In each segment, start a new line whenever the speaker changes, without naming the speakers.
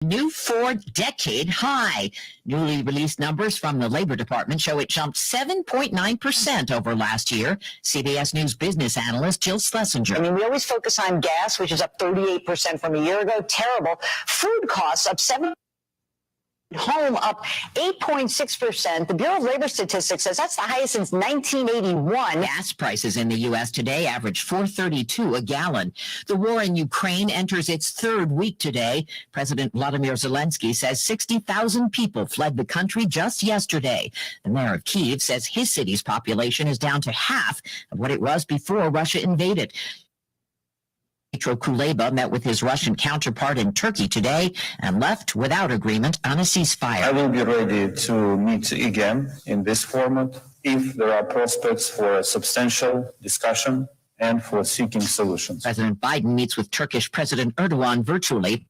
New 4-decade high. Newly released numbers from the Labor Department show it jumped 7.9% over last year. CBS News business analyst Jill Schlesinger.
I mean, we always focus on gas, which is up 38% from a year ago. Terrible. Food costs up 7%. Home up 8.6%. The Bureau of Labor Statistics says that's the highest since 1981.
Gas prices in the U.S. today average $4.32 a gallon. The war in Ukraine enters its third week today. President Vladimir Zelensky says 60,000 people fled the country just yesterday. The mayor of Kyiv says his city's population is down to half of what it was before Russia invaded. Dmytro Kuleba met with his Russian counterpart in Turkey today and left without agreement on a ceasefire.
I will be ready to meet again in this format if there are prospects for a substantial discussion and for seeking solutions.
President Biden meets with Turkish President Erdogan virtually.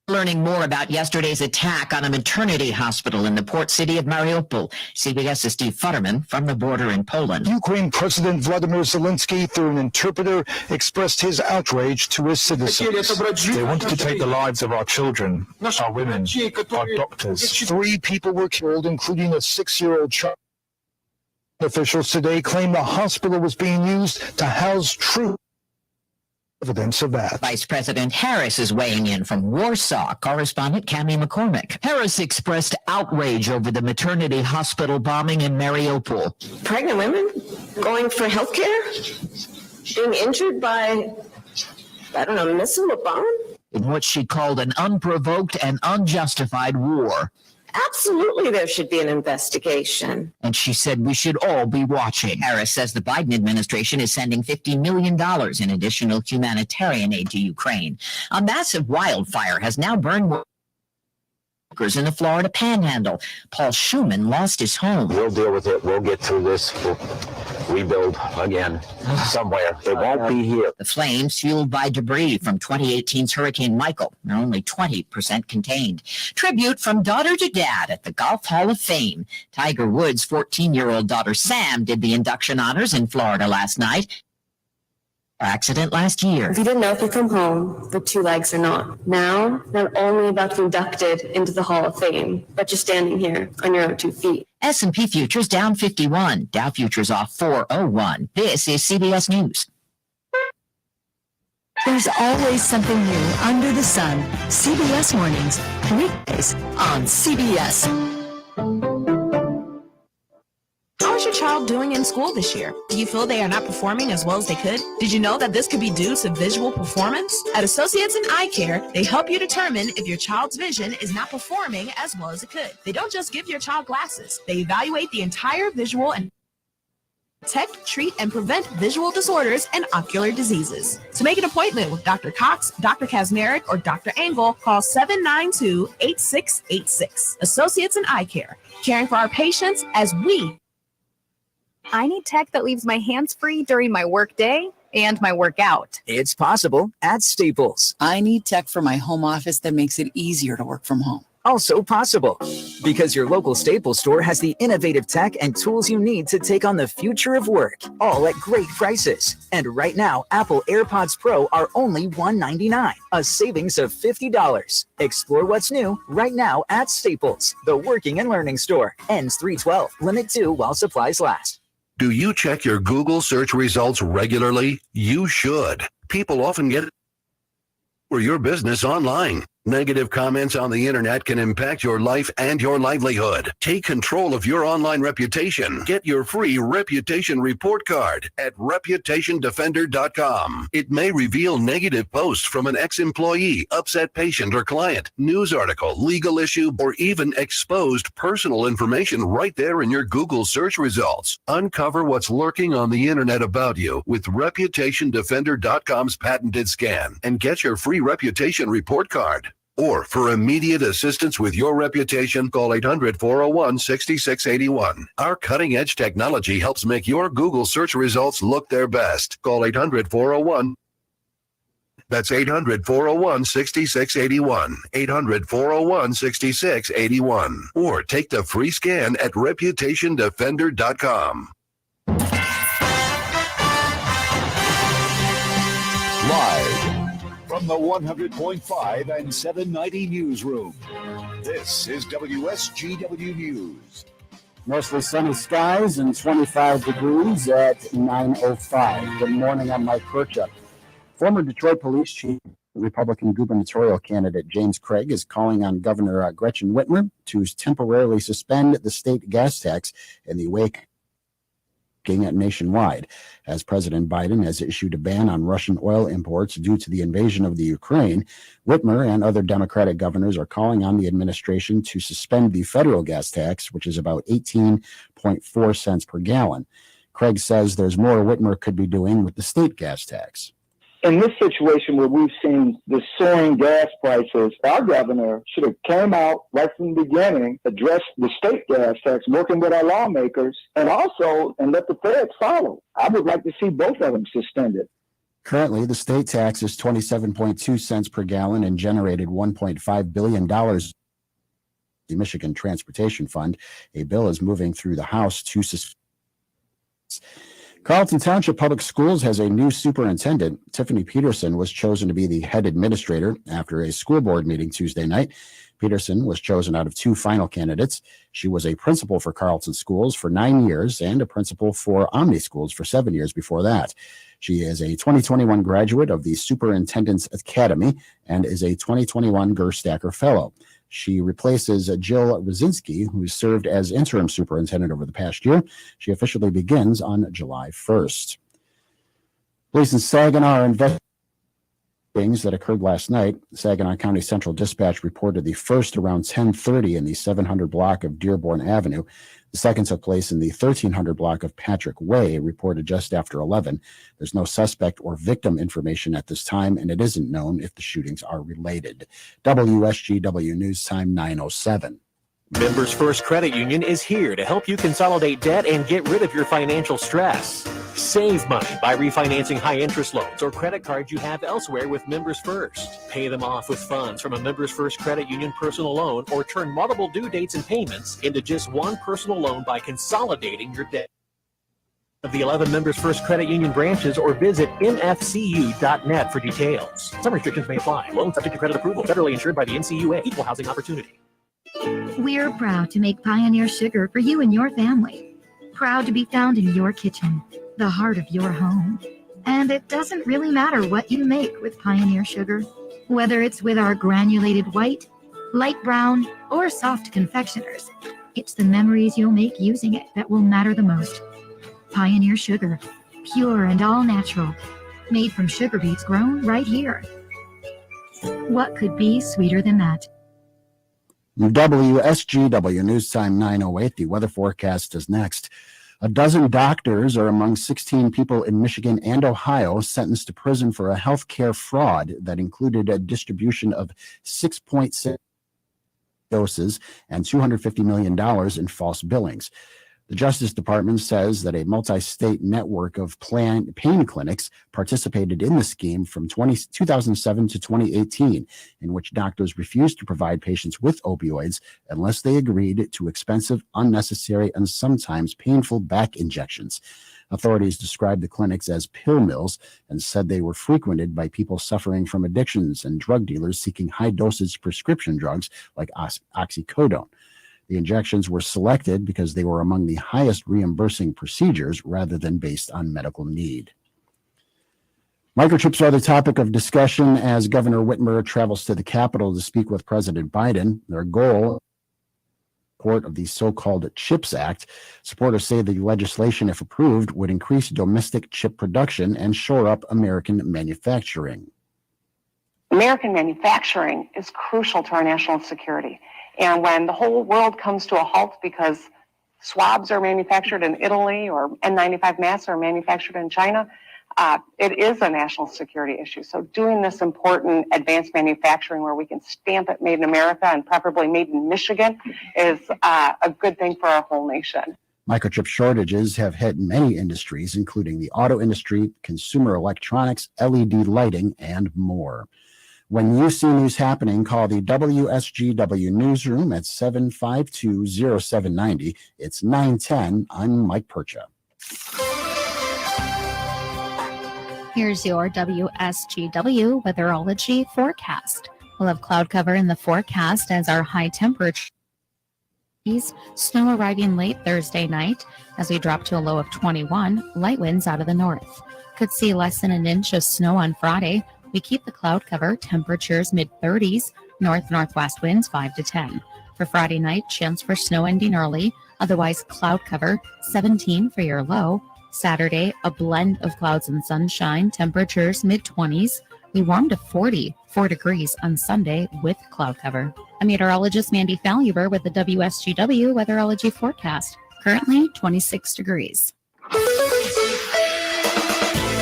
Learning more about yesterday's attack on a maternity hospital in the port city of Mariupol. CBS's Steve Futterman from the border in Poland.
Ukraine President Vladimir Zelensky, through an interpreter, expressed his outrage to his citizens.
They wanted to take the lives of our children, our women, our doctors.
3 people were killed, including a 6-year-old child. Officials today claim the hospital was being used to house troops. Evidence of that.
Vice President Harris is weighing in from Warsaw. Correspondent Cammie McCormick. Harris expressed outrage over the maternity hospital bombing in Mariupol.
Pregnant women going for health care, being injured by, missile or bomb?
In what she called an unprovoked and unjustified war.
Absolutely, there should be an investigation.
And she said we should all be watching. Harris says the Biden administration is sending $50 million in additional humanitarian aid to Ukraine. A massive wildfire has now burned workers in the Florida Panhandle. Paul Schumann lost his home.
We'll deal with it. We'll get through this. We'll rebuild again somewhere. It won't be here.
The flames, fueled by debris from 2018's Hurricane Michael, are only 20% contained. Tribute from daughter to dad at the Golf Hall of Fame. Tiger Woods' 14-year-old daughter Sam did the induction honors in Florida last night. Accident last year.
If you didn't know, if you come home, the 2 legs are not. Now, not only about to be inducted into the Hall of Fame, but you're standing here on your own 2 feet.
S&P futures down 51. Dow futures off 401. This is CBS News.
There's always something new under the sun. CBS Mornings, weekdays on CBS.
How is your child doing in school this year? Do you feel they are not performing as well as they could? Did you know that this could be due to visual performance? At Associates in Eye Care, they help you determine if your child's vision is not performing as well as it could. They don't just give your child glasses. They evaluate the entire visual and detect, treat, and prevent visual disorders and ocular diseases. To make an appointment with Dr. Cox, Dr. Kazmarek, or Dr. Engel, call 792-8686. Associates in Eye Care, caring for our patients as we.
I need tech that leaves my hands free during my work day and my workout.
It's possible at Staples.
I need tech for my home office that makes it easier to work from home.
Also possible, because your local Staples store has the innovative tech and tools you need to take on the future of work, all at great prices. And right now, Apple AirPods Pro are only $199, a savings of $50. Explore what's new right now at Staples, the working and learning store. Ends 3/12, limit 2 while supplies last.
Do you check your Google search results regularly? You should. People often get for your business online. Negative comments on the internet can impact your life and your livelihood. Take control of your online reputation. Get your free reputation report card at reputationdefender.com. It may reveal negative posts from an ex-employee, upset patient or client, news article, legal issue, or even exposed personal information right there in your Google search results. Uncover what's lurking on the internet about you with reputationdefender.com's patented scan and get your free reputation report card. Or for immediate assistance with your reputation, call 800-401-6681. Our cutting-edge technology helps make your Google search results look their best. Call 800-401. That's 800-401-6681. 800-401-6681. Or take the free scan at reputationdefender.com.
Live from From the 100.5 and 790 newsroom, this is WSGW News.
Mostly sunny skies and 25 degrees at 9:05. Good morning, I'm Mike Percha. Former Detroit Police Chief, Republican gubernatorial candidate James Craig is calling on Governor Gretchen Whitmer to temporarily suspend the state gas tax in the wake nationwide, as President Biden has issued a ban on Russian oil imports due to the invasion of the Ukraine. Whitmer and other Democratic governors are calling on the administration to suspend the federal gas tax, which is about 18.4 cents per gallon. Craig says there's more Whitmer could be doing with the state gas tax.
In this situation where we've seen the soaring gas prices, our governor should have came out right from the beginning, addressed the state gas tax, working with our lawmakers, and let the feds follow. I would like to see both of them suspended.
Currently, the state tax is 27.2 cents per gallon and generated $1.5 billion. The Michigan Transportation Fund. A bill is moving through the House to suspend. Carleton Township Public Schools has a new superintendent. Tiffany Peterson was chosen to be the head administrator after a school board meeting Tuesday night. Peterson was chosen out of two final candidates. She was a principal for Carleton Schools for 9 years and a principal for Omni Schools for 7 years before that. She is a 2021 graduate of the Superintendent's Academy and is a 2021 Gerstacker Fellow. She replaces Jill Rosinski, who served as interim superintendent over the past year. She officially begins on July 1st. Police in Saginaw are investigating things that occurred last night. Saginaw County Central Dispatch reported the first around 10:30 in the 700 block of Dearborn Avenue. The second took place in the 1300 block of Patrick Way, reported just after 11. There's no suspect or victim information at this time, and it isn't known if the shootings are related. WSGW News Time 9:07.
Members First Credit Union is here to help you consolidate debt and get rid of your financial stress. Save money by refinancing high-interest loans or credit cards you have elsewhere with Members First. Pay them off with funds from a Members First Credit Union personal loan or turn multiple due dates and payments into just one personal loan by consolidating your debt. Of the 11 Members First Credit Union branches or visit mfcu.net for details. Some restrictions may apply. Loan subject to credit approval. Federally insured by the NCUA. Equal housing opportunity.
We're proud to make Pioneer Sugar for you and your family. Proud to be found in your kitchen, the heart of your home. And it doesn't really matter what you make with Pioneer Sugar, whether it's with our granulated white, light brown, or soft confectioners. It's the memories you'll make using it that will matter the most. Pioneer Sugar, pure and all natural, made from sugar beets grown right here. What could be sweeter than that?
WSGW News Time 9:08. The weather forecast is next. A dozen doctors are among 16 people in Michigan and Ohio sentenced to prison for a health care fraud that included a distribution of 6.6 doses and $250 million in false billings. The Justice Department says that a multi-state network of pain clinics participated in the scheme from 2007 to 2018, in which doctors refused to provide patients with opioids unless they agreed to expensive, unnecessary, and sometimes painful back injections. Authorities described the clinics as pill mills and said they were frequented by people suffering from addictions and drug dealers seeking high-dosage prescription drugs like oxycodone. The injections were selected because they were among the highest reimbursing procedures rather than based on medical need. Microchips are the topic of discussion as Governor Whitmer travels to the Capitol to speak with President Biden. Their goal, support of the so-called CHIPS Act. Supporters say the legislation, if approved, would increase domestic chip production and shore up American manufacturing.
American manufacturing is crucial to our national security. And when the whole world comes to a halt because swabs are manufactured in Italy or N95 masks are manufactured in China, it is a national security issue. So doing this important advanced manufacturing where we can stamp it made in America and preferably made in Michigan is a good thing for our whole nation.
Microchip shortages have hit many industries, including the auto industry, consumer electronics, LED lighting, and more. When you see news happening, call the WSGW newsroom at 752-0790. It's 910. I'm Mike Percha.
Here's your WSGW Weatherology Forecast. We'll have cloud cover in the forecast as our high temperature. Snow arriving late Thursday night as we drop to a low of 21, light winds out of the north. Could see less than an inch of snow on Friday. We keep the cloud cover, temperatures mid-30s, north-northwest winds 5 to 10. For Friday night, chance for snow ending early, otherwise cloud cover, 17 for your low. Saturday, a blend of clouds and sunshine, temperatures mid-20s. We warm to 44 degrees on Sunday with cloud cover. I'm meteorologist Mandy Faluber with the WSGW Weatherology Forecast. Currently 26 degrees.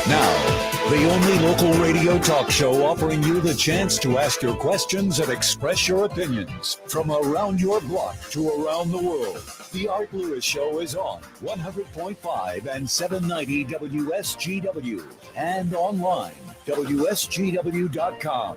Now, the only local radio talk show offering you the chance to ask your questions and express your opinions from around your block to around the world. The Art Lewis Show is on 100.5 and 790 WSGW and online, WSGW.com.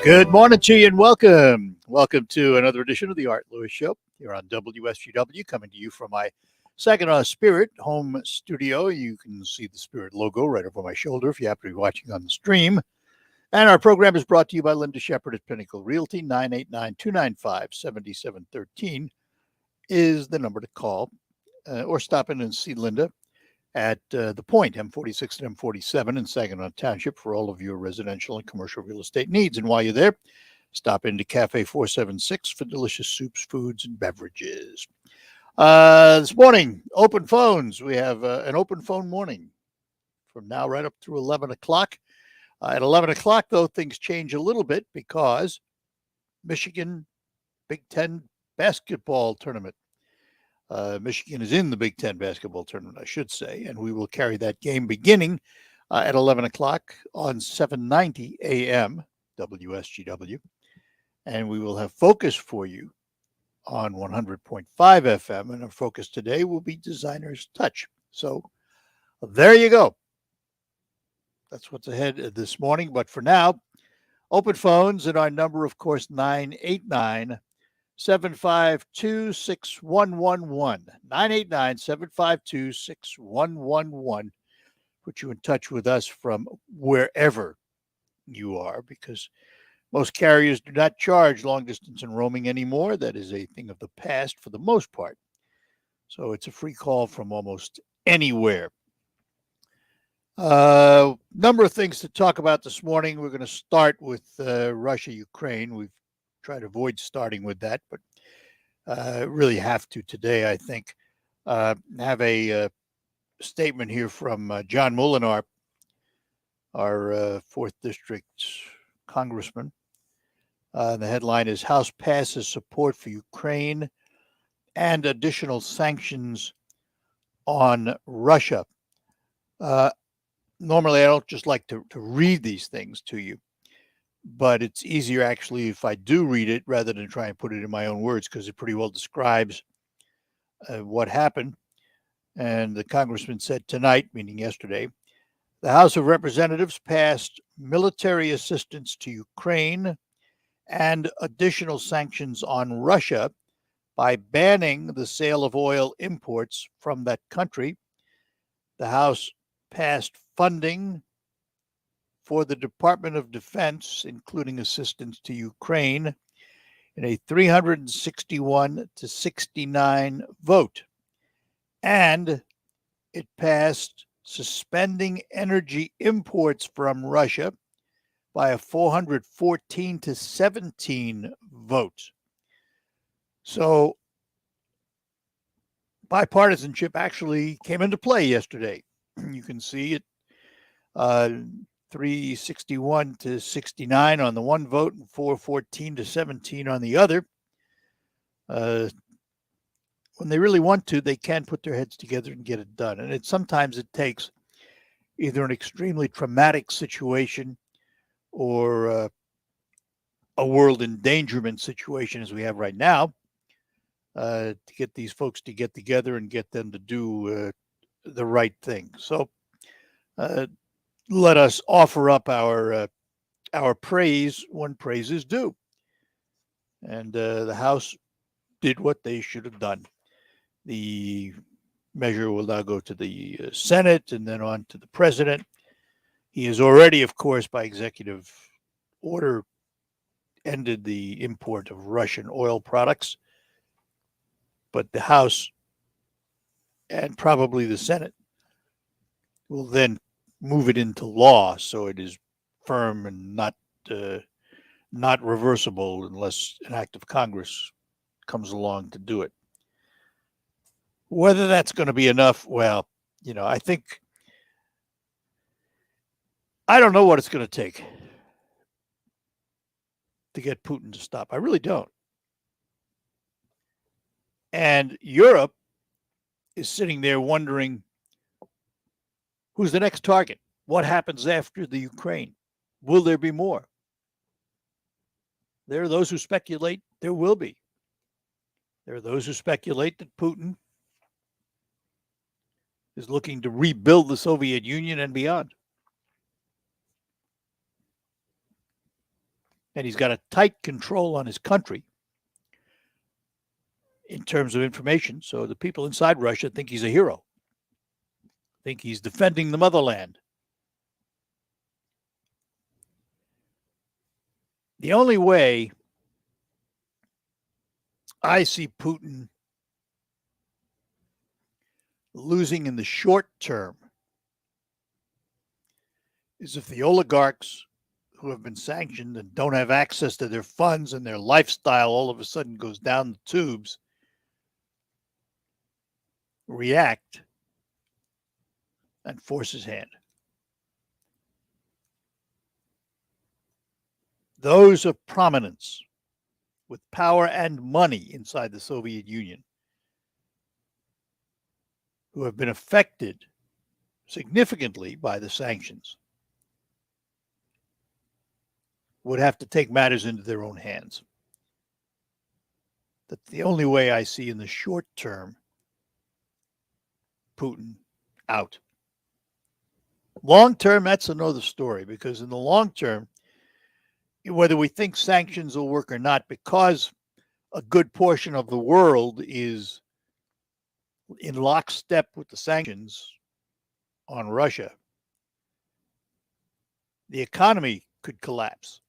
Good morning to you and welcome. Welcome to another edition of the Art Lewis Show here on WSGW, coming to you from my Saginaw Spirit home studio. You can see the Spirit logo right over my shoulder if you happen to be watching on the stream. And our program is brought to you by Linda Shepard at Pinnacle Realty. 989-295-7713 is the number to call, or stop in and see Linda at the Point, M46 and M47 in Saginaw Township for all of your residential and commercial real estate needs. And while you're there, stop into Cafe 476 for delicious soups, foods, and beverages. This morning, open phones. We have an open phone morning from now right up through 11 o'clock. At 11 o'clock, though, things change a little bit because Michigan Big Ten basketball tournament. Michigan is in the Big Ten basketball tournament, I should say, and we will carry that game beginning at 11 o'clock on 790 AM WSGW. And we will have focus for you on 100.5 FM, and our focus today will be Designer's Touch. So there you go. That's what's ahead this morning. But for now, open phones, and our number, of course, 989-752-6111. 989-752-6111. Put you in touch with us from wherever you are, because most carriers do not charge long distance and roaming anymore. That is a thing of the past for the most part. So it's a free call from almost anywhere. Number of things to talk about this morning. We're going to start with Russia, Ukraine. We've tried to avoid starting with that, but really have to today, I think. Have a statement here from John Molinar, our 4th District Congressman. The headline is House passes support for Ukraine and additional sanctions on Russia. Normally, I don't just like to read these things to you, but it's easier actually if I do read it rather than try and put it in my own words, because it pretty well describes what happened. And the congressman said tonight, meaning yesterday, the House of Representatives passed military assistance to Ukraine and additional sanctions on Russia by banning the sale of oil imports from that country. The House passed funding for the Department of Defense, including assistance to Ukraine, in a 361-69 vote. And it passed suspending energy imports from Russia by a 414-17 vote. So bipartisanship actually came into play yesterday. You can see it, 361-69 on the one vote and 414-17 on the other. When they really want to, they can put their heads together and get it done. And sometimes it takes either an extremely traumatic situation or a world endangerment situation, as we have right now, to get these folks to get together and get them to do the right thing. So let us offer up our praise when praise is due. And the House did what they should have done. The measure will now go to the Senate and then on to the president. He has already, of course, by executive order, ended the import of Russian oil products. But the House and probably the Senate will then move it into law, so it is firm and not reversible unless an act of Congress comes along to do it. Whether that's going to be enough, well, I think I don't know what it's going to take to get Putin to stop. I really don't. And Europe is sitting there wondering who's the next target? What happens after the Ukraine? Will there be more? There are those who speculate there will be. There are those who speculate that Putin is looking to rebuild the Soviet Union and beyond. And he's got a tight control on his country in terms of information. So the people inside Russia think he's a hero, think he's defending the motherland. The only way I see Putin losing in the short term is if the oligarchs who have been sanctioned and don't have access to their funds and their lifestyle all of a sudden goes down the tubes, react and force his hand. Those of prominence with power and money inside the Soviet Union who have been affected significantly by the sanctions would have to take matters into their own hands. That's the only way I see in the short term Putin out. Long term, that's another story, because in the long term, whether we think sanctions will work or not, because a good portion of the world is in lockstep with the sanctions on Russia, the economy could collapse,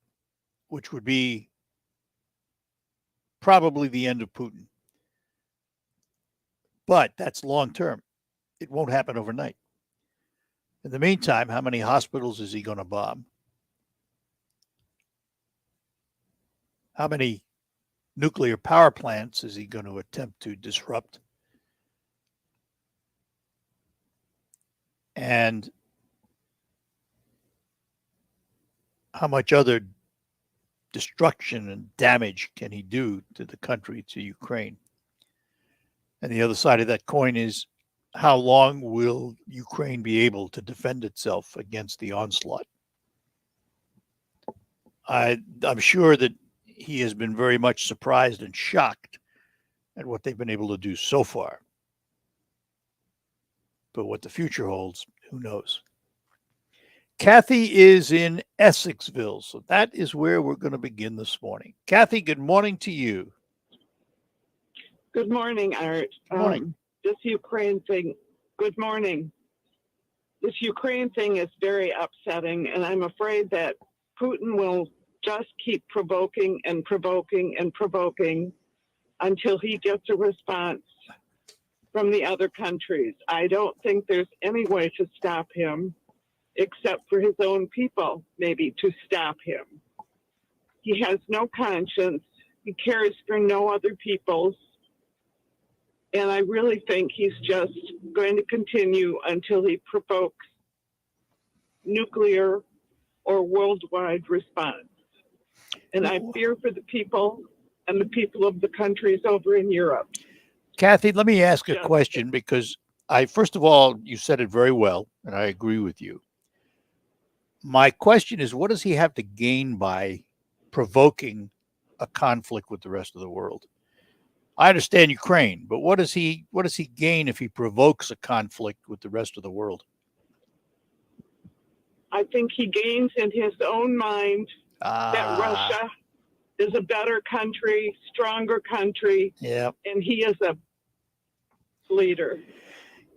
which would be probably the end of Putin. But that's long term. It won't happen overnight. In the meantime, how many hospitals is he going to bomb? How many nuclear power plants is he going to attempt to disrupt? And how much other destruction and damage can he do to the country, to Ukraine? And the other side of that coin is, how long will Ukraine be able to defend itself against the onslaught? I'm sure that he has been very much surprised and shocked at what they've been able to do so far. But what the future holds, who knows? Kathy is in Essexville, so that is where we're going to begin this morning. Kathy, good morning to you.
Good morning, Art.
Good morning.
This Ukraine thing, good morning. This Ukraine thing is very upsetting, and I'm afraid that Putin will just keep provoking and provoking and provoking until he gets a response from the other countries. I don't think there's any way to stop him except for his own people, maybe, to stop him. He has no conscience. He cares for no other peoples. And I really think he's just going to continue until he provokes nuclear or worldwide response. And I fear for the people and the people of the countries over in Europe.
Kathy, let me ask a question, because first of all, you said it very well, and I agree with you. My question is, what does he have to gain by provoking a conflict with the rest of the world? I understand Ukraine, but what does he gain if he provokes a conflict with the rest of the world?
I think he gains in his own mind that Russia is a better country, stronger country,
Yep.
and he is a leader.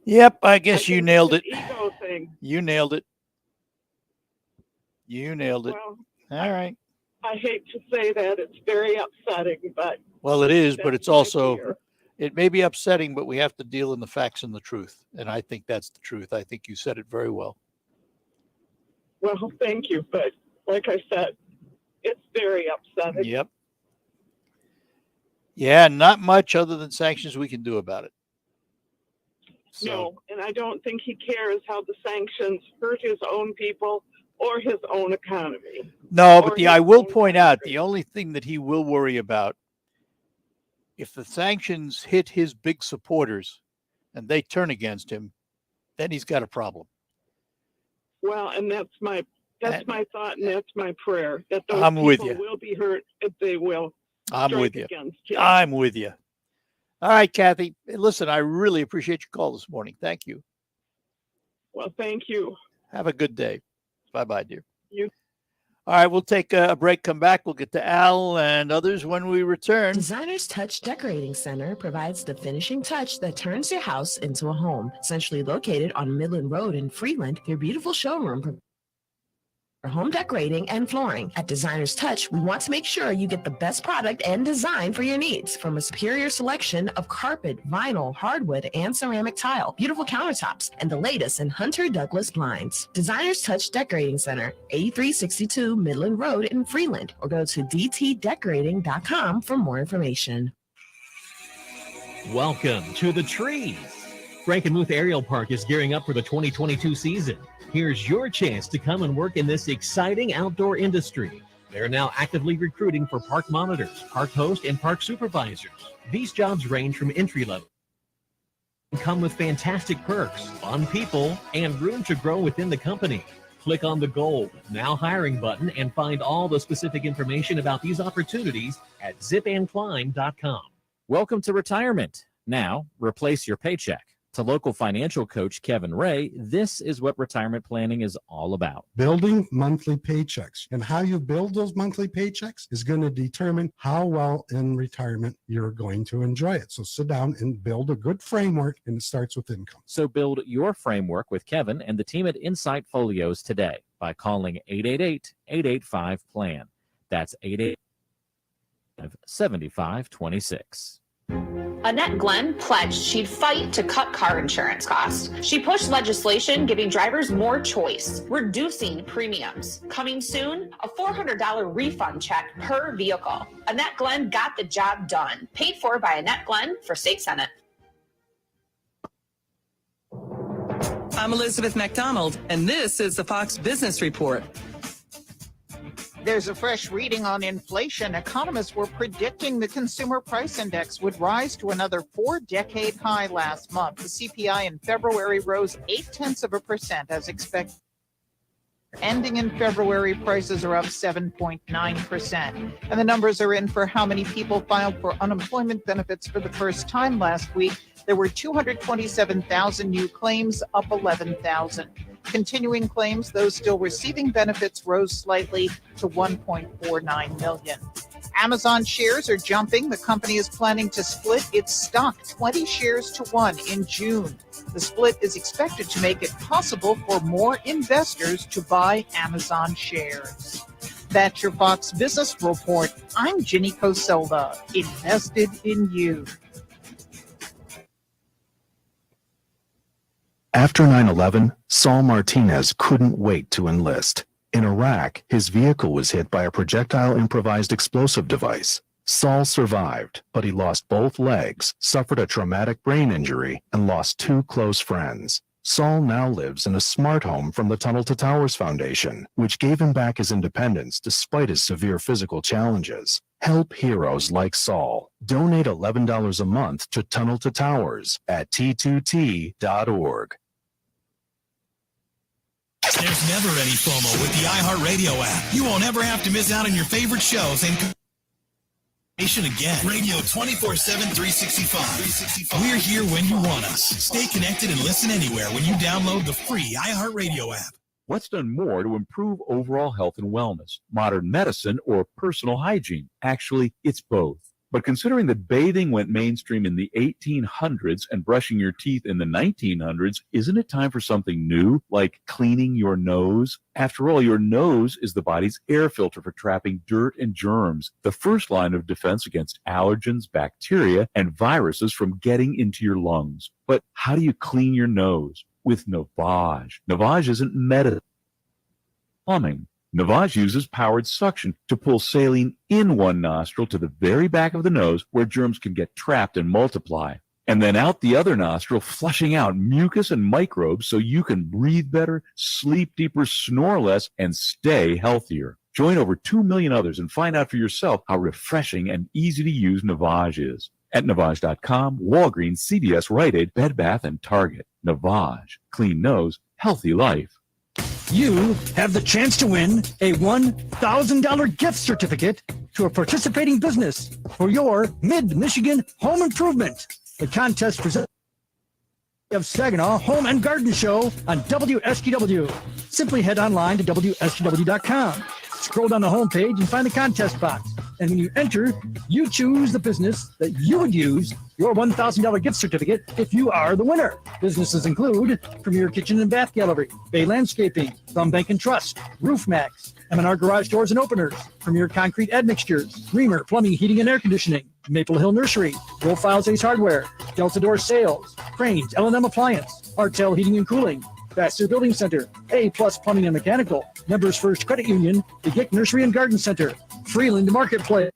Yep, I guess you
think
nailed
it's
it.
an ego thing.
You nailed it. You nailed it.
Well,
All right.
I hate to say that. It's very upsetting, but
Well, it is, but
that's
it's
my
also,
fear.
it may be upsetting, but we have to deal in the facts and the truth. And I think that's the truth. I think you said it very well.
Well, thank you, but like I said, it's very upsetting.
Yep. Yeah, not much other than sanctions we can do about it. So,
No, and I don't think he cares how the sanctions hurt his own people or his own economy.
no, but
or
I
his
will
own
point out
country.
the only thing that he will worry about, if the sanctions hit his big supporters and they turn against him, then he's got a problem.
Well, and that's my thought, and that's my prayer, that those
I'm with
people
you.
will be hurt if they will
I'm
strike
with you.
against him.
I'm with you. All right, Kathy. Listen, I really appreciate your call this morning. Thank you.
Well, thank you.
Have a good day. Bye-bye, dear.
You.
All right, we'll take a break, come back. We'll get to Al and others when we return.
Designer's Touch Decorating Center provides the finishing touch that turns your house into a home. Centrally located on Midland Road in Freeland, their beautiful showroom for home decorating and flooring. At Designer's Touch, we want to make sure you get the best product and design for your needs, from a superior selection of carpet, vinyl, hardwood, and ceramic tile, beautiful countertops, and the latest in Hunter Douglas blinds. Designer's Touch Decorating Center, 8362 Midland Road in Freeland, or go to dtdecorating.com for more information.
Welcome to the trees. Frankenmuth Aerial Park is gearing up for the 2022 season. Here's your chance to come and work in this exciting outdoor industry. They're now actively recruiting for park monitors, park hosts, and park supervisors. These jobs range from entry level and come with fantastic perks, fun people, and room to grow within the company. Click on the gold Now Hiring button and find all the specific information about these opportunities at zipandclimb.com.
Welcome to retirement. Now, replace your paycheck. To local financial coach Kevin Ray, this is what retirement planning is all about.
Building monthly paychecks, and how you build those monthly paychecks is going to determine how well in retirement you're going to enjoy it. So sit down and build a good framework, and it starts with income.
So build your framework with Kevin and the team at Insight Folios today by calling 888-885-PLAN. That's 888-7526.
Annette Glenn pledged she'd fight to cut car insurance costs. She pushed legislation giving drivers more choice, reducing premiums. Coming soon, a $400 refund check per vehicle. Annette Glenn got the job done. Paid for by Annette Glenn for State Senate.
I'm Elizabeth McDonald, and this is the Fox Business Report.
There's a fresh reading on inflation. Economists were predicting the consumer price index would rise to another 4-decade high last month. The CPI in February rose 0.8% as expected. Ending in February, prices are up 7.9%. And the numbers are in for how many people filed for unemployment benefits for the first time last week. There were 227,000 new claims, up 11,000. Continuing claims, those still receiving benefits, rose slightly to 1.49 million. Amazon shares are jumping. The company is planning to split its stock 20 shares to 1 in June. The split is expected to make it possible for more investors to buy Amazon shares. That's your Fox Business Report. I'm Ginny Coselda, invested in you.
After 9/11, Saul Martinez couldn't wait to enlist. In Iraq, his vehicle was hit by a projectile improvised explosive device. Saul survived, but he lost both legs, suffered a traumatic brain injury, and lost 2 close friends. Saul now lives in a smart home from the Tunnel to Towers Foundation, which gave him back his independence despite his severe physical challenges. Help heroes like Saul. Donate $11 a month to Tunnel to Towers at t2t.org.
There's never any FOMO with the iHeartRadio app. You won't ever have to miss out on your favorite shows and again. Radio 24/7, 365. We're here when you want us. Stay connected and listen anywhere when you download the free iHeartRadio app.
What's done more to improve overall health and wellness, modern medicine or personal hygiene? Actually, it's both. But considering that bathing went mainstream in the 1800s and brushing your teeth in the 1900s, isn't it time for something new, like cleaning your nose? After all, your nose is the body's air filter for trapping dirt and germs, the first line of defense against allergens, bacteria, and viruses from getting into your lungs. But how do you clean your nose? With Navage. Navage isn't medicine. Plumbing. Navage uses powered suction to pull saline in one nostril to the very back of the nose where germs can get trapped and multiply. And then out the other nostril, flushing out mucus and microbes so you can breathe better, sleep deeper, snore less, and stay healthier. Join over 2 million others and find out for yourself how refreshing and easy to use Navage is. At Navage.com, Walgreens, CVS, Rite Aid, Bed Bath, and Target. Navage. Clean nose, healthy life.
You have the chance to win a $1,000 gift certificate to a participating business for your Mid-Michigan home improvement. The contest presents of Saginaw Home and Garden Show on WSGW. Simply head online to WSGW.com. Scroll down the homepage and find the contest box. And when you enter, you choose the business that you would use your $1,000 gift certificate if you are the winner. Businesses include Premier Kitchen and Bath Gallery, Bay Landscaping, Thumb Bank and Trust, Roof Max, M&R Garage Doors and Openers, Premier Concrete Admixtures, Reamer Plumbing, Heating and Air Conditioning, Maple Hill Nursery, Roll Files Ace Hardware, Delta Door Sales, Cranes L&M Appliance, Artel Heating and Cooling, Baxter Building Center, A Plus Plumbing and Mechanical, Members First Credit Union, the Gick Nursery and Garden Center, Freeland Marketplace.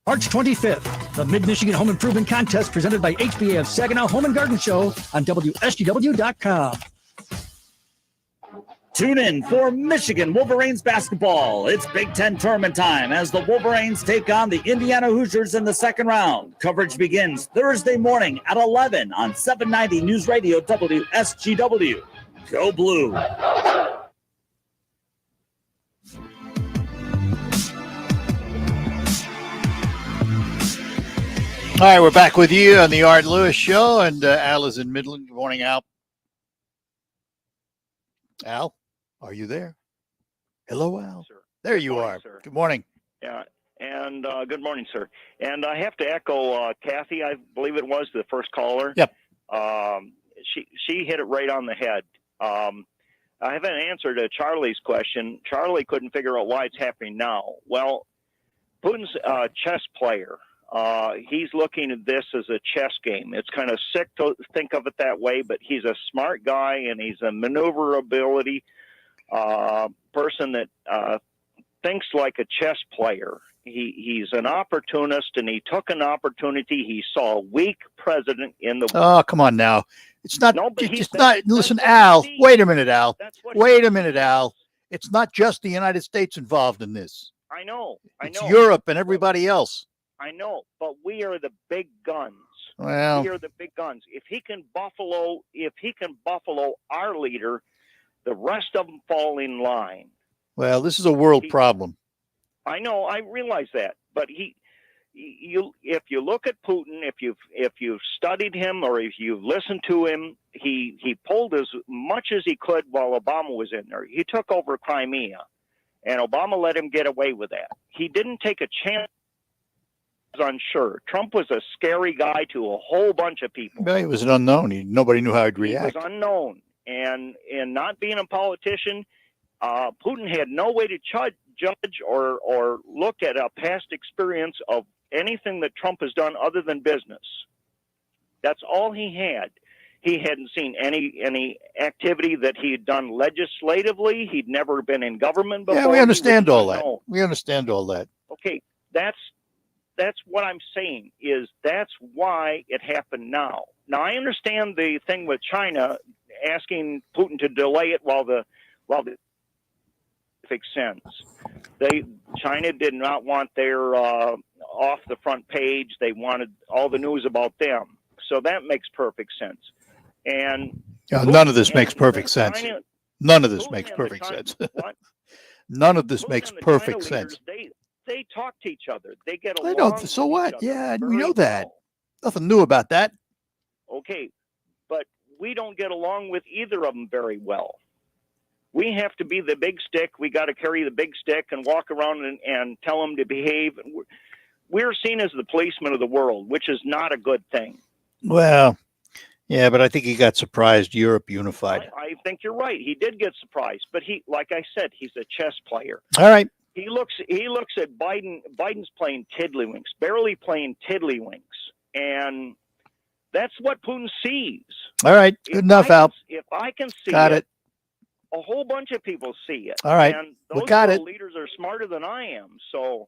March 25th, the Mid-Michigan Home Improvement Contest presented by HBA of Saginaw Home and Garden Show on WSGW.com.
Tune in for Michigan Wolverines basketball. It's Big Ten tournament time as the Wolverines take on the Indiana Hoosiers in the second round. Coverage begins Thursday morning at 11 on 790 News Radio WSGW. Go Blue.
All right, we're back with you on the Art Lewis Show, and Al is in Midland. Good morning, Al. Al, are you there? Hello, Al.
Sir.
There you are.
Sir.
Good morning.
Yeah, and good morning, sir. And I have to echo Kathy, I believe it was the first caller.
Yep.
She hit it right on the head. I have an answer to Charlie's question. Charlie couldn't figure out why it's happening now. Well, Putin's a chess player. He's looking at this as a chess game. It's kind of sick to think of it that way, but he's a smart guy and he's a maneuverability person that thinks like a chess player. He's an opportunist, and he took an opportunity. He saw a weak president in the.
Oh, come on now. It's not.
No, but
it's not. Listen, Al. Wait a minute, Al. Wait a minute, Al. It's not just the United States involved in this.
I know.
It's Europe and everybody else.
I know, but we are the big guns.
Well,
we are the big guns. If he can buffalo our leader, the rest of them fall in line.
Well, this is a world problem.
I know, I realize that, but if you look at Putin, if you've studied him or if you've listened to him, he pulled as much as he could while Obama was in there. He took over Crimea, and Obama let him get away with that. He didn't take a chance. Unsure. Trump was a scary guy to a whole bunch of people.
Well, he was an unknown. Nobody knew how he'd react.
He was unknown, and not being a politician, Putin had no way to judge or look at a past experience of anything that Trump has done other than business. That's all he had. He hadn't seen any activity that he had done legislatively. He'd never been in government before.
Yeah, we understand all that. We understand all that.
Okay, that's what I'm saying, is that's why it happened now. Now, I understand the thing with China asking Putin to delay it while the sense. China did not want their off the front page. They wanted all the news about them. So that makes perfect sense. And
none of this makes perfect sense. None of this makes perfect sense. None of this makes perfect sense.
They talk to each other. They get
I
along.
know. So what? Yeah, we know
well.
that. Nothing new about that.
Okay, but we don't get along with either of them very well. We have to be the big stick. We got to carry the big stick and walk around and tell them to behave. We're seen as the policemen of the world, which is not a good thing.
Well, yeah, but I think he got surprised. Europe unified.
I think you're right. He did get surprised, but he, like I said, he's a chess player.
All right.
He looks at Biden. Biden's playing tiddlywinks, barely playing tiddlywinks, and that's what Putin sees.
All right. Good enough, Al.
If I can see
got it.
A whole bunch of people see it.
All right.
And
We
those
got it.
leaders are smarter than I am. So,
all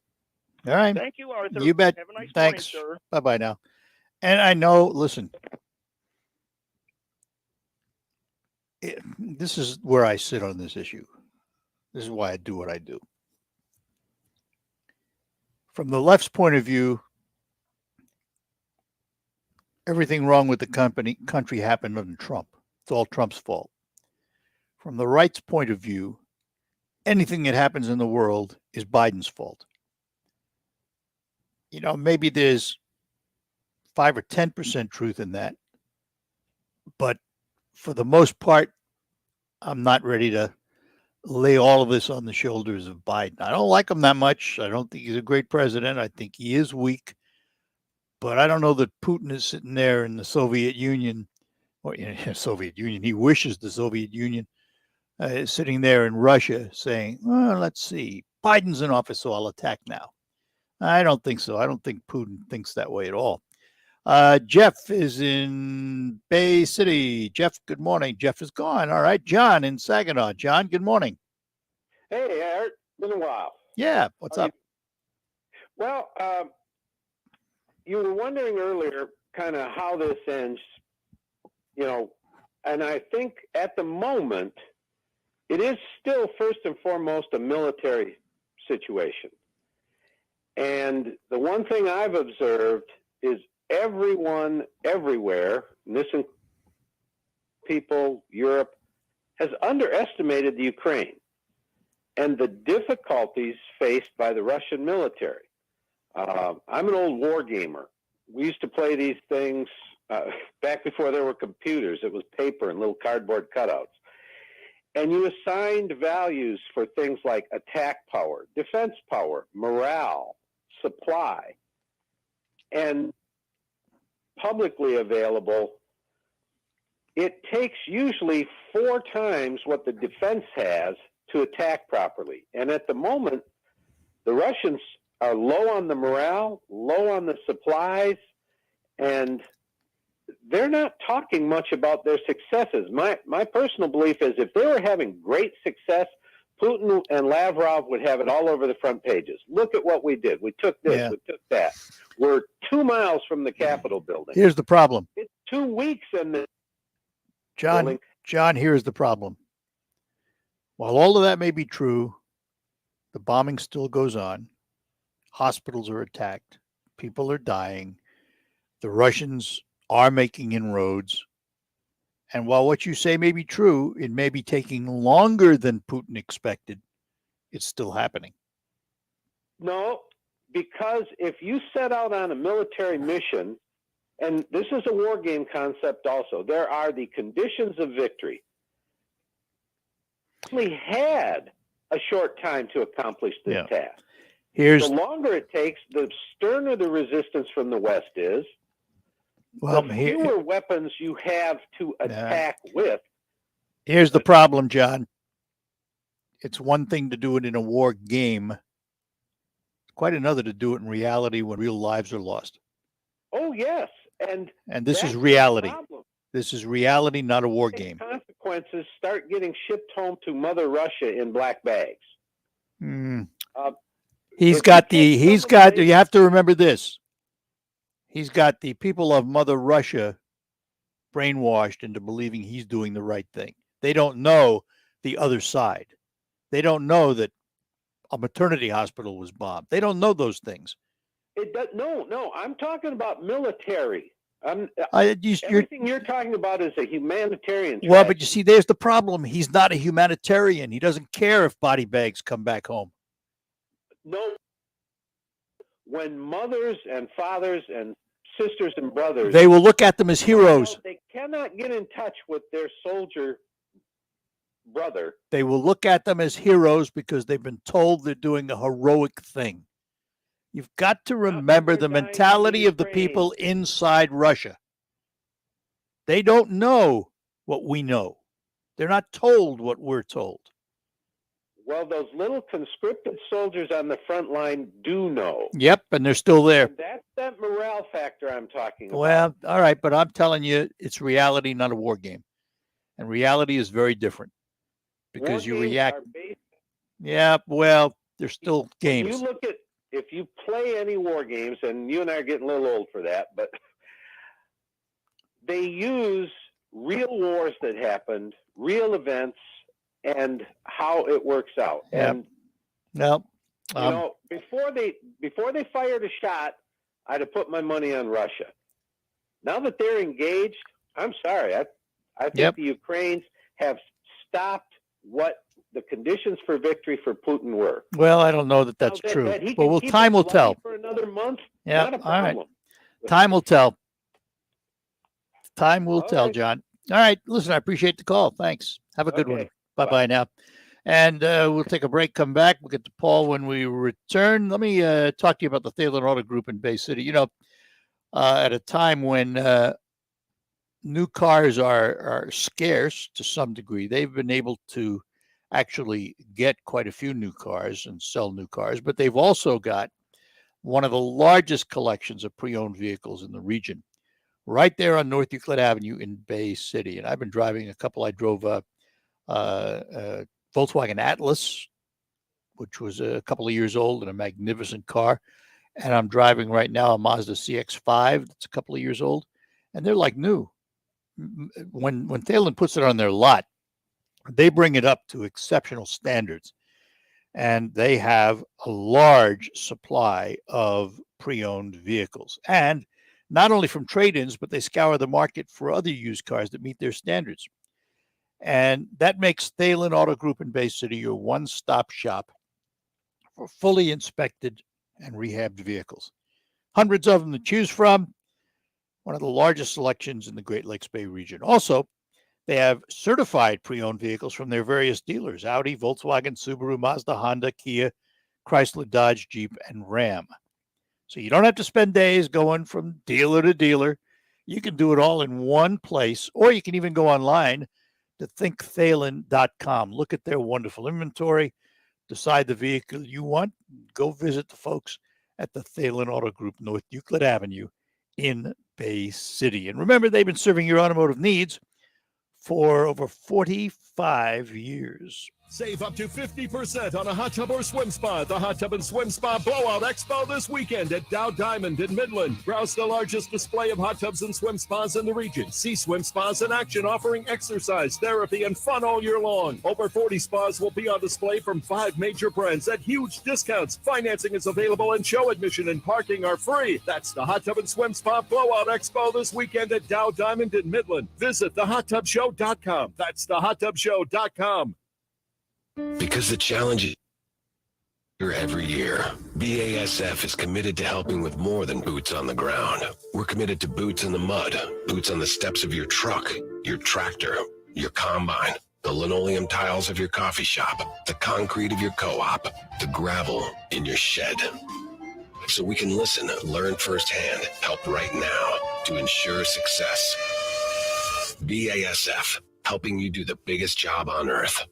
right.
Thank you, Arthur.
You bet.
Have a nice
Thanks.
morning, sir.
Bye-bye now. And I know, listen, this is where I sit on this issue. This is why I do what I do. From the left's point of view, everything wrong with the country happened under Trump. It's all Trump's fault. From the right's point of view, anything that happens in the world is Biden's fault. You know, maybe there's 5 or 10% truth in that. But for the most part, I'm not ready to lay all of this on the shoulders of Biden. I don't like him that much. I don't think he's a great president. I think he is weak. But I don't know that Putin is sitting there in the Soviet Union, or in the Soviet Union. He wishes the Soviet Union is sitting there in Russia saying, well, let's see, Biden's in office, so I'll attack now. I don't think so. I don't think Putin thinks that way at all. Jeff is in Bay City. Jeff, good morning. Jeff is gone. All right. John in Saginaw. John, good morning.
Hey, Art. Been a while.
Yeah. What's up?
Well, you were wondering earlier kind of how this ends, you know, and I think at the moment, it is still first and foremost a military situation. And the one thing I've observed is everyone everywhere, and this includes people, Europe, has underestimated the Ukraine and the difficulties faced by the Russian military. I'm an old war gamer. We used to play these things back before there were computers. It was paper and little cardboard cutouts. And you assigned values for things like attack power, defense power, morale, supply, and publicly available. It takes usually 4 times what the defense has to attack properly. And at the moment, the Russians are low on the morale, low on the supplies, and they're not talking much about their successes. My personal belief is if they were having great success, Putin and Lavrov would have it all over the front pages. Look at what we did. We took this, we took that. We're 2 miles from the Capitol building.
Here's the problem.
It's 2 weeks in the
John, here's the problem. While all of that may be true, the bombing still goes on. Hospitals are attacked. People are dying. The Russians are making inroads. And while what you say may be true, it may be taking longer than Putin expected. It's still happening.
No, because if you set out on a military mission, and this is a war game concept also, there are the conditions of victory. We had a short time to accomplish this task. The longer it takes, the sterner the resistance from the West is.
Well,
the fewer weapons you have to attack with.
Here's the problem, John. It's one thing to do it in a war game. It's quite another to do it in reality when real lives are lost.
Oh, yes. And
this is reality. This is reality, not a war game.
Consequences start getting shipped home to Mother Russia in black bags.
You have to remember this. He's got the people of Mother Russia brainwashed into believing he's doing the right thing. They don't know the other side. They don't know that a maternity hospital was bombed. They don't know those things.
No, I'm talking about military.
Everything
you're talking about is a humanitarian tragedy.
Well, but you see, there's the problem. He's not a humanitarian. He doesn't care if body bags come back home.
No. When mothers and fathers and sisters and brothers,
they will look at them as heroes.
They cannot get in touch with their soldier brother.
They will look at them as heroes because they've been told they're doing a heroic thing. You've got to remember the mentality of the people inside Russia. They don't know what we know. They're not told what we're told.
Well, those little conscripted soldiers on the front line do know.
Yep, and they're still there.
And that's that morale factor I'm talking about.
Well, all right, but I'm telling you, it's reality, not a war game. And reality is very different because you react. Yeah, well, they're still games.
You look at, if you play any war games, and you and I are getting a little old for that, but they use real wars that happened, real events, and how it works out.
Yeah.
And
no,
you know, before they fired a shot, I'd have put my money on Russia. Now that they're engaged, I'm sorry. I think the Ukrainians have stopped what the conditions for victory for Putin were.
Well, I don't know that that's true. But well, time will tell.
For another month,
Yeah,
not a
all right.
problem.
Time will tell. Time will tell, John. All right. Listen, I appreciate the call. Thanks. Have a good one. Bye-bye now. And we'll take a break, come back. We'll get to Paul when we return. Let me talk to you about the Thalen Auto Group in Bay City. You know, at a time when new cars are scarce to some degree, they've been able to actually get quite a few new cars and sell new cars, but they've also got one of the largest collections of pre-owned vehicles in the region, right there on North Euclid Avenue in Bay City. And I've been driving a couple. I drove Volkswagen Atlas, which was a couple of years old and a magnificent car. And I'm driving right now a Mazda CX-5 that's a couple of years old, and they're like new. When Thalen puts it on their lot, they bring it up to exceptional standards. And they have a large supply of pre-owned vehicles. And not only from trade-ins, but they scour the market for other used cars that meet their standards. And that makes Thalen Auto Group in Bay City your one-stop shop for fully inspected and rehabbed vehicles. Hundreds of them to choose from. One of the largest selections in the Great Lakes Bay region. Also, they have certified pre-owned vehicles from their various dealers: Audi, Volkswagen, Subaru, Mazda, Honda, Kia, Chrysler, Dodge, Jeep, and Ram. So you don't have to spend days going from dealer to dealer. You can do it all in one place, or you can even go online to thinkthalen.com. Look at their wonderful inventory, decide the vehicle you want, go visit the folks at the Thalen Auto Group, North Euclid Avenue in Bay City. And remember, they've been serving your automotive needs for over 45 years.
Save up to 50% on a hot tub or swim spa at the Hot Tub and Swim Spa Blowout Expo this weekend at Dow Diamond in Midland. Browse the largest display of hot tubs and swim spas in the region. See swim spas in action offering exercise, therapy, and fun all year long. Over 40 spas will be on display from 5 major brands at huge discounts. Financing is available and show admission and parking are free. That's the Hot Tub and Swim Spa Blowout Expo this weekend at Dow Diamond in Midland. Visit thehottubshow.com. That's thehottubshow.com.
Because the challenge is here every year, BASF is committed to helping with more than boots on the ground. We're committed to boots in the mud, boots on the steps of your truck, your tractor, your combine, the linoleum tiles of your coffee shop, the concrete of your co-op, the gravel in your shed. So we can listen, learn firsthand, help right now to ensure success. BASF, helping you do the biggest job on earth.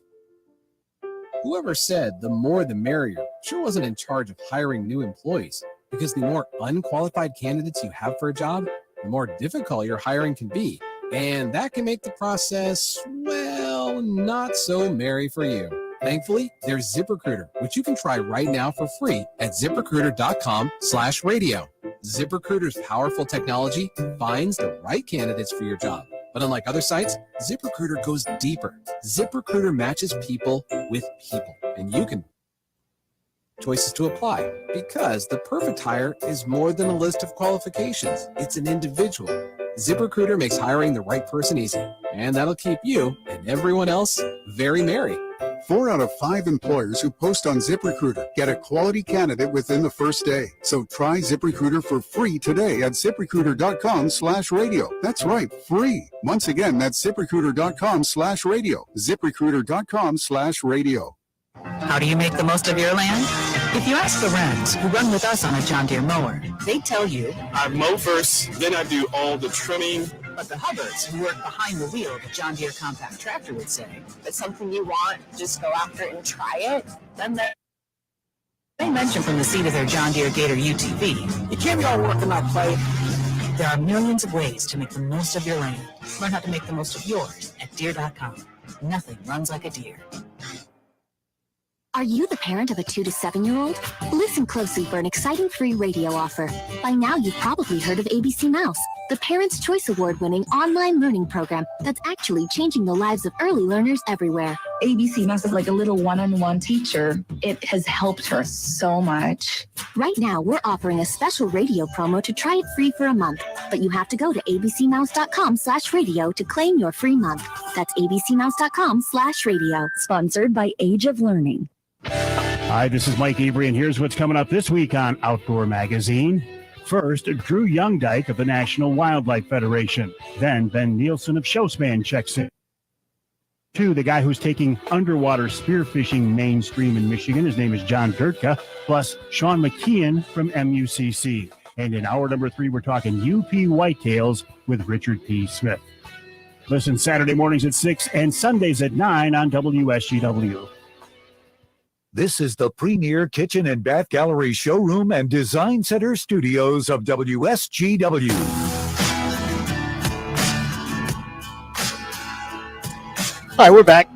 Whoever said the more the merrier sure wasn't in charge of hiring new employees, because the more unqualified candidates you have for a job, the more difficult your hiring can be. And that can make the process, well, not so merry for you. Thankfully, there's ZipRecruiter, which you can try right now for free at ZipRecruiter.com/radio. ZipRecruiter's powerful technology finds the right candidates for your job. But unlike other sites, ZipRecruiter goes deeper. ZipRecruiter matches people with people, and you can choices to apply, because the perfect hire is more than a list of qualifications. It's an individual. ZipRecruiter makes hiring the right person easy, and that'll keep you and everyone else very merry.
4 out of 5 employers who post on ZipRecruiter get a quality candidate within the first day. So try ZipRecruiter for free today at ZipRecruiter.com/radio. That's right, free. Once again, that's ZipRecruiter.com/radio. ZipRecruiter.com/radio.
How do you make the most of your land? If you ask the Wrens, who run with us on a John Deere mower, they tell you,
I mow first, then I do all the trimming.
But the Hubbards, who work behind the wheel of a John Deere compact tractor, would say,
if it's something you want, just go after it and try it.
Then they mention from the seat of their John Deere Gator UTV,
You can't be all work and not play.
there are millions of ways to make the most of your land. Learn how to make the most of yours at Deere.com. Nothing runs like a Deere.
Are you the parent of a 2 to 7-year-old? Listen closely for an exciting free radio offer. By now, you've probably heard of ABC Mouse, the Parents' Choice Award-winning online learning program that's actually changing the lives of early learners everywhere.
ABC Mouse is like a little one-on-one teacher. It has helped her so much.
Right now, we're offering a special radio promo to try it free for a month, but you have to go to abcmouse.com/radio to claim your free month. That's abcmouse.com/radio.
Sponsored by Age of Learning.
Hi, this is Mike Avery, and here's what's coming up this week on Outdoor Magazine. First, Drew Youngdyke of the National Wildlife Federation. Then Ben Nielsen of Showspan checks in. 2, the guy who's taking underwater spearfishing mainstream in Michigan. His name is John Dirtka, plus Sean McKeon from MUCC. And in hour number 3, we're talking UP Whitetails with Richard P. Smith. Listen Saturday mornings at 6 and Sundays at 9 on WSGW.
This is the premier kitchen and bath gallery showroom and design center studios of WSGW.
Hi, we're back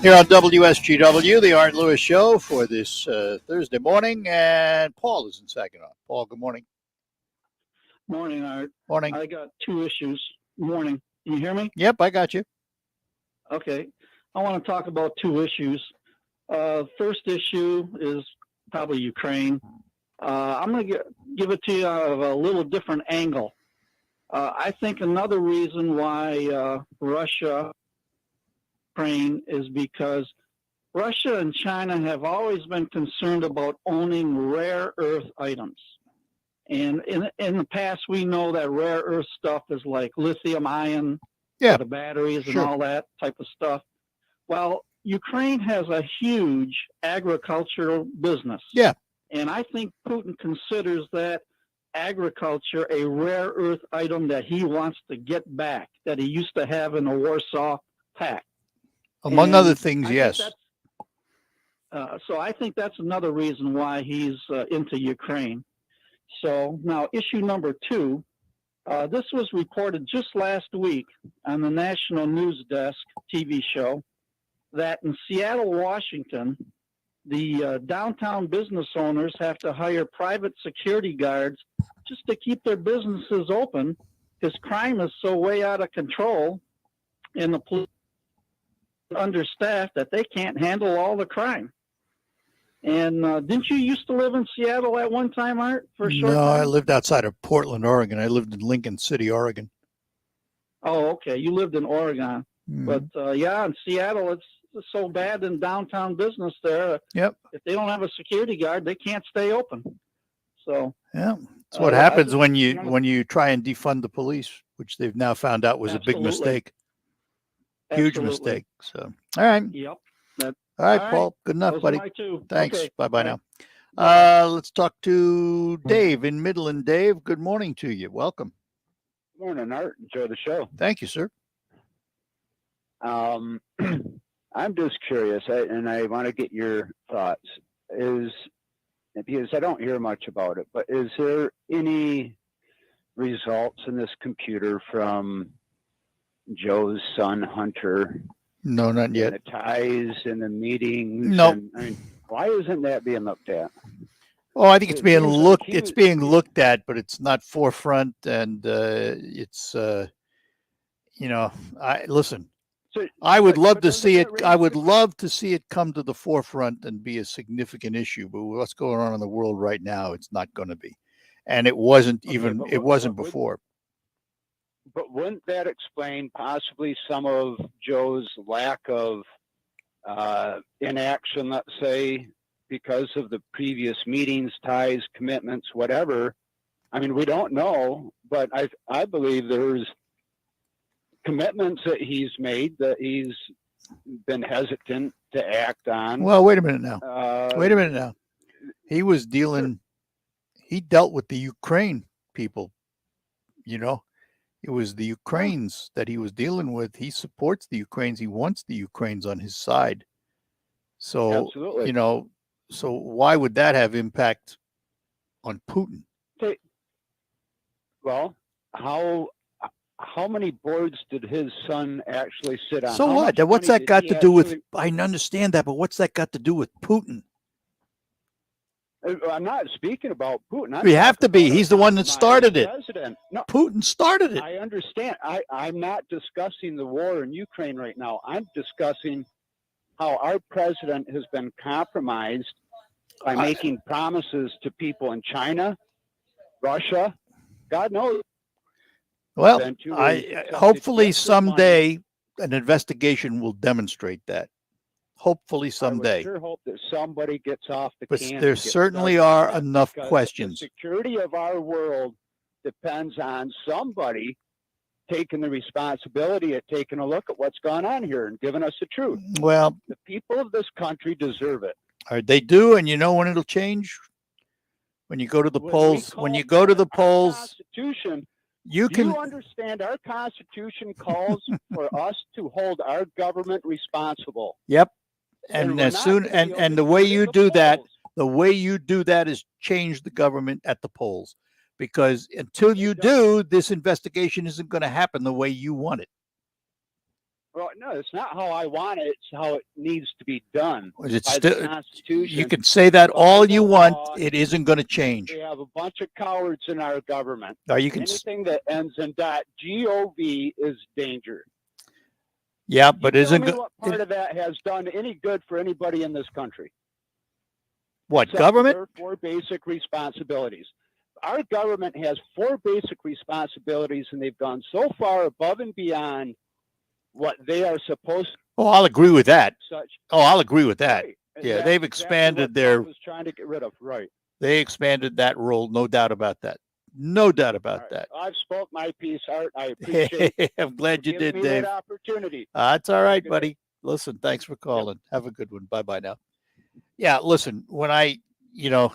here on WSGW, the Art Lewis Show for this Thursday morning, and Paul is in Saginaw. Paul, good morning.
Morning, Art.
Morning.
I got 2 issues. Morning. Can you hear me?
Yep, I got you.
Okay. I want to talk about 2 issues. First issue is probably Ukraine. I'm going to give it to you out of a little different angle. I think another reason why Russia, Ukraine, is because Russia and China have always been concerned about owning rare earth items. And in the past, we know that rare earth stuff is like lithium ion, the batteries and all that type of stuff. Well, Ukraine has a huge agricultural business.
Yeah.
And I think Putin considers that agriculture a rare earth item that he wants to get back, that he used to have in the Warsaw Pact.
Among other things, yes.
So I think that's another reason why he's into Ukraine. So now issue number 2, this was reported just last week on the National News Desk TV show, that in Seattle, Washington, the downtown business owners have to hire private security guards just to keep their businesses open because crime is so way out of control and the police are understaffed that they can't handle all the crime. And didn't you used to live in Seattle at one time, Art, for a short
No,
time?
I lived outside of Portland, Oregon. I lived in Lincoln City, Oregon.
Oh, okay. You lived in Oregon. But yeah, in Seattle, it's so bad in downtown business there.
Yep.
If they don't have a security guard, they can't stay open. So
yeah, that's what happens when you try and defund the police, which they've now found out was a big mistake. Huge mistake. So all right.
Yep.
All right, Paul. Good enough,
Those are
buddy.
my 2.
Thanks.
Okay.
Bye now. Let's talk to Dave in Midland. Dave, good morning to you. Welcome.
Morning, Art. Enjoy the show.
Thank you, sir.
I'm just curious, and I want to get your thoughts. Because I don't hear much about it, but is there any results in this computer from Joe's son Hunter?
No, not yet.
The ties and the meetings.
No.
And, I mean, why isn't that being looked at?
Oh, I think it's being looked. It's being looked at, but it's not forefront, and it's. Listen. I would love to see it. I would love to see it come to the forefront and be a significant issue. But what's going on in the world right now, it's not going to be, and it wasn't even. It wasn't before.
But wouldn't that explain possibly some of Joe's lack of inaction, let's say, because of the previous meetings, ties, commitments, whatever. I mean, we don't know, but I believe there's commitments that he's made that he's been hesitant to act on.
Well, wait a minute now. He was dealing, he dealt with the Ukraine people, It was the Ukrainians that he was dealing with. He supports the Ukrainians. He wants the Ukrainians on his side. So,
absolutely.
So why would that have impact on Putin?
Well, how many boards did his son actually sit on?
So what? What's that got to do with? I understand that, but what's that got to do with Putin?
I'm not speaking about Putin.
We have to be. He's the one that started it.
President. No,
Putin started it.
I understand. I'm not discussing the war in Ukraine right now. I'm discussing how our president has been compromised by making promises to people in China, Russia, God knows.
Well, hopefully someday an investigation will demonstrate that. Hopefully someday.
I would sure hope that somebody gets off the can.
But there certainly are enough questions.
The security of our world depends on somebody taking the responsibility at taking a look at what's going on here and giving us the truth.
Well,
the people of this country deserve it.
They do, and you know when it'll change? When you go to the polls. When you go to the polls,
Constitution.
You
understand our Constitution calls for us to hold our government responsible.
Yep. And as soon and the way you do that, is change the government at the polls. Because until you do, this investigation isn't going to happen the way you want it.
Well, no, it's not how I want it. It's how it needs to be done.
It's still, Constitution. You can say that all you want. It isn't going to change.
We have a bunch of cowards in our government.
Anything
that ends in .gov is danger.
Yeah, but isn't
what part of that has done any good for anybody in this country?
What, government?
4 basic responsibilities. Our government has 4 basic responsibilities, and they've gone so far above and beyond what they are supposed to.
Oh, I'll agree with that. I'll agree with that.
Right.
Yeah, they've expanded
their. Was trying to get rid of, right?
They expanded that role, no doubt about that. No doubt about that.
I've spoke my piece, Art. I appreciate it.
I'm glad you did,
me
Dave.
That opportunity.
That's all right, buddy. Listen, thanks for calling. Have a good one. Bye-bye now. Yeah, listen, when I get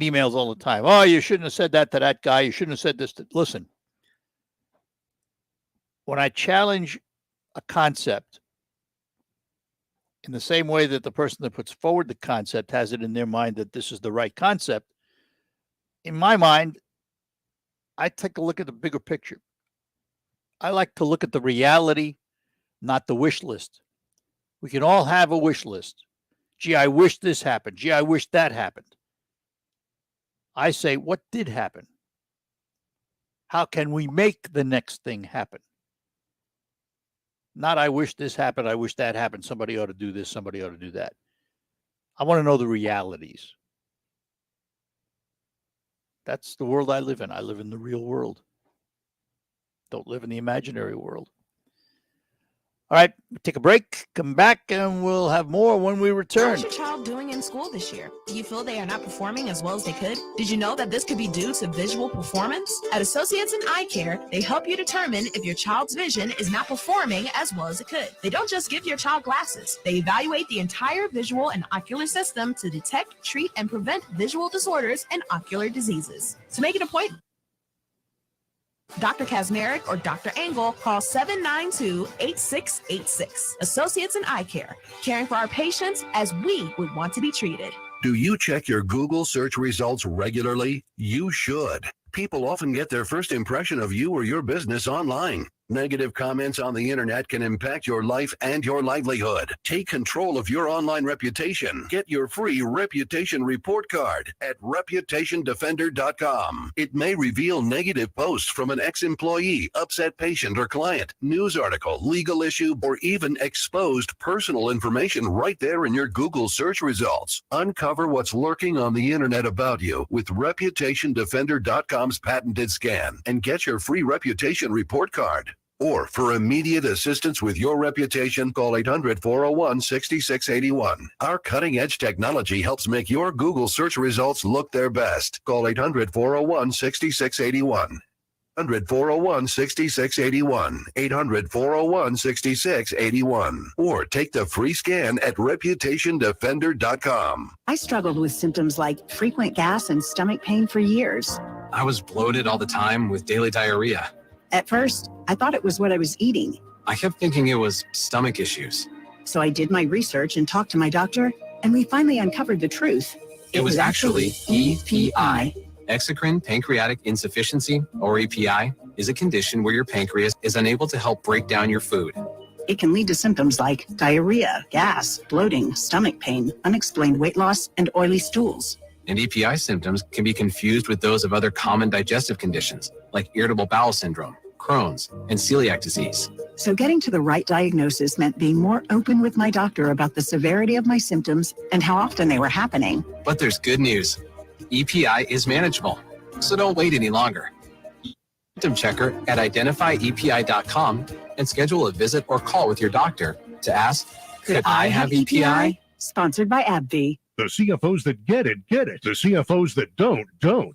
emails all the time. Oh, you shouldn't have said that to that guy. You shouldn't have said this. Listen, when I challenge a concept in the same way that the person that puts forward the concept has it in their mind that this is the right concept, in my mind, I take a look at the bigger picture. I like to look at the reality, not the wish list. We can all have a wish list. Gee, I wish this happened. Gee, I wish that happened. I say, what did happen? How can we make the next thing happen? Not, I wish this happened. I wish that happened. Somebody ought to do this. Somebody ought to do that. I want to know the realities. That's the world I live in. I live in the real world. Don't live in the imaginary world. All right, take a break, come back, and we'll have more when we return.
How's your child doing in school this year? Do you feel they are not performing as well as they could? Did you know that this could be due to visual performance? At Associates in Eye Care, they help you determine if your child's vision is not performing as well as it could. They don't just give your child glasses. They evaluate the entire visual and ocular system to detect, treat, and prevent visual disorders and ocular diseases. To make an appointment, Dr. Kazmarek or Dr. Engel, call 792-8686. Associates in Eye Care, caring for our patients as we would want to be treated.
Do you check your Google search results regularly? You should. People often get their first impression of you or your business online. Negative comments on the internet can impact your life and your livelihood. Take control of your online reputation. Get your free reputation report card at reputationdefender.com. It may reveal negative posts from an ex-employee, upset patient or client, news article, legal issue, or even exposed personal information right there in your Google search results. Uncover what's lurking on the internet about you with reputationdefender.com's patented scan and get your free reputation report card. Or for immediate assistance with your reputation, call 800-401-6681. Our cutting-edge technology helps make your Google search results look their best. Call 800-401-6681. 800-401-6681. 800-401-6681. Or take the free scan at reputationdefender.com.
I struggled with symptoms like frequent gas and stomach pain for years.
I was bloated all the time with daily diarrhea.
At first, I thought it was what I was eating.
I kept thinking it was stomach issues.
So I did my research and talked to my doctor, and we finally uncovered the truth.
It was actually EPI. Exocrine Pancreatic Insufficiency, or EPI, is a condition where your pancreas is unable to help break down your food.
It can lead to symptoms like diarrhea, gas, bloating, stomach pain, unexplained weight loss, and oily stools.
And EPI symptoms can be confused with those of other common digestive conditions, like irritable bowel syndrome, Crohn's, and celiac disease.
So getting to the right diagnosis meant being more open with my doctor about the severity of my symptoms and how often they were happening.
But there's good news. EPI is manageable, so don't wait any longer. Symptom checker at identifyepi.com and schedule a visit or call with your doctor to ask, could I have EPI?
Sponsored by AbbVie.
The CFOs that get it, get it. The CFOs that don't.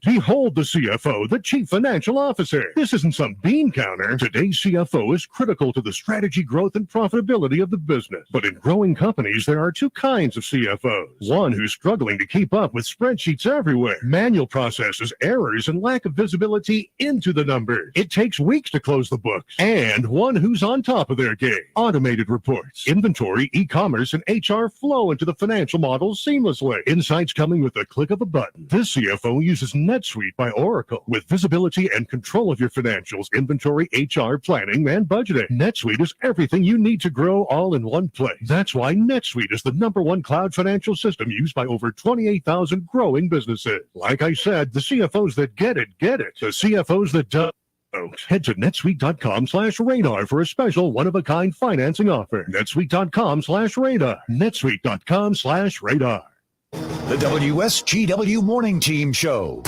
Behold the CFO, the Chief Financial Officer. This isn't some bean counter. Today's CFO is critical to the strategy, growth, and profitability of the business. But in growing companies, there are two kinds of CFOs. One who's struggling to keep up with spreadsheets everywhere, manual processes, errors, and lack of visibility into the numbers. It takes weeks to close the books. And one who's on top of their game. Automated reports, inventory, e-commerce, and HR flow into the financial models seamlessly. Insights coming with the click of a button. This CFO uses NetSuite by Oracle with visibility and control of your financials, inventory, HR, planning, and budgeting. NetSuite is everything you need to grow all in one place. That's why NetSuite is the #1 cloud financial system used by over 28,000 growing businesses. Like I said, the CFOs that get it, get it. The CFOs that don't. Head to netsuite.com/radar for a special one-of-a-kind financing offer. netsuite.com/radar. netsuite.com/radar.
The WSGW Morning Team Show.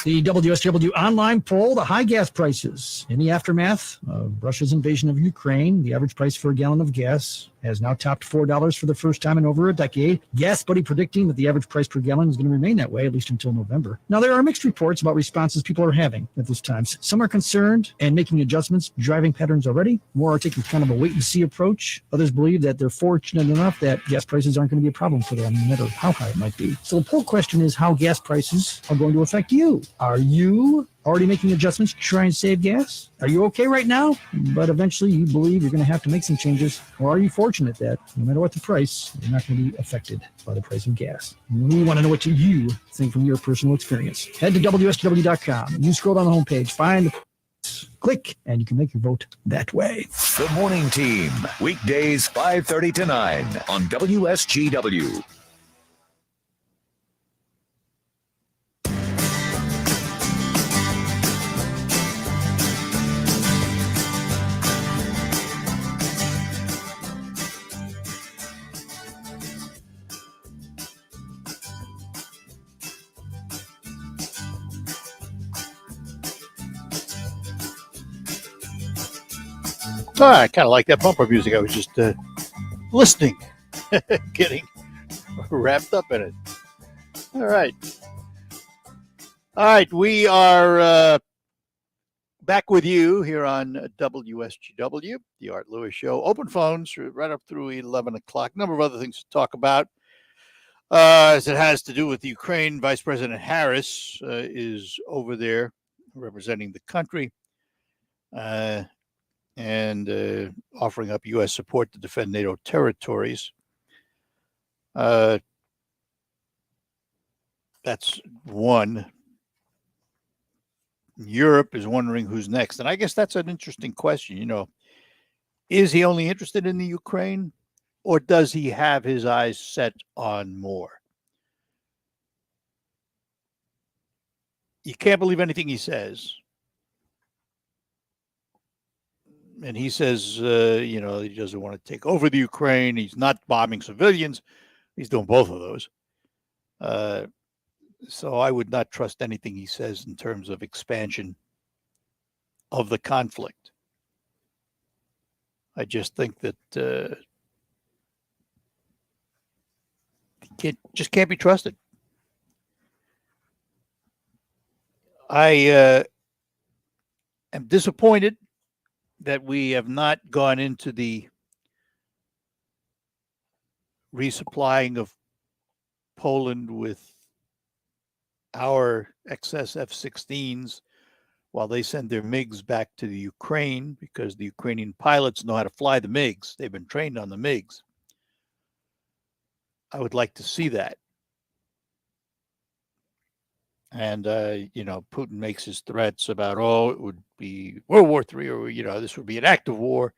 The WSW online poll, the high gas prices. In the aftermath of Russia's invasion of Ukraine, the average price for a gallon of gas has now topped $4 for the first time in over a decade. Gas Buddy predicting that the average price per gallon is going to remain that way, at least until November. Now, there are mixed reports about responses people are having at this time. Some are concerned and making adjustments to driving patterns already. More are taking kind of a wait-and-see approach. Others believe that they're fortunate enough that gas prices aren't going to be a problem for them, no matter how high it might be. So the poll question is how gas prices are going to affect you. Are you already making adjustments to try and save gas? Are you okay right now, but eventually you believe you're going to have to make some changes? Or are you fortunate that no matter what the price, you're not going to be affected by the price of gas? We want to know what you think from your personal experience. Head to WSW.com. You scroll down the homepage, find the click, and you can make your vote that way.
The Morning Team, weekdays 5:30 to 9 on WSGW.
I kind of like that bumper music. I was just listening, getting wrapped up in it. All right. We are back with you here on WSGW, the Art Lewis Show. Open phones right up through 11 o'clock. A number of other things to talk about. As it has to do with Ukraine, Vice President Harris is over there representing the country. And offering up U.S. support to defend NATO territories. That's one. Europe is wondering who's next. And I guess that's an interesting question. You know, is he only interested in the Ukraine, or does he have his eyes set on more? You can't believe anything he says. And he says, he doesn't want to take over the Ukraine. He's not bombing civilians. He's doing both of those. So I would not trust anything he says in terms of expansion of the conflict. I just think that can't be trusted. I am disappointed that we have not gone into the resupplying of Poland with our excess F-16s while they send their MiGs back to the Ukraine, because the Ukrainian pilots know how to fly the MiGs. They've been trained on the MiGs. I would like to see that. And, Putin makes his threats about, it would be World War III, or, this would be an act of war.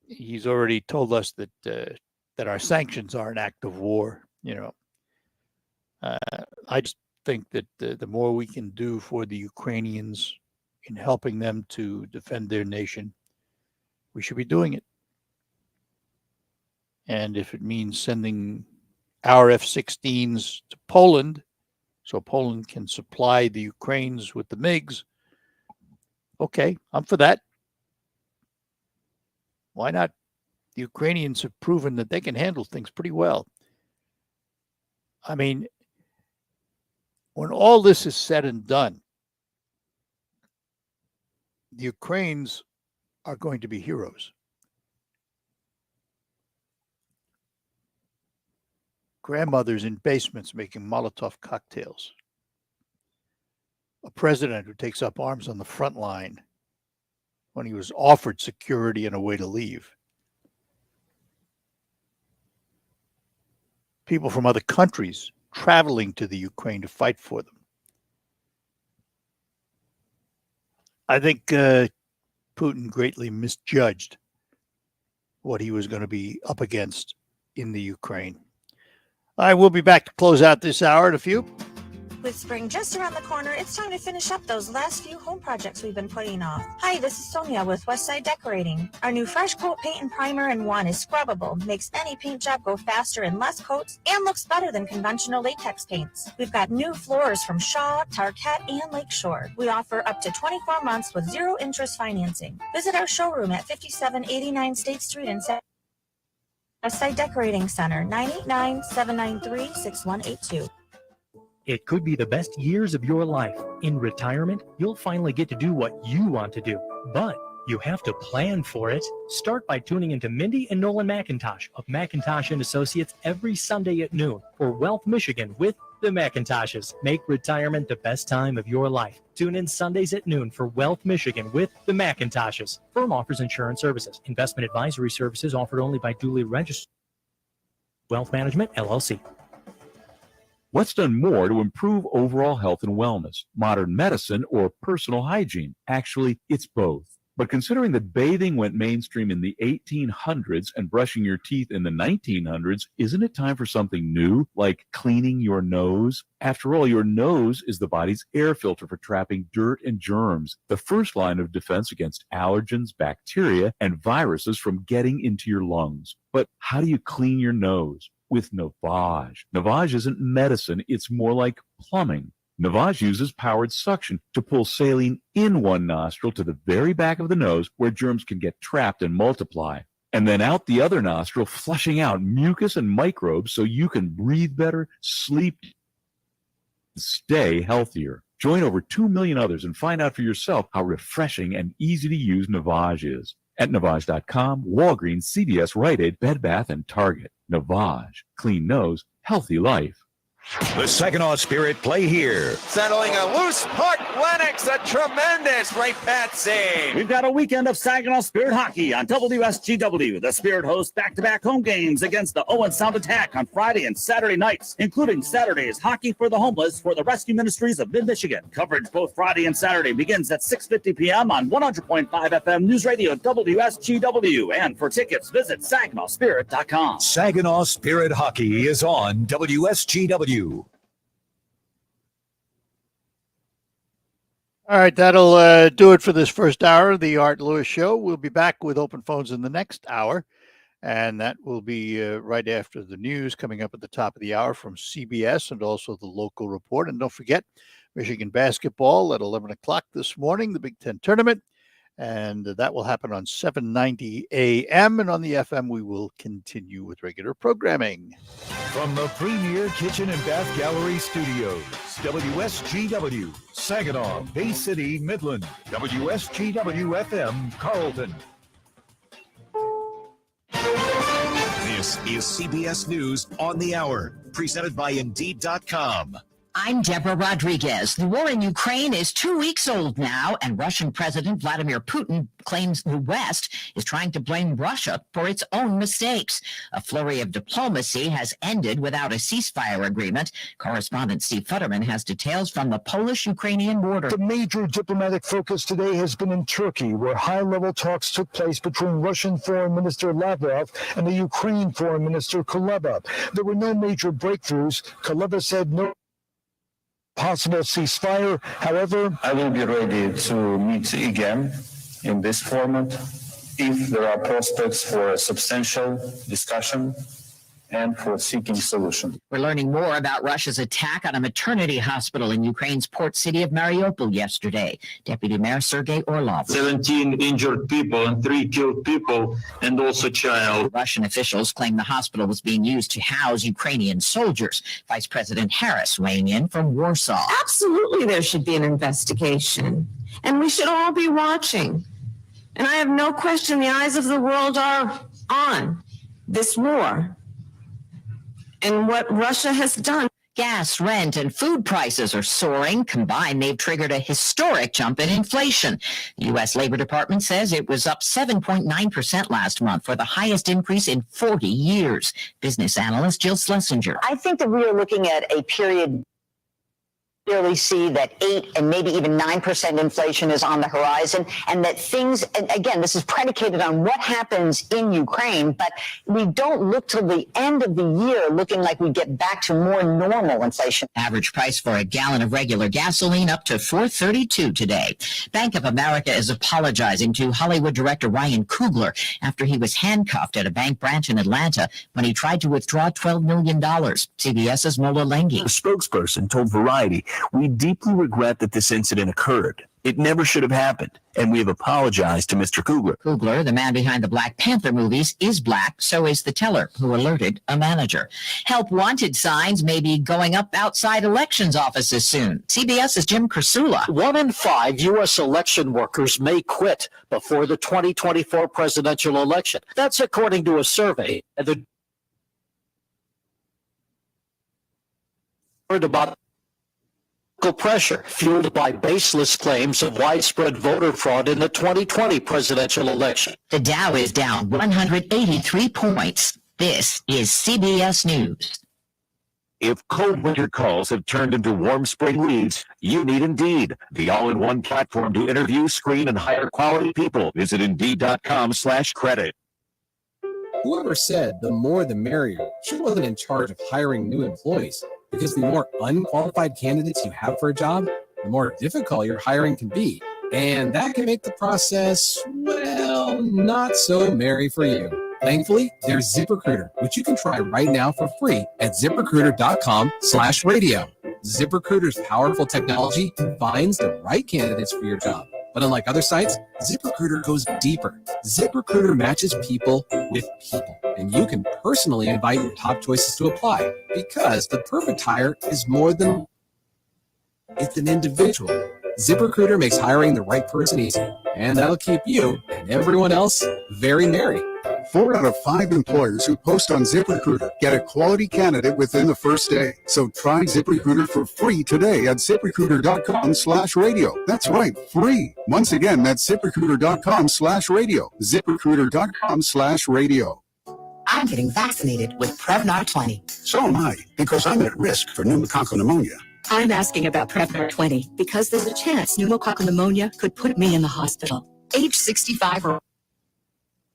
He's already told us that that our sanctions are an act of war. I just think that the more we can do for the Ukrainians in helping them to defend their nation, we should be doing it. And if it means sending our F-16s to Poland so Poland can supply the Ukrainians with the MiGs, okay, I'm for that. Why not? The Ukrainians have proven that they can handle things pretty well. I mean, when all this is said and done, the Ukrainians are going to be heroes. Grandmothers in basements making Molotov cocktails. A president who takes up arms on the front line when he was offered security and a way to leave. People from other countries traveling to the Ukraine to fight for them. I think Putin greatly misjudged what he was going to be up against in the Ukraine. I will be back to close out this hour in a few.
With spring just around the corner, it's time to finish up those last few home projects we've been putting off. Hi, this is Sonia with Westside Decorating. Our new Fresh Coat Paint and Primer in 1 is scrubbable, makes any paint job go faster in less coats, and looks better than conventional latex paints. We've got new floors from Shaw, Tarkett, and Lakeshore. We offer up to 24 months with 0 interest financing. Visit our showroom at 5789 State Street in Westside Decorating Center, 989-793-6182.
It could be the best years of your life. In retirement, you'll finally get to do what you want to do, but you have to plan for it. Start by tuning into Mindy and Nolan McIntosh of McIntosh and Associates every Sunday at noon for Wealth Michigan with the McIntoshes. Make retirement the best time of your life. Tune in Sundays at noon for Wealth Michigan with the McIntoshes. Firm offers insurance services. Investment advisory services offered only by duly registered Wealth Management, LLC.
What's done more to improve overall health and wellness, modern medicine or personal hygiene? Actually, it's both. But considering that bathing went mainstream in the 1800s and brushing your teeth in the 1900s, isn't it time for something new, like cleaning your nose? After all, your nose is the body's air filter for trapping dirt and germs, the first line of defense against allergens, bacteria, and viruses from getting into your lungs. But how do you clean your nose? With Navage. Navage isn't medicine, it's more like plumbing. Navage uses powered suction to pull saline in one nostril to the very back of the nose where germs can get trapped and multiply, and then out the other nostril, flushing out mucus and microbes so you can breathe better, sleep, stay healthier. Join over 2 million others and find out for yourself how refreshing and easy to use Navage is. At Navage.com, Walgreens, CVS, Rite Aid, Bed Bath, and Target. Navage. Clean nose, healthy life.
The Saginaw Spirit play here.
Settling a loose puck. Lennox, a tremendous right pad save.
We've got a weekend of Saginaw Spirit hockey on WSGW. The Spirit hosts back-to-back home games against the Owen Sound Attack on Friday and Saturday nights, including Saturday's Hockey for the Homeless for the Rescue Ministries of Mid-Michigan. Coverage both Friday and Saturday begins at 6:50 p.m. on 100.5 FM News Radio WSGW. And for tickets, visit SaginawSpirit.com.
Saginaw Spirit Hockey is on WSGW.
All right, that'll do it for this first hour of the Art Lewis Show. We'll be back with open phones in the next hour, and that will be right after the news coming up at the top of the hour from CBS and also the local report. And don't forget, Michigan basketball at 11 o'clock this morning, the Big Ten tournament. And that will happen on 790 AM. And on the FM, we will continue with regular programming.
From the premier kitchen and bath gallery studios, WSGW, Saginaw, Bay City, Midland, WSGW FM, Carlton.
This is CBS News on the Hour, presented by Indeed.com.
I'm Deborah Rodriguez. The war in Ukraine is 2 weeks old now, and Russian President Vladimir Putin claims the West is trying to blame Russia for its own mistakes. A flurry of diplomacy has ended without a ceasefire agreement. Correspondent Steve Futterman has details from the Polish-Ukrainian border.
The major diplomatic focus today has been in Turkey, where high-level talks took place between Russian Foreign Minister Lavrov and the Ukraine Foreign Minister Kuleba. There were no major breakthroughs. Kuleba said no possible ceasefire. However,
I will be ready to meet again in this format if there are prospects for a substantial discussion and for seeking solution.
We're learning more about Russia's attack on a maternity hospital in Ukraine's port city of Mariupol yesterday. Deputy Mayor Sergei Orlov.
17 injured people and 3 killed people and also child.
Russian officials claim the hospital was being used to house Ukrainian soldiers. Vice President Harris weighing in from Warsaw.
Absolutely, there should be an investigation. And we should all be watching. And I have no question the eyes of the world are on this war and what Russia has done.
Gas, rent, and food prices are soaring. Combined, they've triggered a historic jump in inflation. The U.S. Labor Department says it was up 7.9% last month, for the highest increase in 40 years. Business analyst Jill Schlesinger.
I think that we are looking at a period clearly see that 8 and maybe even 9% inflation is on the horizon, and that things, and again, this is predicated on what happens in Ukraine, but we don't look till the end of the year looking like we get back to more normal inflation.
Average price for a gallon of regular gasoline up to $4.32 today. Bank of America is apologizing to Hollywood director Ryan Coogler after he was handcuffed at a bank branch in Atlanta when he tried to withdraw $12 million. CBS's Mola Lenghi.
A spokesperson told Variety, "We deeply regret that this incident occurred. It never should have happened, and we have apologized to Mr. Coogler."
Coogler, the man behind the Black Panther movies, is black, so is the teller who alerted a manager. Help wanted signs may be going up outside elections offices soon. CBS's Jim Kursula.
1 in 5 U.S. election workers may quit before the 2024 presidential election. That's according to a survey. The about pressure fueled by baseless claims of widespread voter fraud in the 2020 presidential election.
The Dow is down 183 points. This is CBS News.
If cold winter calls have turned into warm spring leads, you need Indeed, the all-in-one platform to interview, screen, and hire quality people. Visit Indeed.com/credit.
Whoever said the more the merrier, she wasn't in charge of hiring new employees, because the more unqualified candidates you have for a job, the more difficult your hiring can be. And that can make the process, well, not so merry for you. Thankfully, there's ZipRecruiter, which you can try right now for free at ZipRecruiter.com/radio. ZipRecruiter's powerful technology finds the right candidates for your job. But unlike other sites, ZipRecruiter goes deeper. ZipRecruiter matches people with people, and you can personally invite your top choices to apply, because the perfect hire is more than it's an individual. ZipRecruiter makes hiring the right person easy, and that'll keep you and everyone else very merry.
4 out of 5 employers who post on ZipRecruiter get a quality candidate within the first day. So try ZipRecruiter for free today at ZipRecruiter.com/radio. That's right, free. Once again, that's ZipRecruiter.com/radio. ZipRecruiter.com/radio.
I'm getting vaccinated with Prevnar 20.
So am I, because I'm at risk for pneumococcal pneumonia.
I'm asking about Prevnar 20 because there's a chance pneumococcal pneumonia could put me in the hospital. Age 65 or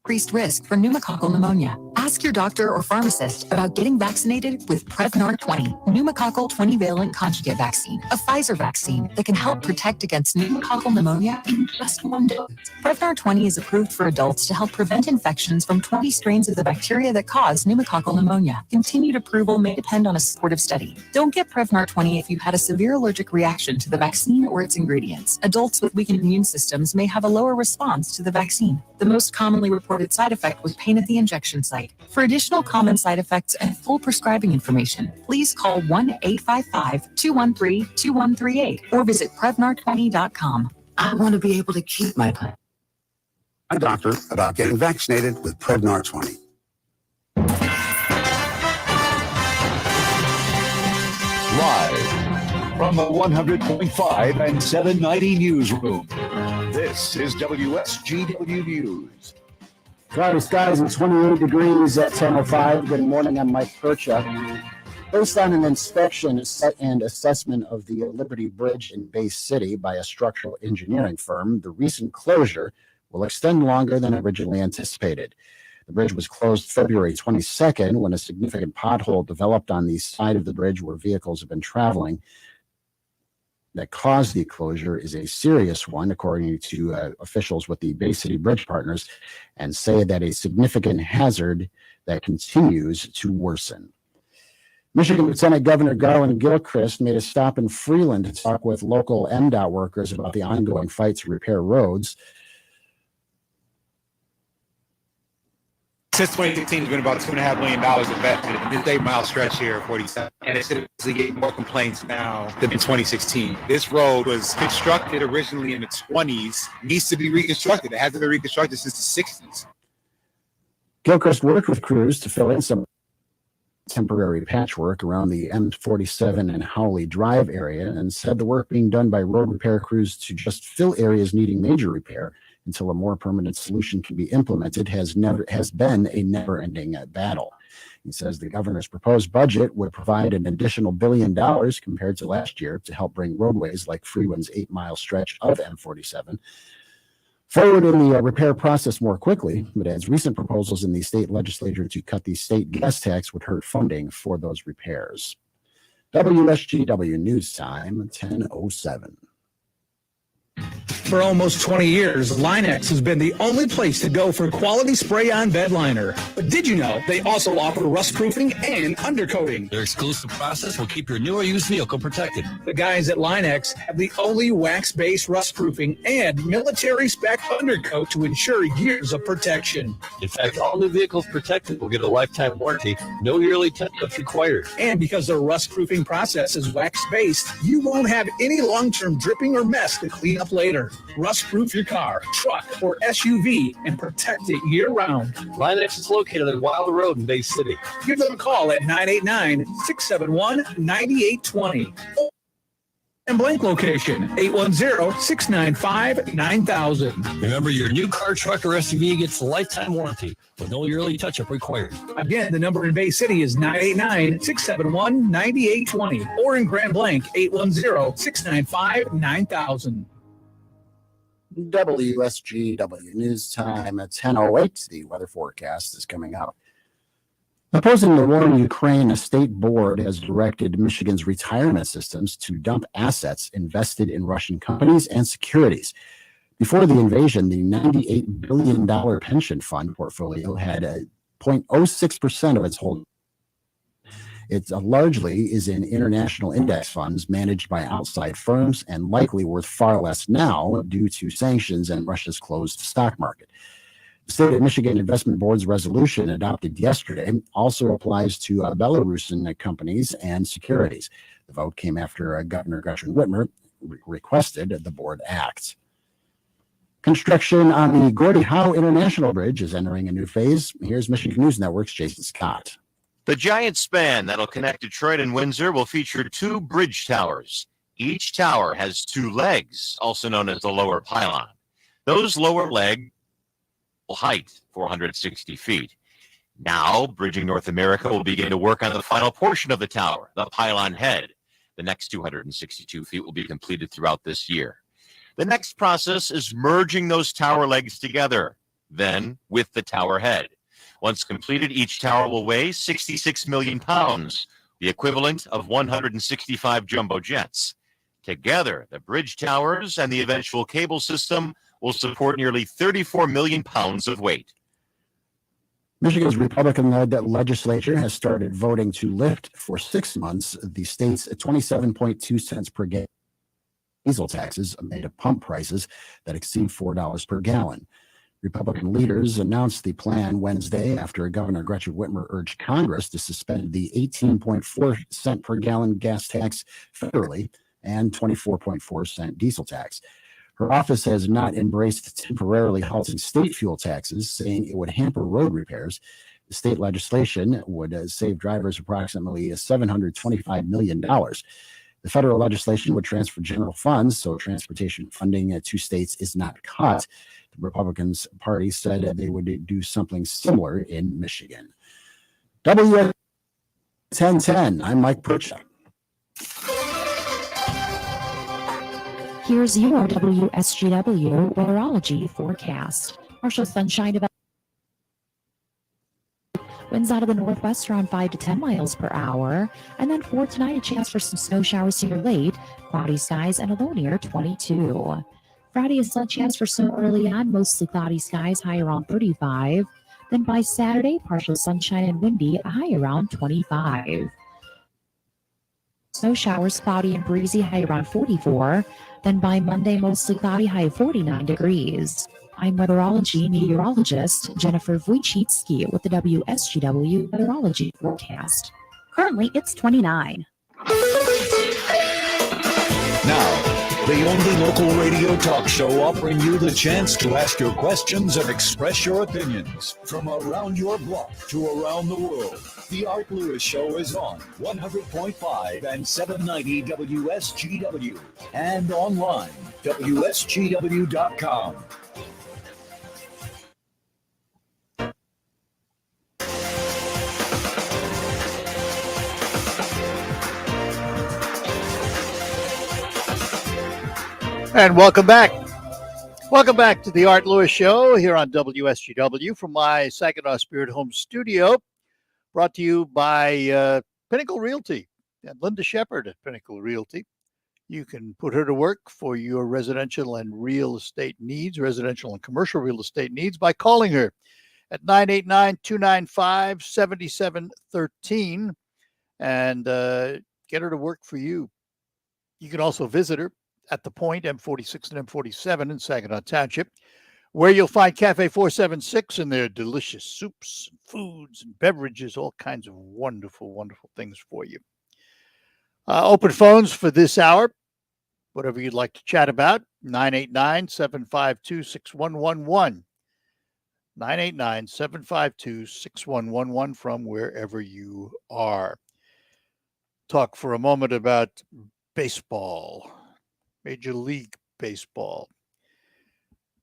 increased risk for pneumococcal pneumonia.
Ask your doctor or pharmacist about getting vaccinated with Prevnar 20, pneumococcal 20-valent conjugate vaccine, a Pfizer vaccine that can help protect against pneumococcal pneumonia in just one dose. Prevnar 20 is approved for adults to help prevent infections from 20 strains of the bacteria that cause pneumococcal pneumonia. Continued approval may depend on a supportive study. Don't get Prevnar 20 if you had a severe allergic reaction to the vaccine or its ingredients. Adults with weakened immune systems may have a lower response to the vaccine. The most commonly reported side effect was pain at the injection site. For additional common side effects and full prescribing information, please call 1-855-213-2138 or visit Prevnar20.com. I want to be able to keep my plan.
A doctor about getting vaccinated with Prevnar 20.
Live from the 100.5 and 790 newsroom, this is WSGW News.
Cloudy skies and 28 degrees at 10:05. Good morning, I'm Mike Percha. Based on an inspection and assessment of the Liberty Bridge in Bay City by a structural engineering firm, the recent closure will extend longer than originally anticipated. The bridge was closed February 22nd when a significant pothole developed on the side of the bridge where vehicles have been traveling. That caused the closure is a serious one, according to officials with the Bay City Bridge Partners, and say that a significant hazard that continues to worsen. Michigan Lieutenant Governor Garland Gilchrist made a stop in Freeland to talk with local MDOT workers about the ongoing fight to repair roads.
Since 2016, there's been about $2.5 million invested in this 8-mile stretch here at 47. And it's getting more complaints now than in 2016. This road was constructed originally in the 20s, needs to be reconstructed. It hasn't been reconstructed since the 60s.
Gilchrist worked with crews to fill in some temporary patchwork around the M47 and Howley Drive area and said the work being done by road repair crews to just fill areas needing major repair until a more permanent solution can be implemented has been a never-ending battle. He says the governor's proposed budget would provide an additional $1 billion compared to last year to help bring roadways like Freeland's 8-mile stretch of M47 forward in the repair process more quickly, but as recent proposals in the state legislature to cut the state gas tax would hurt funding for those repairs. WSGW News Time, 10:07.
For almost 20 years, Linex has been the only place to go for quality spray-on bed liner. But did you know they also offer rust-proofing and undercoating?
Their exclusive process will keep your new or used vehicle protected.
The guys at Linex have the only wax-based rust-proofing and military-spec undercoat to ensure years of protection.
In fact, all new vehicles protected will get a lifetime warranty, no yearly touch-ups required.
And because their rust-proofing process is wax-based, you won't have any long-term dripping or mess to clean up later. Rust-proof your car, truck, or SUV and protect it year-round.
Linex is located on Wilder Road in Bay City.
Give them a call at 989-671-9820. And blank location, 810-695-9000.
Remember, your new car, truck, or SUV gets a lifetime warranty with no yearly touch-up required.
Again, the number in Bay City is 989-671-9820. Or in Grand Blanc, 810-695-9000.
WSGW News Time at 10:08. The weather forecast is coming up. Opposing the war in Ukraine, a state board has directed Michigan's retirement systems to dump assets invested in Russian companies and securities. Before the invasion, the $98 billion pension fund portfolio had 0.06% of its holdings. It largely is in international index funds managed by outside firms and likely worth far less now due to sanctions and Russia's closed stock market. The State of Michigan Investment Board's resolution adopted yesterday also applies to Belarusian companies and securities. The vote came after Governor Gretchen Whitmer requested the board act. Construction on the Gordie Howe International Bridge is entering a new phase. Here's Michigan News Network's Jason Scott.
The giant span that'll connect Detroit and Windsor will feature 2 bridge towers. Each tower has 2 legs, also known as the lower pylon. Those lower legs will height 460 feet. Now, Bridging North America will begin to work on the final portion of the tower, the pylon head. The next 262 feet will be completed throughout this year. The next process is merging those tower legs together, then with the tower head. Once completed, each tower will weigh 66 million pounds, the equivalent of 165 jumbo jets. Together, the bridge towers and the eventual cable system will support nearly 34 million pounds of weight.
Michigan's Republican-led legislature has started voting to lift for 6 months the state's 27.2 cents per gallon diesel taxes amid pump prices that exceed $4 per gallon. Republican leaders announced the plan Wednesday after Governor Gretchen Whitmer urged Congress to suspend the 18.4 cent per gallon gas tax federally and 24.4 cent diesel tax. Her office has not embraced temporarily halting state fuel taxes, saying it would hamper road repairs. The state legislation would save drivers approximately $725 million. The federal legislation would transfer general funds, so transportation funding to states is not cut. The Republicans party said they would do something similar in Michigan. W1010, I'm Mike Pritchett.
Here's your WSGW Weatherology Forecast. Partial sunshine about winds out of the northwest around 5 to 10 miles per hour. And then for tonight, a chance for some snow showers here late, cloudy skies and a low near 22. Friday, a slight chance for snow early on, mostly cloudy skies, high around 35. Then by Saturday, partial sunshine and windy, a high around 25. Snow showers, cloudy and breezy, high around 44. Then by Monday, mostly cloudy, high of 49 degrees. I'm weatherology meteorologist Jennifer Wojcicki with the WSGW Weatherology Forecast. Currently, it's 29.
Now, the only local radio talk show offering you the chance to ask your questions and express your opinions from around your block to around the world. The Art Lewis Show is on 100.5 and 790 WSGW and online, WSGW.com.
And welcome back. Welcome back to the Art Lewis Show here on WSGW from my Saginaw Spirit Home studio, brought to you by Pinnacle Realty and Linda Shepard at Pinnacle Realty. You can put her to work for your residential and real estate needs, residential and commercial real estate needs, by calling her at 989-295-7713 and get her to work for you. You can also visit her at the Point, M46 and M47 in Saginaw Township, where you'll find Cafe 476 and their delicious soups, and foods, and beverages, all kinds of wonderful, wonderful things for you. Open phones for this hour, whatever you'd like to chat about, 989-752-6111. 989-752-6111 from wherever you are. Talk for a moment about baseball. Major League Baseball,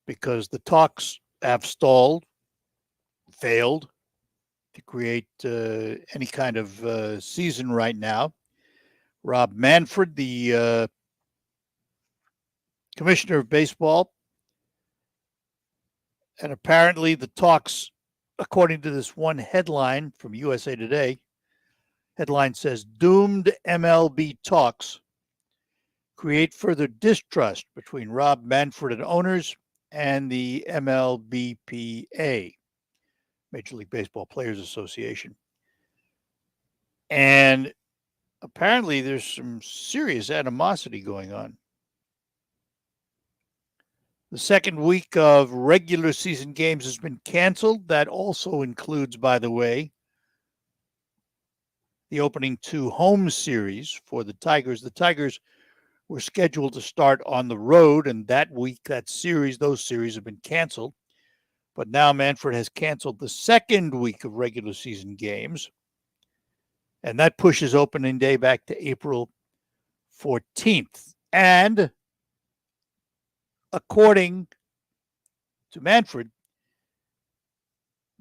because the talks have stalled, failed to create any kind of season right now. Rob Manfred, the commissioner of baseball, and apparently the talks, according to this one headline from USA Today, headline says, doomed MLB talks create further distrust between Rob Manfred and owners and the MLBPA, Major League Baseball Players Association. And apparently there's some serious animosity going on. The second week of regular season games has been canceled. That also includes, by the way, the opening 2 home series for the Tigers. The Tigers were scheduled to start on the road, and that week, those series have been canceled. But now Manfred has canceled the second week of regular season games, and that pushes opening day back to April 14th. And according to Manfred,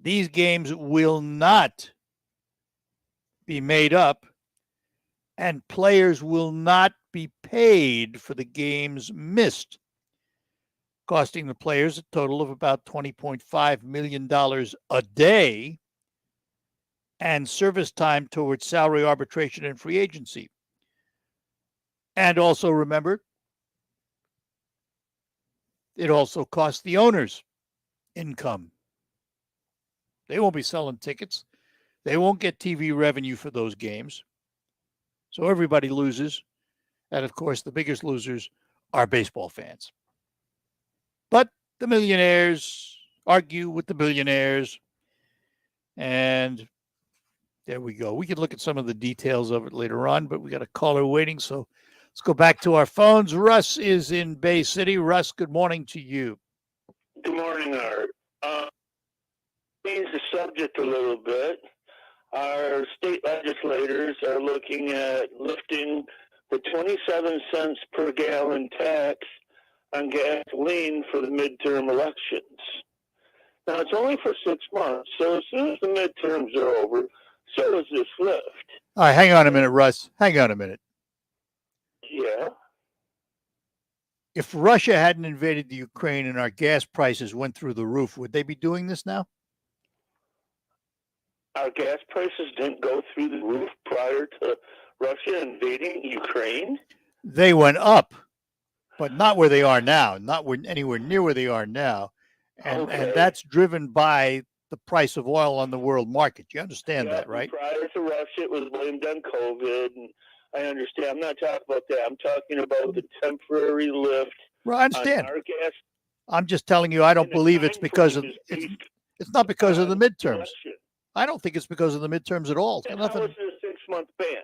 these games will not be made up, and players will not be paid for the games missed, costing the players a total of about $20.5 million a day and service time towards salary arbitration and free agency. And also remember, it also costs the owners income. They won't be selling tickets. They won't get TV revenue for those games. So everybody loses. And of course, the biggest losers are baseball fans. But the millionaires argue with the billionaires. And there we go. We can look at some of the details of it later on, but we got a caller waiting. So let's go back to our phones. Russ is in Bay City. Russ, good morning to you.
Good morning, Art. Change the subject a little bit. Our state legislators are looking at lifting the 27 cents per gallon tax on gasoline for the midterm elections. Now, it's only for 6 months, so as soon as the midterms are over, so is this lift.
All right, hang on a minute, Russ. Hang on a minute.
Yeah.
If Russia hadn't invaded the Ukraine and our gas prices went through the roof, would they be doing this now?
Our gas prices didn't go through the roof prior to Russia invading Ukraine?
They went up, but not where they are now, not anywhere near where they are now. And that's driven by the price of oil on the world market. You understand that, right?
Prior to Russia, it was blamed on COVID, and I understand. I'm not talking about that. I'm talking about the temporary lift.
Well, I understand.
On our gas.
I'm just telling you, I don't believe it's because of it's not because of the midterms. I don't think it's because of the midterms at all.
And how is it a 6-month ban?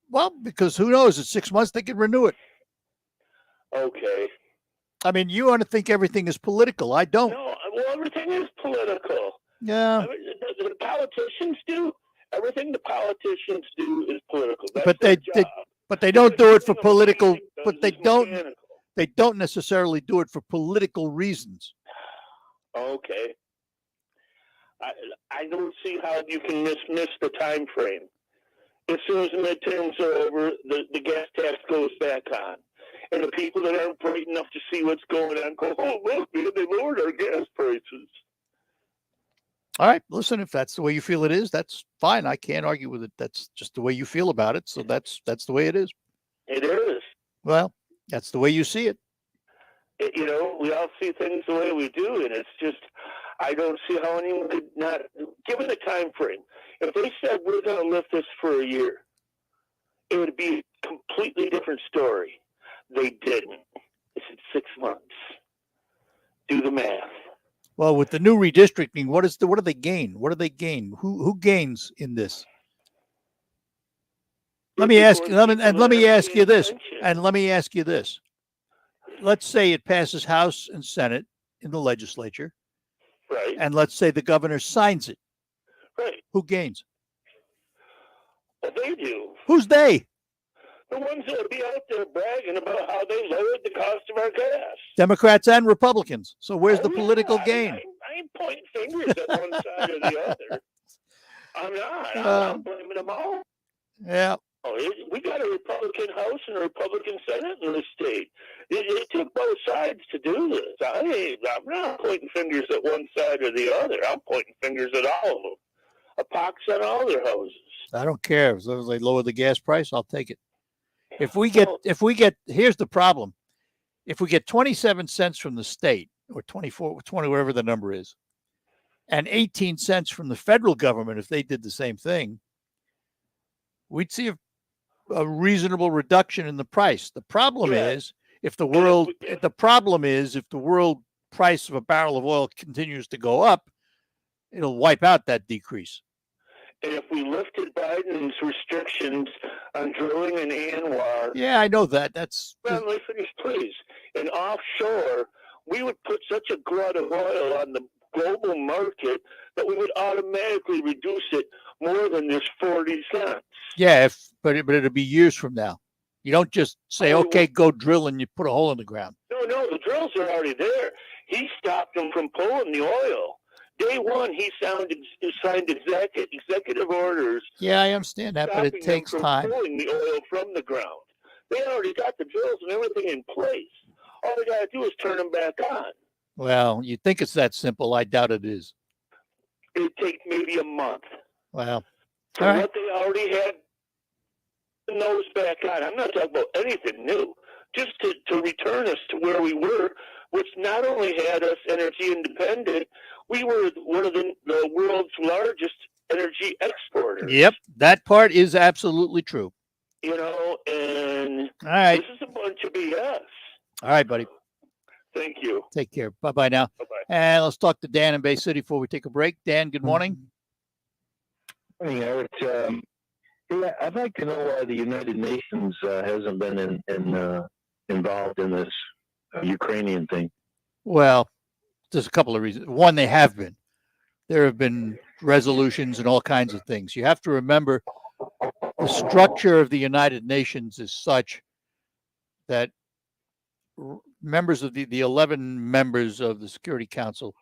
Well, because who knows? It's 6 months, they can renew it.
Okay.
I mean, you want to think everything is political. I don't.
No, well, everything is political.
Yeah.
I mean, the politicians do. Everything the politicians do is political. That's
But they don't do it for political. But they don't necessarily do it for political reasons.
Okay. I don't see how you can miss the time frame. As soon as the midterms are over, the gas tax goes back on. And the people that aren't bright enough to see what's going on go, oh, look, man, they lowered our gas prices.
All right, listen, if that's the way you feel it is, that's fine. I can't argue with it. That's just the way you feel about it. So that's the way it is.
It is.
Well, that's the way you see it.
You know, we all see things the way we do, and it's just, I don't see how anyone could not, given the time frame, if they said we're going to lift this for a year, it would be a completely different story. They didn't. They said 6 months. Do the math.
Well, with the new redistricting, what do they gain? What do they gain? Who gains in this? Let me ask you this. Let's say it passes House and Senate in the legislature.
Right.
And let's say the governor signs it.
Right.
Who gains?
Well, they do.
Who's they?
The ones that would be out there bragging about how they lowered the cost of our gas.
Democrats and Republicans. So where's the political gain?
I ain't pointing fingers at one side or the other. I'm not. I'm blaming them all.
Yeah.
Oh, we got a Republican House and a Republican Senate in the state. It took both sides to do this. I'm not pointing fingers at one side or the other. I'm pointing fingers at all of them. A pox on all their houses.
I don't care. As long as they lower the gas price, I'll take it. If we get, here's the problem. If we get 27 cents from the state, or 24, 20, whatever the number is, and 18 cents from the federal government, if they did the same thing, we'd see a reasonable reduction in the price. The problem is if the world price of a barrel of oil continues to go up, it'll wipe out that decrease.
And if we lifted Biden's restrictions on drilling in Anwar,
yeah, I know that. That's
well, let me finish, please. And offshore, we would put such a glut of oil on the global market that we would automatically reduce it more than this 40 cents.
Yeah, but it'll be years from now. You don't just say, okay, go drill and you put a hole in the ground.
No, the drills are already there. He stopped them from pulling the oil. Day one, he signed executive orders.
Yeah, I understand that, but it takes time.
Pulling the oil from the ground. They already got the drills and everything in place. All they got to do is turn them back on.
Well, you think it's that simple. I doubt it is.
It takes maybe a month.
Well,
for what they already had the nose back on. I'm not talking about anything new. Just to return us to where we were, which not only had us energy independent, we were one of the world's largest energy exporters.
Yep, that part is absolutely true.
You know, and
all right,
this is a bunch of BS.
All right, buddy.
Thank you.
Take care. Bye-bye now.
Bye-bye.
And let's talk to Dan in Bay City before we take a break. Dan, good morning.
Morning, Eric. Yeah, I'd like to know why the United Nations hasn't been involved in this Ukrainian thing.
Well, there's a couple of reasons. One, they have been. There have been resolutions and all kinds of things. You have to remember the structure of the United Nations is such that members of the 11 members of the Security Council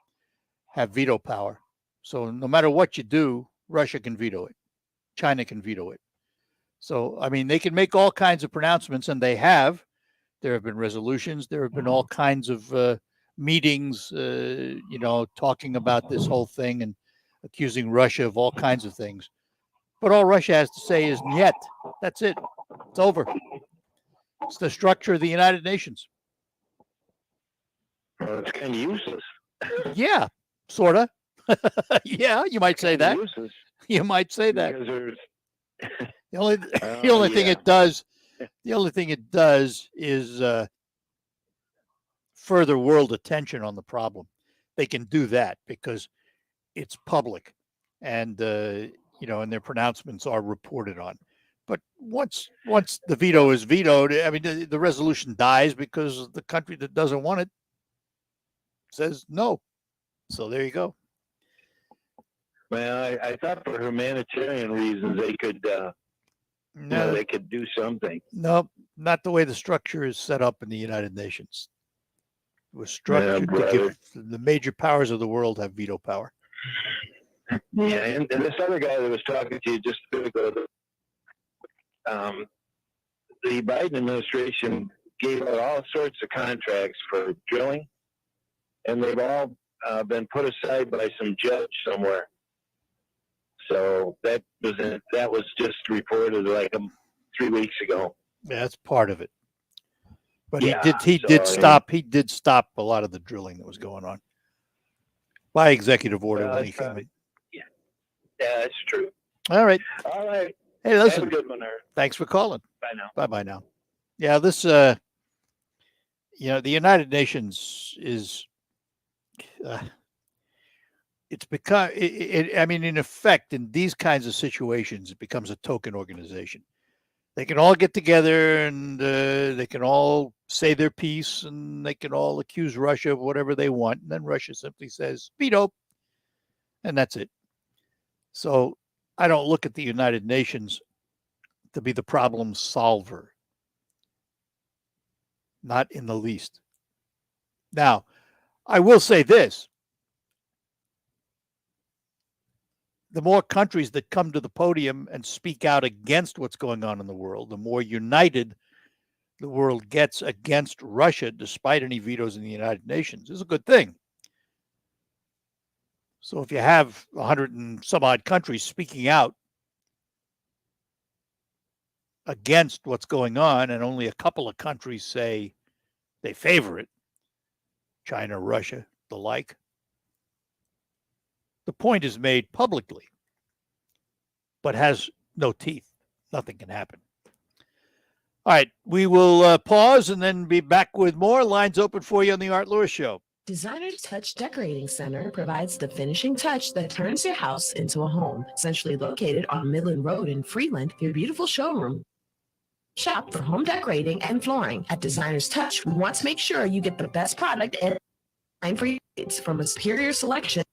have veto power. So no matter what you do, Russia can veto it. China can veto it. So, I mean, they can make all kinds of pronouncements, and they have. There have been resolutions. There have been all kinds of meetings, talking about this whole thing and accusing Russia of all kinds of things. But all Russia has to say is "niet." That's it. It's over. It's the structure of the United Nations.
Well, it's kind of useless.
Yeah, sort of. Yeah, you might say that.
Useless.
You might say that.
Because
The only thing it does, is further world attention on the problem. They can do that because it's public, and and their pronouncements are reported on. But once the veto is vetoed, I mean, the resolution dies because the country that doesn't want it says no. So there you go.
Well, I thought for humanitarian reasons they could, they could do something.
No, not the way the structure is set up in the United Nations. It was structured to give the major powers of the world have veto power.
Yeah, and this other guy that was talking to you just a bit ago, the Biden administration gave out all sorts of contracts for drilling, and they've all been put aside by some judge somewhere. So that was just reported like 3 weeks ago.
Yeah, that's part of it. But
yeah,
he did stop a lot of the drilling that was going on by executive order when he came in.
Yeah, that's true.
All right. Hey, listen.
Have a good one, Eric.
Thanks for calling.
Bye now.
Bye now. Yeah, this the United Nations is it's become I mean, in effect, in these kinds of situations, it becomes a token organization. They can all get together and they can all say their piece and they can all accuse Russia of whatever they want. And then Russia simply says, veto. And that's it. So I don't look at the United Nations to be the problem solver. Not in the least. Now, I will say this. The more countries that come to the podium and speak out against what's going on in the world, the more united the world gets against Russia, despite any vetoes in the United Nations, is a good thing. So if you have 100 and some odd countries speaking out against what's going on, and only a couple of countries say they favor it, China, Russia, the like, the point is made publicly, but has no teeth. Nothing can happen. All right, we will pause and then be back with more. Lines open for you on the Art Lewis Show.
Designer's Touch Decorating Center provides the finishing touch that turns your house into a home. Centrally located on Midland Road in Freeland, your beautiful showroom. Shop for home decorating and flooring. At Designer's Touch, we want to make sure you get the best product and time for your needs from a superior selection.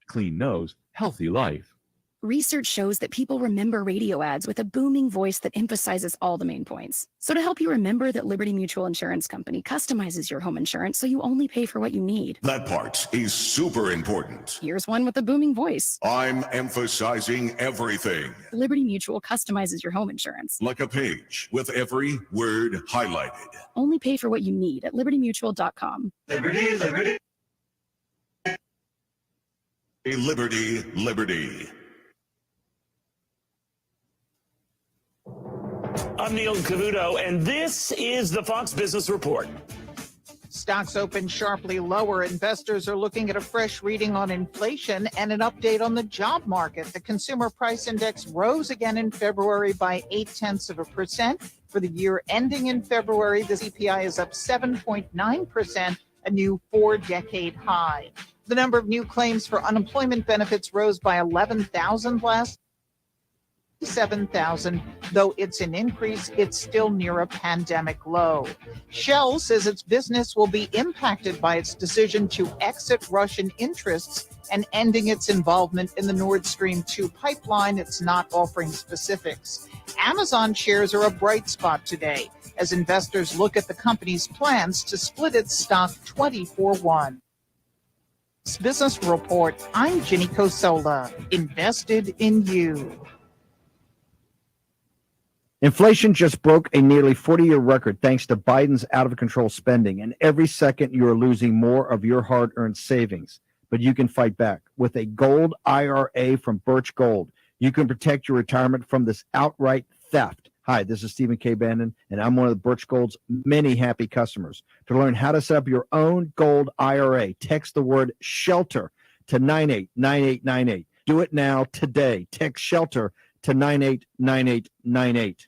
clean nose, healthy life.
Research shows that people remember radio ads with a booming voice that emphasizes all the main points. So to help you remember that Liberty Mutual Insurance Company customizes your home insurance so you only pay for what you need.
That part is super important.
Here's one with a booming voice.
I'm emphasizing everything.
Liberty Mutual customizes your home insurance.
Like a page with every word highlighted.
Only pay for what you need at libertymutual.com.
Liberty, liberty. Liberty, liberty.
I'm Neil Cavuto, and this is the Fox Business Report.
Stocks open sharply lower. Investors are looking at a fresh reading on inflation and an update on the job market. The Consumer Price Index rose again in February by 0.8%. For the year ending in February, the CPI is up 7.9%, a new 4-decade high. The number of new claims for unemployment benefits rose by 11,000 last 7,000, though it's an increase, it's still near a pandemic low. Shell says its business will be impacted by its decision to exit Russian interests and ending its involvement in the Nord Stream 2 pipeline. It's not offering specifics. Amazon shares are a bright spot today as investors look at the company's plans to split its stock 20-for-1. Business Report, I'm Ginny Cosola, invested in you.
Inflation just broke a nearly 40-year record thanks to Biden's out-of-control spending, and every second you are losing more of your hard-earned savings. But you can fight back. With a gold IRA from Birch Gold, you can protect your retirement from this outright theft. Hi, this is Stephen K. Bannon, and I'm one of the Birch Gold's many happy customers. To learn how to set up your own gold IRA, text the word SHELTER to 989898. Do it now, today. Text SHELTER to 989898.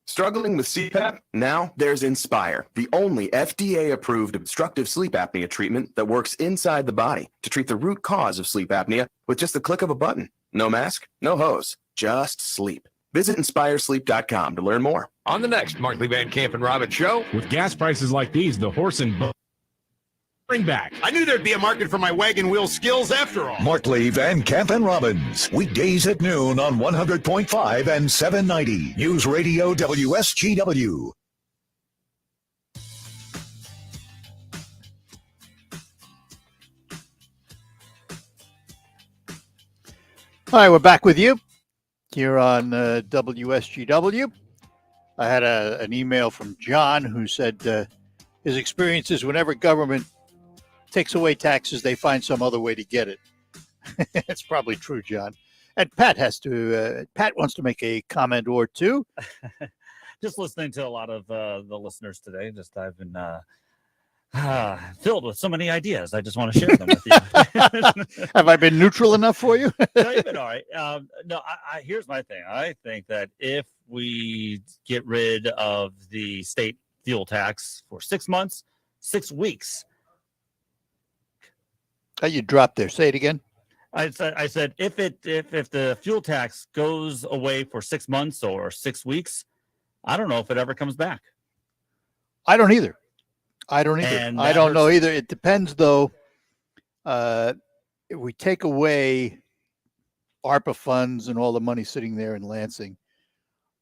Struggling with CPAP? Now there's Inspire, the only FDA-approved obstructive sleep apnea treatment that works inside the body to treat the root cause of sleep apnea with just the click of a button. No mask, no hose, just sleep. Visit InspireSleep.com to learn more.
On the next Markley Van Camp and Robbins show.
With gas prices like these, the horse and bring back.
I knew there'd be a market for my wagon wheel skills after all.
Markley, Van Camp, and Robbins. Weekdays at noon on 100.5 and 790. News Radio WSGW.
All right, we're back with you here on WSGW. I had an email from John who said his experience is whenever government takes away taxes, they find some other way to get it. It's probably true, John. And Pat Pat wants to make a comment or two.
Just listening to a lot of the listeners today. I've been filled with so many ideas. I just want to share them with you.
Have I been neutral enough for you?
No, you've been all right. Here's my thing. I think that if we get rid of the state fuel tax for 6 months, 6 weeks.
You dropped there. Say it again.
I said if the fuel tax goes away for 6 months or 6 weeks, I don't know if it ever comes back.
I don't either. I don't know either. It depends, though. If we take away ARPA funds and all the money sitting there in Lansing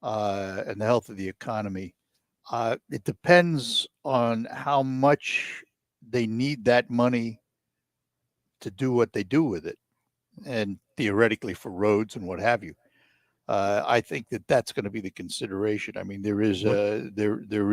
and the health of the economy, it depends on how much they need that money to do what they do with it, and theoretically for roads and what have you. I think that's going to be the consideration. I mean, there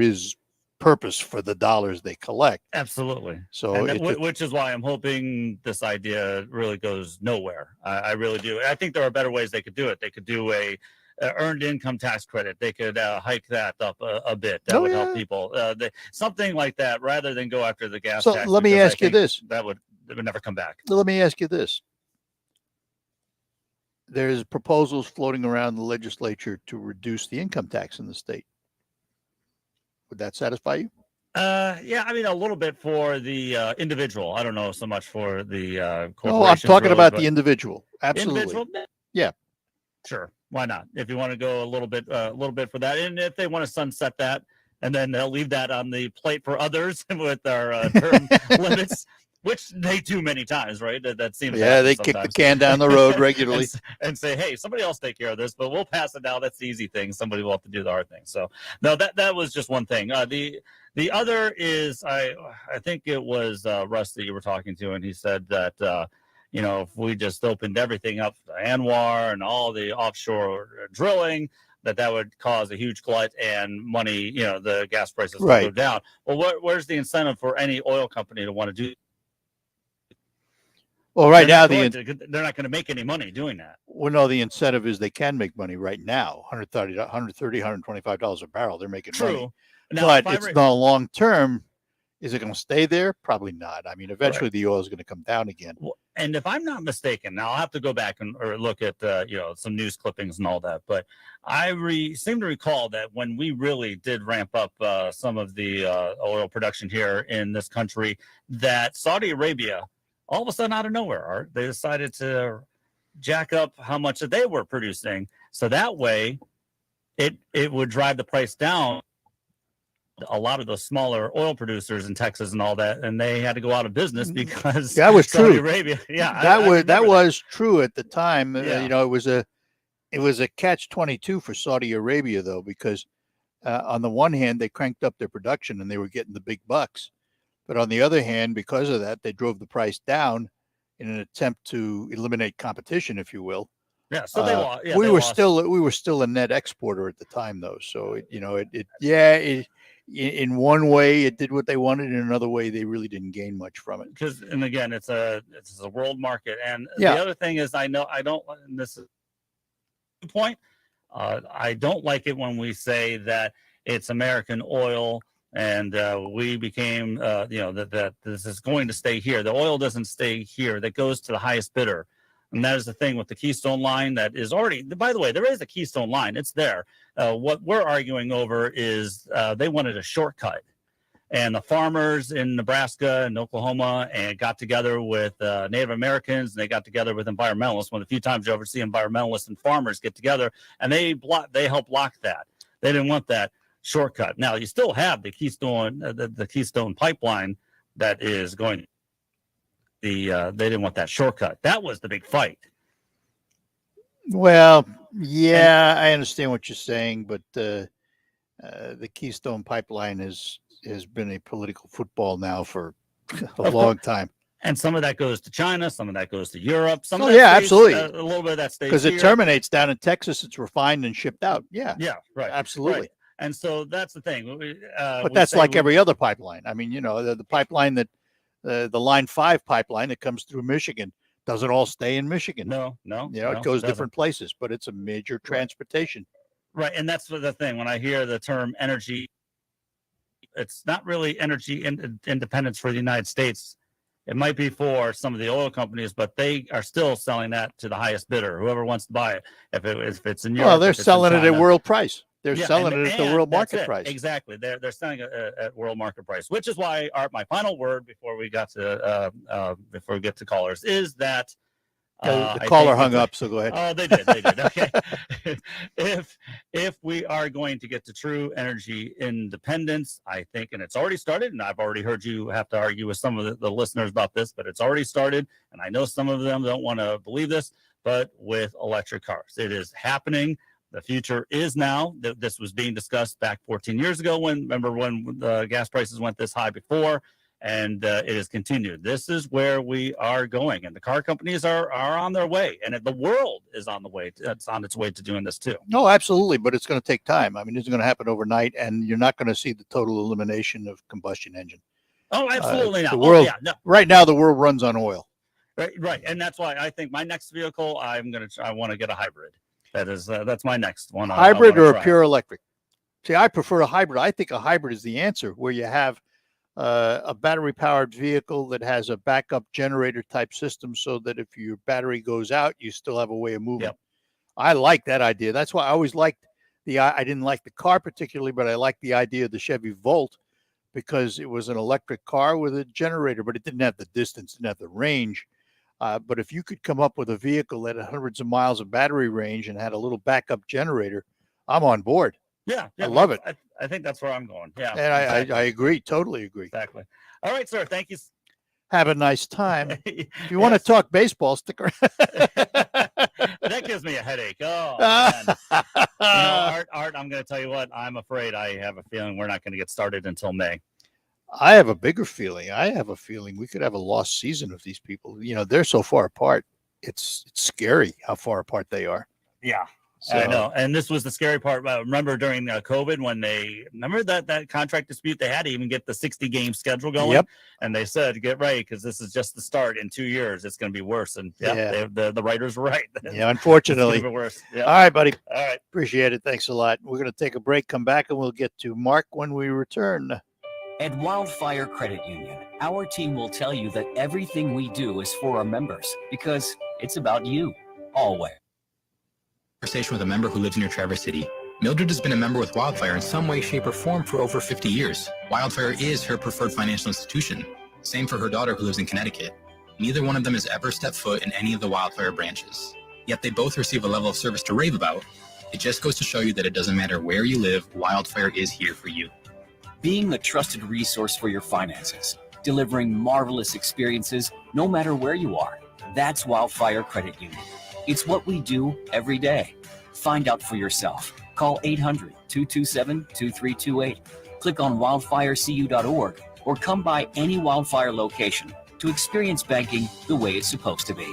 is purpose for the dollars they collect.
Absolutely.
So,
which is why I'm hoping this idea really goes nowhere. I really do. I think there are better ways they could do it. They could do a earned income tax credit. They could hike that up a bit. That would help people. Something like that, rather than go after the gas tax.
So let me ask you this.
That would never come back.
Let me ask you this. There's proposals floating around the legislature to reduce the income tax in the state. Would that satisfy you?
Yeah, I mean, a little bit for the individual. I don't know so much for the corporation.
Oh, I'm talking about the individual. Absolutely.
Individual?
Yeah.
Sure. Why not? If you want to go a little bit for that, and if they want to sunset that, and then they'll leave that on the plate for others with our term limits, which they do many times, right? That seems to
Yeah,
happen
they kick the
sometimes.
can down the road regularly.
and say, hey, somebody else take care of this, but we'll pass it now. That's the easy thing. Somebody will have to do the hard thing. So no, that was just one thing. The other is I think it was Russ that you were talking to, and he said that if we just opened everything up to Anwar and all the offshore drilling, that would cause a huge glut and money, the gas prices will go down. Well, where's the incentive for any oil company to want to do?
Well, right now
they're not going to make any money doing that.
Well, no, the incentive is they can make money right now. $130, $125 a barrel. They're making money.
Now,
but it's not long term. Is it going to stay there? Probably not. I mean, eventually the oil is going to come down again.
And if I'm not mistaken, now I'll have to go back or look at some news clippings and all that. But I seem to recall that when we really did ramp up some of the oil production here in this country, that Saudi Arabia, all of a sudden out of nowhere, Art, they decided to jack up how much that they were producing, so that way it would drive the price down. A lot of those smaller oil producers in Texas and all that, and they had to go out of business because
that was
Saudi
true.
Arabia,
that was true at the time.
Yeah.
It was a catch-22 for Saudi Arabia though, because on the one hand they cranked up their production and they were getting the big bucks, but on the other hand, because of that, they drove the price down in an attempt to eliminate competition, if you will.
Yeah, so they lost. Yeah,
we were still a net exporter at the time though, so in one way it did what they wanted, in another way they really didn't gain much from it.
And again, it's a world market. And
yeah.
The other thing is, I don't, and this is the point, I don't like it when we say that it's American oil and we became that this is going to stay here. The oil doesn't stay here. That goes to the highest bidder. And that is the thing with the Keystone Line that is already, by the way, there is a Keystone Line. It's there. What we're arguing over is they wanted a shortcut. And the farmers in Nebraska and Oklahoma and got together with Native Americans, and they got together with environmentalists. One of the few times you ever see environmentalists and farmers get together, and they help block that. They didn't want that shortcut. Now, you still have the Keystone, the Keystone pipeline that is going. They didn't want that shortcut. That was the big fight.
Well, yeah, I understand what you're saying, but the Keystone Pipeline has been a political football now for a long time.
And some of that goes to China, some of that goes to Europe.
Absolutely.
A little bit of that stays
because it
here.
Terminates down in Texas. It's refined and shipped out. Yeah,
right,
absolutely.
Right. And so that's the thing.
But that's like every other pipeline. I mean, the pipeline that the Line 5 pipeline that comes through Michigan doesn't all stay in Michigan.
No.
It goes different places, but it's a major transportation.
Right. And that's the thing. When I hear the term energy, it's not really energy independence for the United States. It might be for some of the oil companies, but they are still selling that to the highest bidder, whoever wants to buy it. If it's in Europe,
well, they're selling it at world price. They're selling it at the world market price.
Exactly. They're selling it at world market price, which is why my final word before we get to callers is that
the caller hung up, so go ahead.
Oh, they did. Okay. If we are going to get to true energy independence, I think, and it's already started, and I've already heard you have to argue with some of the listeners about this, but it's already started, and I know some of them don't want to believe this, but with electric cars, it is happening. The future is now. This was being discussed back 14 years ago when the gas prices went this high before, and it has continued. This is where we are going, and the car companies are on their way, and the world is on the way. It's on its way to doing this too.
No, absolutely, but it's going to take time. I mean, it's going to happen overnight, and you're not going to see the total elimination of combustion engine.
Oh, absolutely not.
The world, right now, the world runs on oil.
Right, and that's why I think my next vehicle, I want to get a hybrid. That's my next one.
Hybrid or a pure electric? See, I prefer a hybrid. I think a hybrid is the answer, where you have a battery-powered vehicle that has a backup generator type system, so that if your battery goes out, you still have a way of moving.
Yep.
I like that idea. That's why I always liked I didn't like the car particularly, but I liked the idea of the Chevy Volt, because it was an electric car with a generator, but it didn't have the distance, didn't have the range. But if you could come up with a vehicle that had hundreds of miles of battery range and had a little backup generator, I'm on board.
Yeah,
I love it.
I think that's where I'm going. Yeah,
and I agree, totally agree.
Exactly. All right, sir. Thank you.
have a nice time. If you want to talk baseball, stick around.
That gives me a headache. Oh, man. Art, I'm going to tell you what, I'm afraid I have a feeling we're not going to get started until May.
I have a bigger feeling. I have a feeling we could have a lost season of these people. They're so far apart. It's scary how far apart they are.
Yeah.
So,
I know. And this was the scary part. Remember during COVID when remember that contract dispute, they had to even get the 60-game schedule going.
Yep.
And they said, get ready because this is just the start. In 2 years, it's going to be worse. And the writers were right.
Yeah, unfortunately.
It's gonna be worse. Yeah.
All right, buddy.
All right.
Appreciate it. Thanks a lot. We're going to take a break, come back, and we'll get to Mark when we return.
At Wildfire Credit Union, our team will tell you that everything we do is for our members because it's about you, always.
Conversation with a member who lives near Traverse City. Mildred has been a member with Wildfire in some way, shape, or form for over 50 years. Wildfire is her preferred financial institution. Same for her daughter who lives in Connecticut. Neither one of them has ever stepped foot in any of the Wildfire branches. Yet they both receive a level of service to rave about. It just goes to show you that it doesn't matter where you live, Wildfire is here for you.
Being the trusted resource for your finances, delivering marvelous experiences no matter where you are. That's Wildfire Credit Union. It's what we do every day. Find out for yourself. Call 800-227-2328. Click on wildfirecu.org or come by any Wildfire location to experience banking the way it's supposed to be,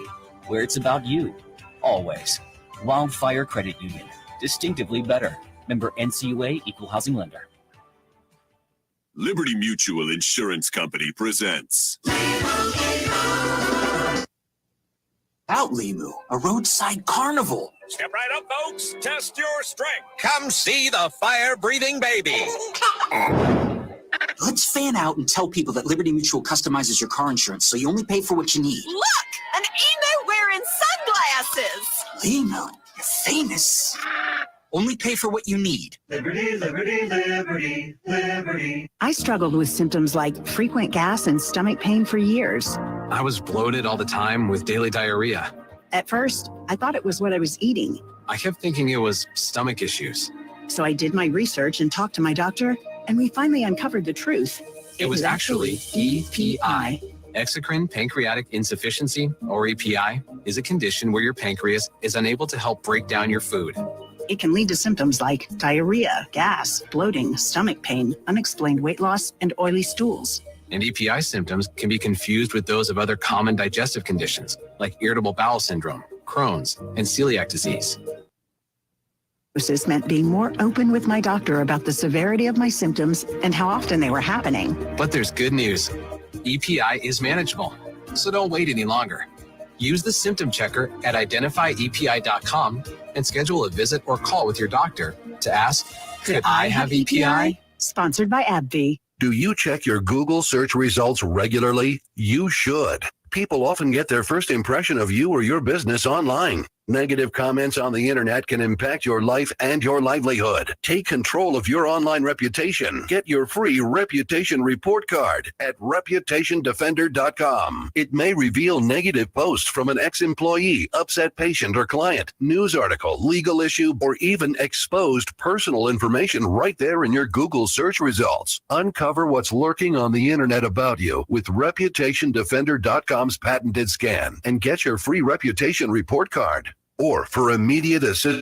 where it's about you, always. Wildfire Credit Union. Distinctively better. Member NCUA Equal Housing Lender.
Liberty Mutual Insurance Company presents
Out Limu, a roadside carnival.
Step right up, folks. Test your strength. Come see the fire-breathing baby.
Let's fan out and tell people that Liberty Mutual customizes your car insurance so you only pay for what you need.
Look! An emo wearing sunglasses!
Limu, you're famous. Only pay for what you need.
Liberty, liberty, liberty, liberty.
I struggled with symptoms like frequent gas and stomach pain for years.
I was bloated all the time with daily diarrhea.
At first, I thought it was what I was eating.
I kept thinking it was stomach issues.
So I did my research and talked to my doctor, and we finally uncovered the truth.
It was actually EPI. Exocrine Pancreatic Insufficiency, or EPI, is a condition where your pancreas is unable to help break down your food.
It can lead to symptoms like diarrhea, gas, bloating, stomach pain, unexplained weight loss, and oily stools.
And EPI symptoms can be confused with those of other common digestive conditions, like irritable bowel syndrome, Crohn's, and celiac disease.
This meant being more open with my doctor about the severity of my symptoms and how often they were happening.
But there's good news. EPI is manageable, so don't wait any longer. Use the symptom checker at identifyepi.com and schedule a visit or call with your doctor to ask, could I have EPI?
Sponsored by AbbVie.
Do you check your Google search results regularly? You should. People often get their first impression of you or your business online. Negative comments on the internet can impact your life and your livelihood. Take control of your online reputation. Get your free reputation report card at reputationdefender.com. It may reveal negative posts from an ex-employee, upset patient or client, news article, legal issue, or even exposed personal information right there in your Google search results. Uncover what's lurking on the internet about you with reputationdefender.com's patented scan and get your free reputation report card. Or for immediate assistance,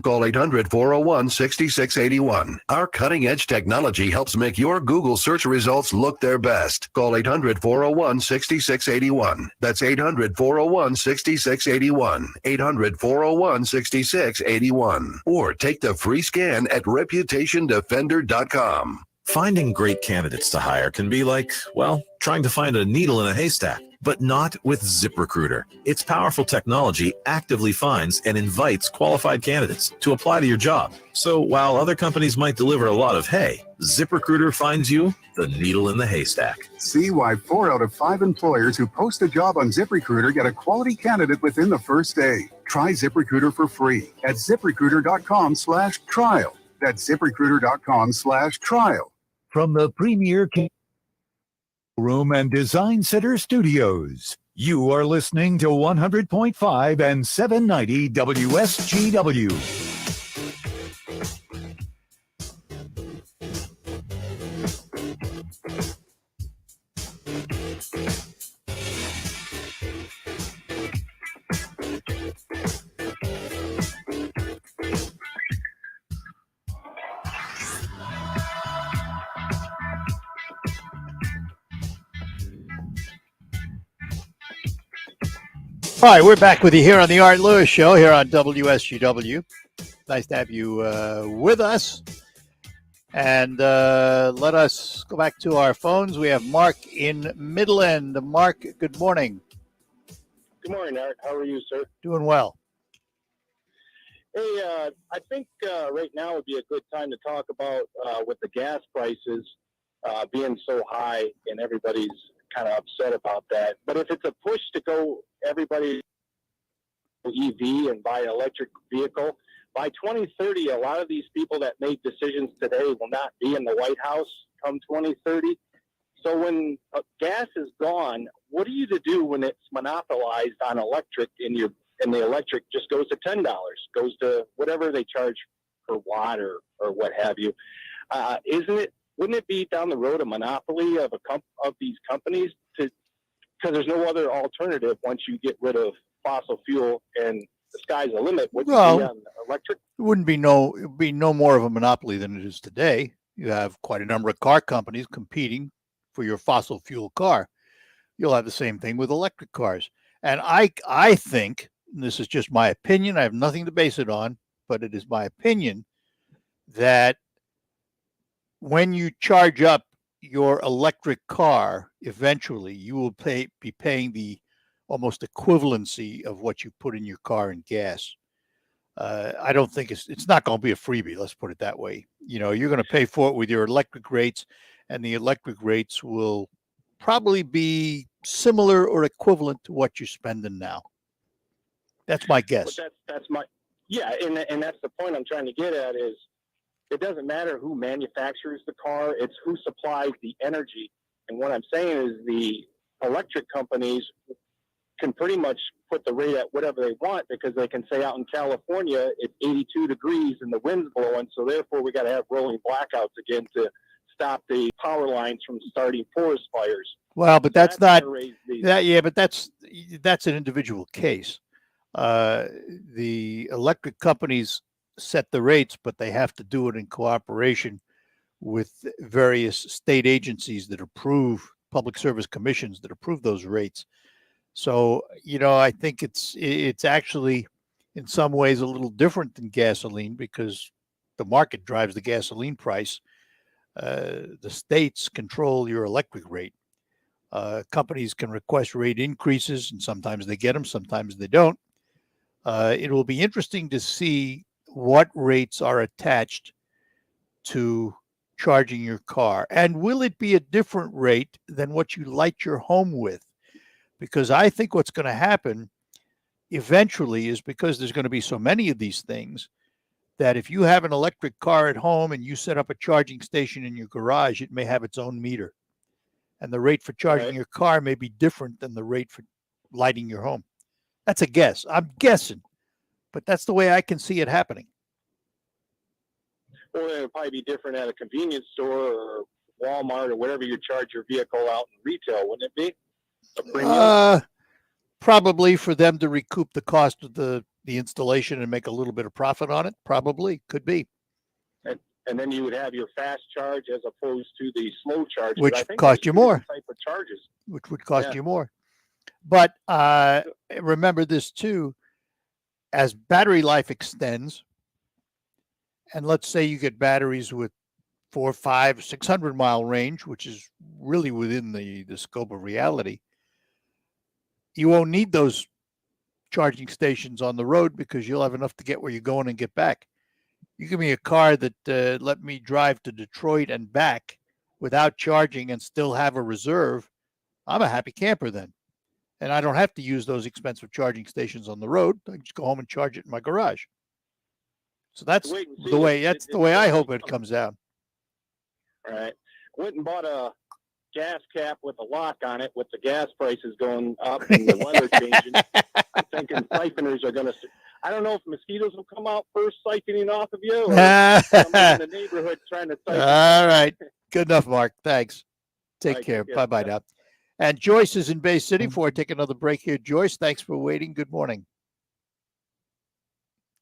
call 800-401-6681. Our cutting-edge technology helps make your Google search results look their best. Call 800-401-6681. That's 800-401-6681. 800-401-6681. Or take the free scan at reputationdefender.com.
Finding great candidates to hire can be like, well, trying to find a needle in a haystack. But not with ZipRecruiter. Its powerful technology actively finds and invites qualified candidates to apply to your job. So while other companies might deliver a lot of hay, ZipRecruiter finds you the needle in the haystack.
See why 4 out of 5 employers who post a job on ZipRecruiter get a quality candidate within the first day. Try ZipRecruiter for free at ZipRecruiter.com/trial. That's ZipRecruiter.com/trial.
From the premier Room and Design Center Studios, you are listening to 100.5 and 790 WSGW.
All right, we're back with you here on the Art Lewis Show here on WSGW. Nice to have you with us. And let us go back to our phones. We have Mark in Midland. Mark, good morning.
Good morning, Art. How are you, sir?
Doing well.
Hey, I think right now would be a good time to talk about with the gas prices being so high, and everybody's kind of upset about that. But if it's a push to go everybody EV and buy an electric vehicle, by 2030, a lot of these people that make decisions today will not be in the White House come 2030. So when gas is gone, what are you to do when it's monopolized on electric and the electric just goes to $10, goes to whatever they charge per watt or what have you? Wouldn't it be down the road a monopoly of these companies because there's no other alternative once you get rid of fossil fuel and the sky's the limit? Wouldn't it be on electric?
It would be no more of a monopoly than it is today. You have quite a number of car companies competing for your fossil fuel car. You'll have the same thing with electric cars. And I think, and this is just my opinion, I have nothing to base it on, but it is my opinion that when you charge up your electric car, eventually you will be paying the almost equivalency of what you put in your car in gas. I don't think it's not going to be a freebie. Let's put it that way. You know, you're going to pay for it with your electric rates, and the electric rates will probably be similar or equivalent to what you're spending now. That's my guess.
But that's my and that's the point I'm trying to get at is it doesn't matter who manufactures the car, it's who supplies the energy. And what I'm saying is the electric companies can pretty much put the rate at whatever they want because they can say out in California it's 82 degrees and the wind's blowing, so therefore we got to have rolling blackouts again to stop the power lines from starting forest fires.
Well, but that's not
that.
Yeah, but that's an individual case. The electric companies set the rates, but they have to do it in cooperation with various state agencies that approve, public service commissions that approve those rates. So, you know, I think it's actually in some ways a little different than gasoline because the market drives the gasoline price. The states control your electric rate. Companies can request rate increases, and sometimes they get them, sometimes they don't. It will be interesting to see what rates are attached to charging your car. And will it be a different rate than what you light your home with? Because I think what's going to happen eventually is because there's going to be so many of these things that if you have an electric car at home and you set up a charging station in your garage, it may have its own meter. And the rate for charging your car may be different than the rate for lighting your home. That's a guess. I'm guessing, but that's the way I can see it happening.
Or it would probably be different at a convenience store or Walmart or wherever you charge your vehicle out in retail, wouldn't it be? A premium?
Probably for them to recoup the cost of the installation and make a little bit of profit on it. Probably could be.
And then you would have your fast charge as opposed to the slow charge,
which cost you more.
Type of charges.
Which would cost you more. But remember this too: as battery life extends, and let's say you get batteries with 400, 500, 600 mile range, which is really within the scope of reality, you won't need those charging stations on the road because you'll have enough to get where you're going and get back. You give me a car that let me drive to Detroit and back without charging and still have a reserve, I'm a happy camper then. And I don't have to use those expensive charging stations on the road. I just go home and charge it in my garage. So that's the way I hope it comes out.
All right. Went and bought a gas cap with a lock on it with the gas prices going up and the weather changing. I'm thinking siphoners are going to... I don't know if mosquitoes will come out first siphoning off of you or somebody in the neighborhood trying to siphon.
All right. Good enough, Mark. Thanks. Take care. Bye-bye now. And Joyce is in Bay City before I take another break here. Joyce, thanks for waiting. Good morning.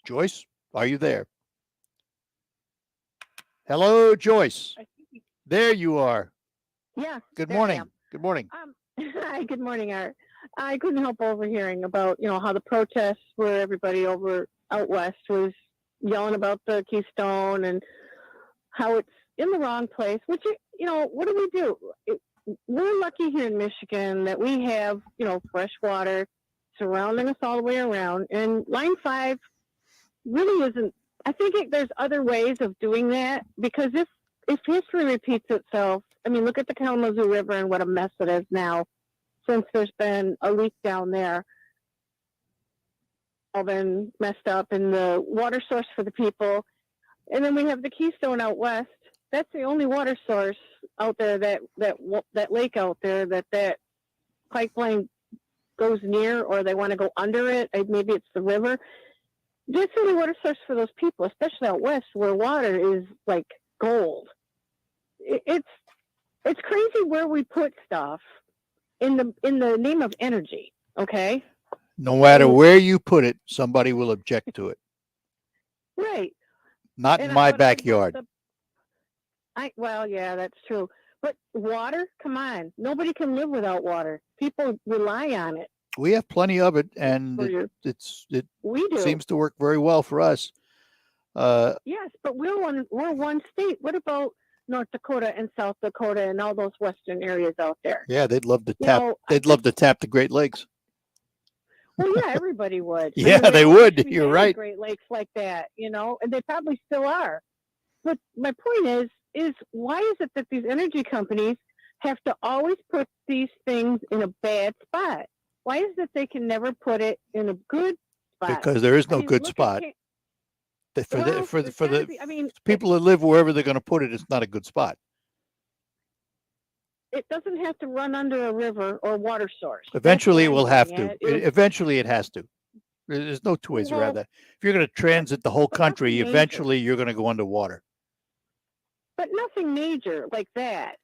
Joyce, are you there? Hello, Joyce. There you are.
Yeah.
Good morning. Good morning.
Hi, good morning, Art. I couldn't help overhearing about, how the protests where everybody over out west was yelling about the Keystone and how it's in the wrong place, which, what do? We're lucky here in Michigan that we have, fresh water surrounding us all the way around. And Line 5 really isn't, I think there's other ways of doing that, because if history repeats itself, look at the Kalamazoo River and what a mess it is now since there's been a leak down there. All been messed up, and the water source for the people. And then we have the Keystone out west. That's the only water source out there, that lake out there that pipeline goes near, or they want to go under it. Maybe it's the river. That's the only water source for those people, especially out west where water is like gold. It's crazy where we put stuff in the name of energy. Okay.
No matter where you put it, somebody will object to it.
Right.
Not in my backyard.
Well, yeah, that's true. But water, come on. Nobody can live without water. People rely on it.
We have plenty of it, and it
we do.
Seems to work very well for us.
Yes, but we're one state. What about North Dakota and South Dakota and all those western areas out there?
Yeah, they'd love to tap. They'd love to tap the Great Lakes.
Well, yeah, everybody would.
Yeah, they would. You're right.
Great Lakes like that, and they probably still are. But my point is why is it that these energy companies have to always put these things in a bad spot? Why is it they can never put it in a good spot?
Because there is no good spot. For the people that live wherever they're going to put it, it's not a good spot.
It doesn't have to run under a river or water source.
Eventually, it will have to. Eventually, it has to. There's no two ways around that. If you're going to transit the whole country, eventually you're going to go underwater.
But nothing major like that.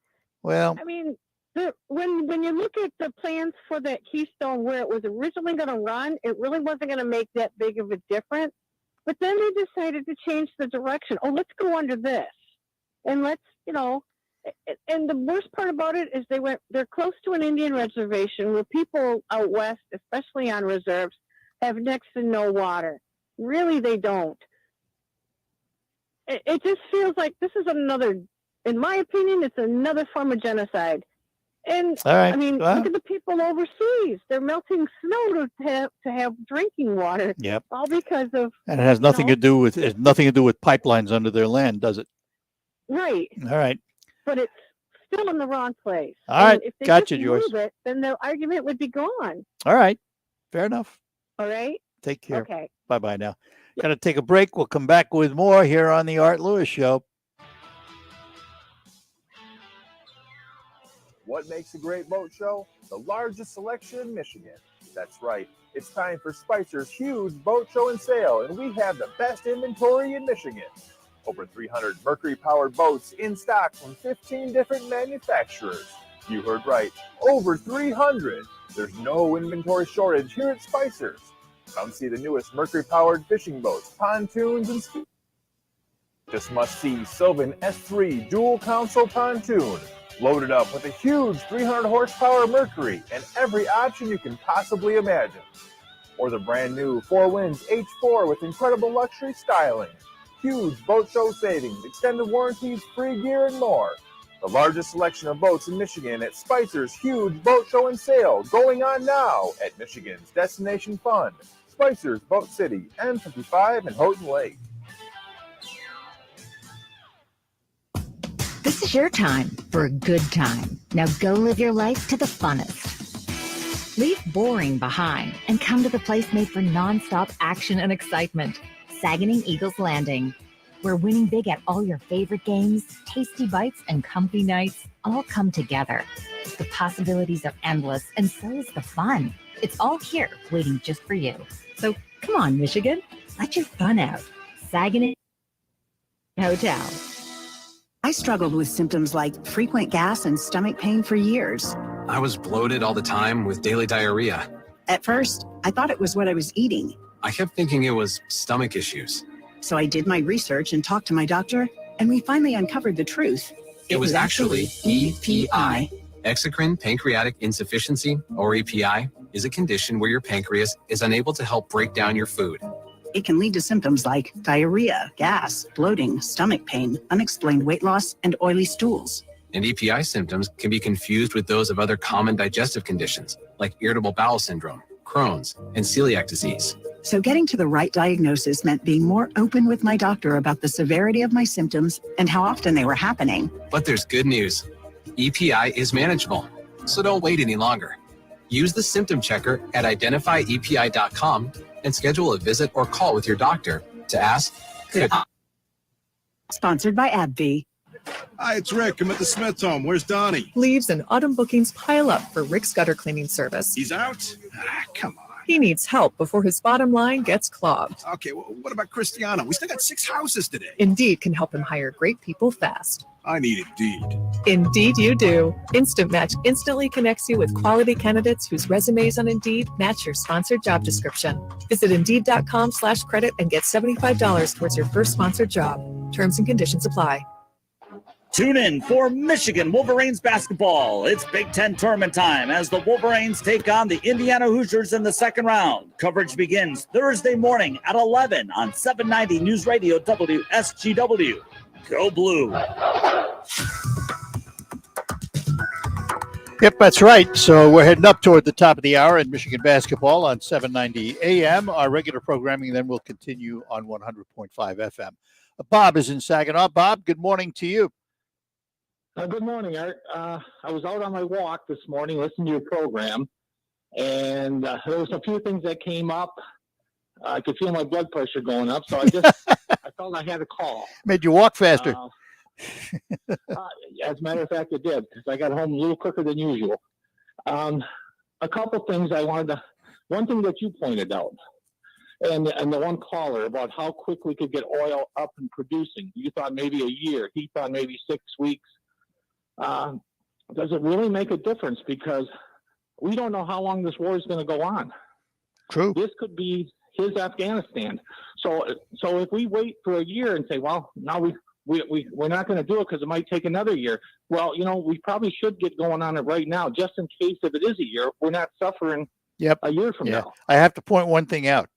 Well,
when you look at the plans for that Keystone where it was originally going to run, it really wasn't going to make that big of a difference. But then they decided to change the direction. Oh, let's go under this. And let's, and the worst part about it is they're close to an Indian reservation where people out west, especially on reserves, have next to no water. Really, they don't. It just feels like this is another, in my opinion, it's another form of genocide. And
all right.
Look at the people overseas. They're melting snow to have drinking water.
Yep.
All because of.
And it has nothing to do with pipelines under their land, does it?
Right.
All right.
But it's still in the wrong place.
All right.
If they
Gotcha,
just
Joyce.
move it, then the argument would be gone.
All right. Fair enough.
All right.
Take care.
Okay.
Bye-bye now. Got to take a break. We'll come back with more here on the Art Lewis Show.
What makes a great boat show? The largest selection in Michigan. That's right. It's time for Spicer's huge boat show and sale, and we have the best inventory in Michigan. Over 300 Mercury-powered boats in stock from 15 different manufacturers. You heard right. Over 300. There's no inventory shortage here at Spicer's. Come see the newest Mercury-powered fishing boats, pontoons, and ski. This must-see Sylvan S3 dual console pontoon. Loaded up with a huge 300 horsepower Mercury and every option you can possibly imagine. Or the brand new Four Winds H4 with incredible luxury styling. Huge boat show savings, extended warranties, free gear, and more. The largest selection of boats in Michigan at Spicer's huge boat show and sale going on now at Michigan's Destination Fund. Spicer's Boat City, N55 and Houghton Lake.
This is your time for a good time. Now go live your life to the funnest. Leave boring behind and come to the place made for nonstop action and excitement. Saginaw Eagles Landing, where winning big at all your favorite games, tasty bites, and comfy nights all come together. The possibilities are endless, and so is the fun. It's all here waiting just for you. So come on, Michigan, let your fun out. Saginaw Hotel.
I struggled with symptoms like frequent gas and stomach pain for years.
I was bloated all the time with daily diarrhea.
At first, I thought it was what I was eating.
I kept thinking it was stomach issues.
So I did my research and talked to my doctor, and we finally uncovered the truth.
It was actually EPI. Exocrine Pancreatic Insufficiency, or EPI, is a condition where your pancreas is unable to help break down your food.
It can lead to symptoms like diarrhea, gas, bloating, stomach pain, unexplained weight loss, and oily stools.
And EPI symptoms can be confused with those of other common digestive conditions like irritable bowel syndrome, Crohn's, and celiac disease.
So getting to the right diagnosis meant being more open with my doctor about the severity of my symptoms and how often they were happening.
But there's good news. EPI is manageable, so don't wait any longer. Use the symptom checker at identifyepi.com and schedule a visit or call with your doctor to ask.
Sponsored by AbbVie.
Hi, it's Rick. I'm at the Smith home. Where's Donnie?
Leaves and autumn bookings pile up for Rick's gutter cleaning service.
He's out? Come on.
He needs help before his bottom line gets clogged.
Okay, well, what about Cristiano? We still got 6 houses today.
Indeed can help him hire great people fast.
I need Indeed.
Indeed you do. Instant Match instantly connects you with quality candidates whose resumes on Indeed match your sponsored job description. Visit Indeed.com/credit and get $75 towards your first sponsored job. Terms and conditions apply.
Tune in for Michigan Wolverines basketball. It's Big Ten tournament time as the Wolverines take on the Indiana Hoosiers in the second round. Coverage begins Thursday morning at 11 on 790 News Radio WSGW. Go Blue.
Yep, that's right. So we're heading up toward the top of the hour in Michigan basketball on 790 AM. Our regular programming then will continue on 100.5 FM. Bob is in Saginaw. Bob, good morning to you.
Good morning, Art. I was out on my walk this morning listening to your program, and there was a few things that came up. I could feel my blood pressure going up, so I felt I had to call.
Made you walk faster.
As a matter of fact, it did, because I got home a little quicker than usual. A couple things one thing that you pointed out, and the one caller about how quick we could get oil up and producing. You thought maybe a year. He thought maybe 6 weeks. Does it really make a difference? Because we don't know how long this war is going to go on.
True.
This could be his Afghanistan. So if we wait for a year and say, well, now we're not going to do it because it might take another year. Well, we probably should get going on it right now, just in case if it is a year, we're not suffering a year from now.
I have to point one thing out.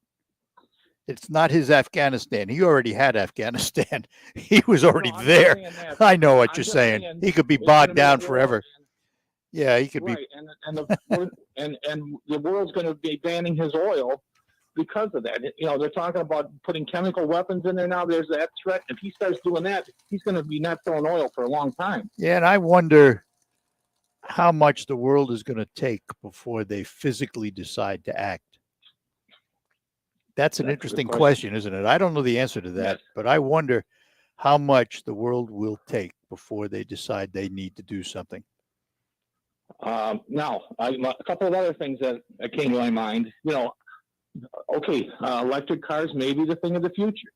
It's not his Afghanistan. He already had Afghanistan. He was already there. I know what you're saying. He could be bogged down forever. Yeah, he could be.
And the world's going to be banning his oil because of that. They're talking about putting chemical weapons in there now. There's that threat. If he starts doing that, he's going to be not throwing oil for a long time.
Yeah, and I wonder how much the world is going to take before they physically decide to act. That's an interesting question, isn't it? I don't know the answer to that, but I wonder how much the world will take before they decide they need to do something.
Now, a couple of other things that came to my mind. Electric cars may be the thing of the future.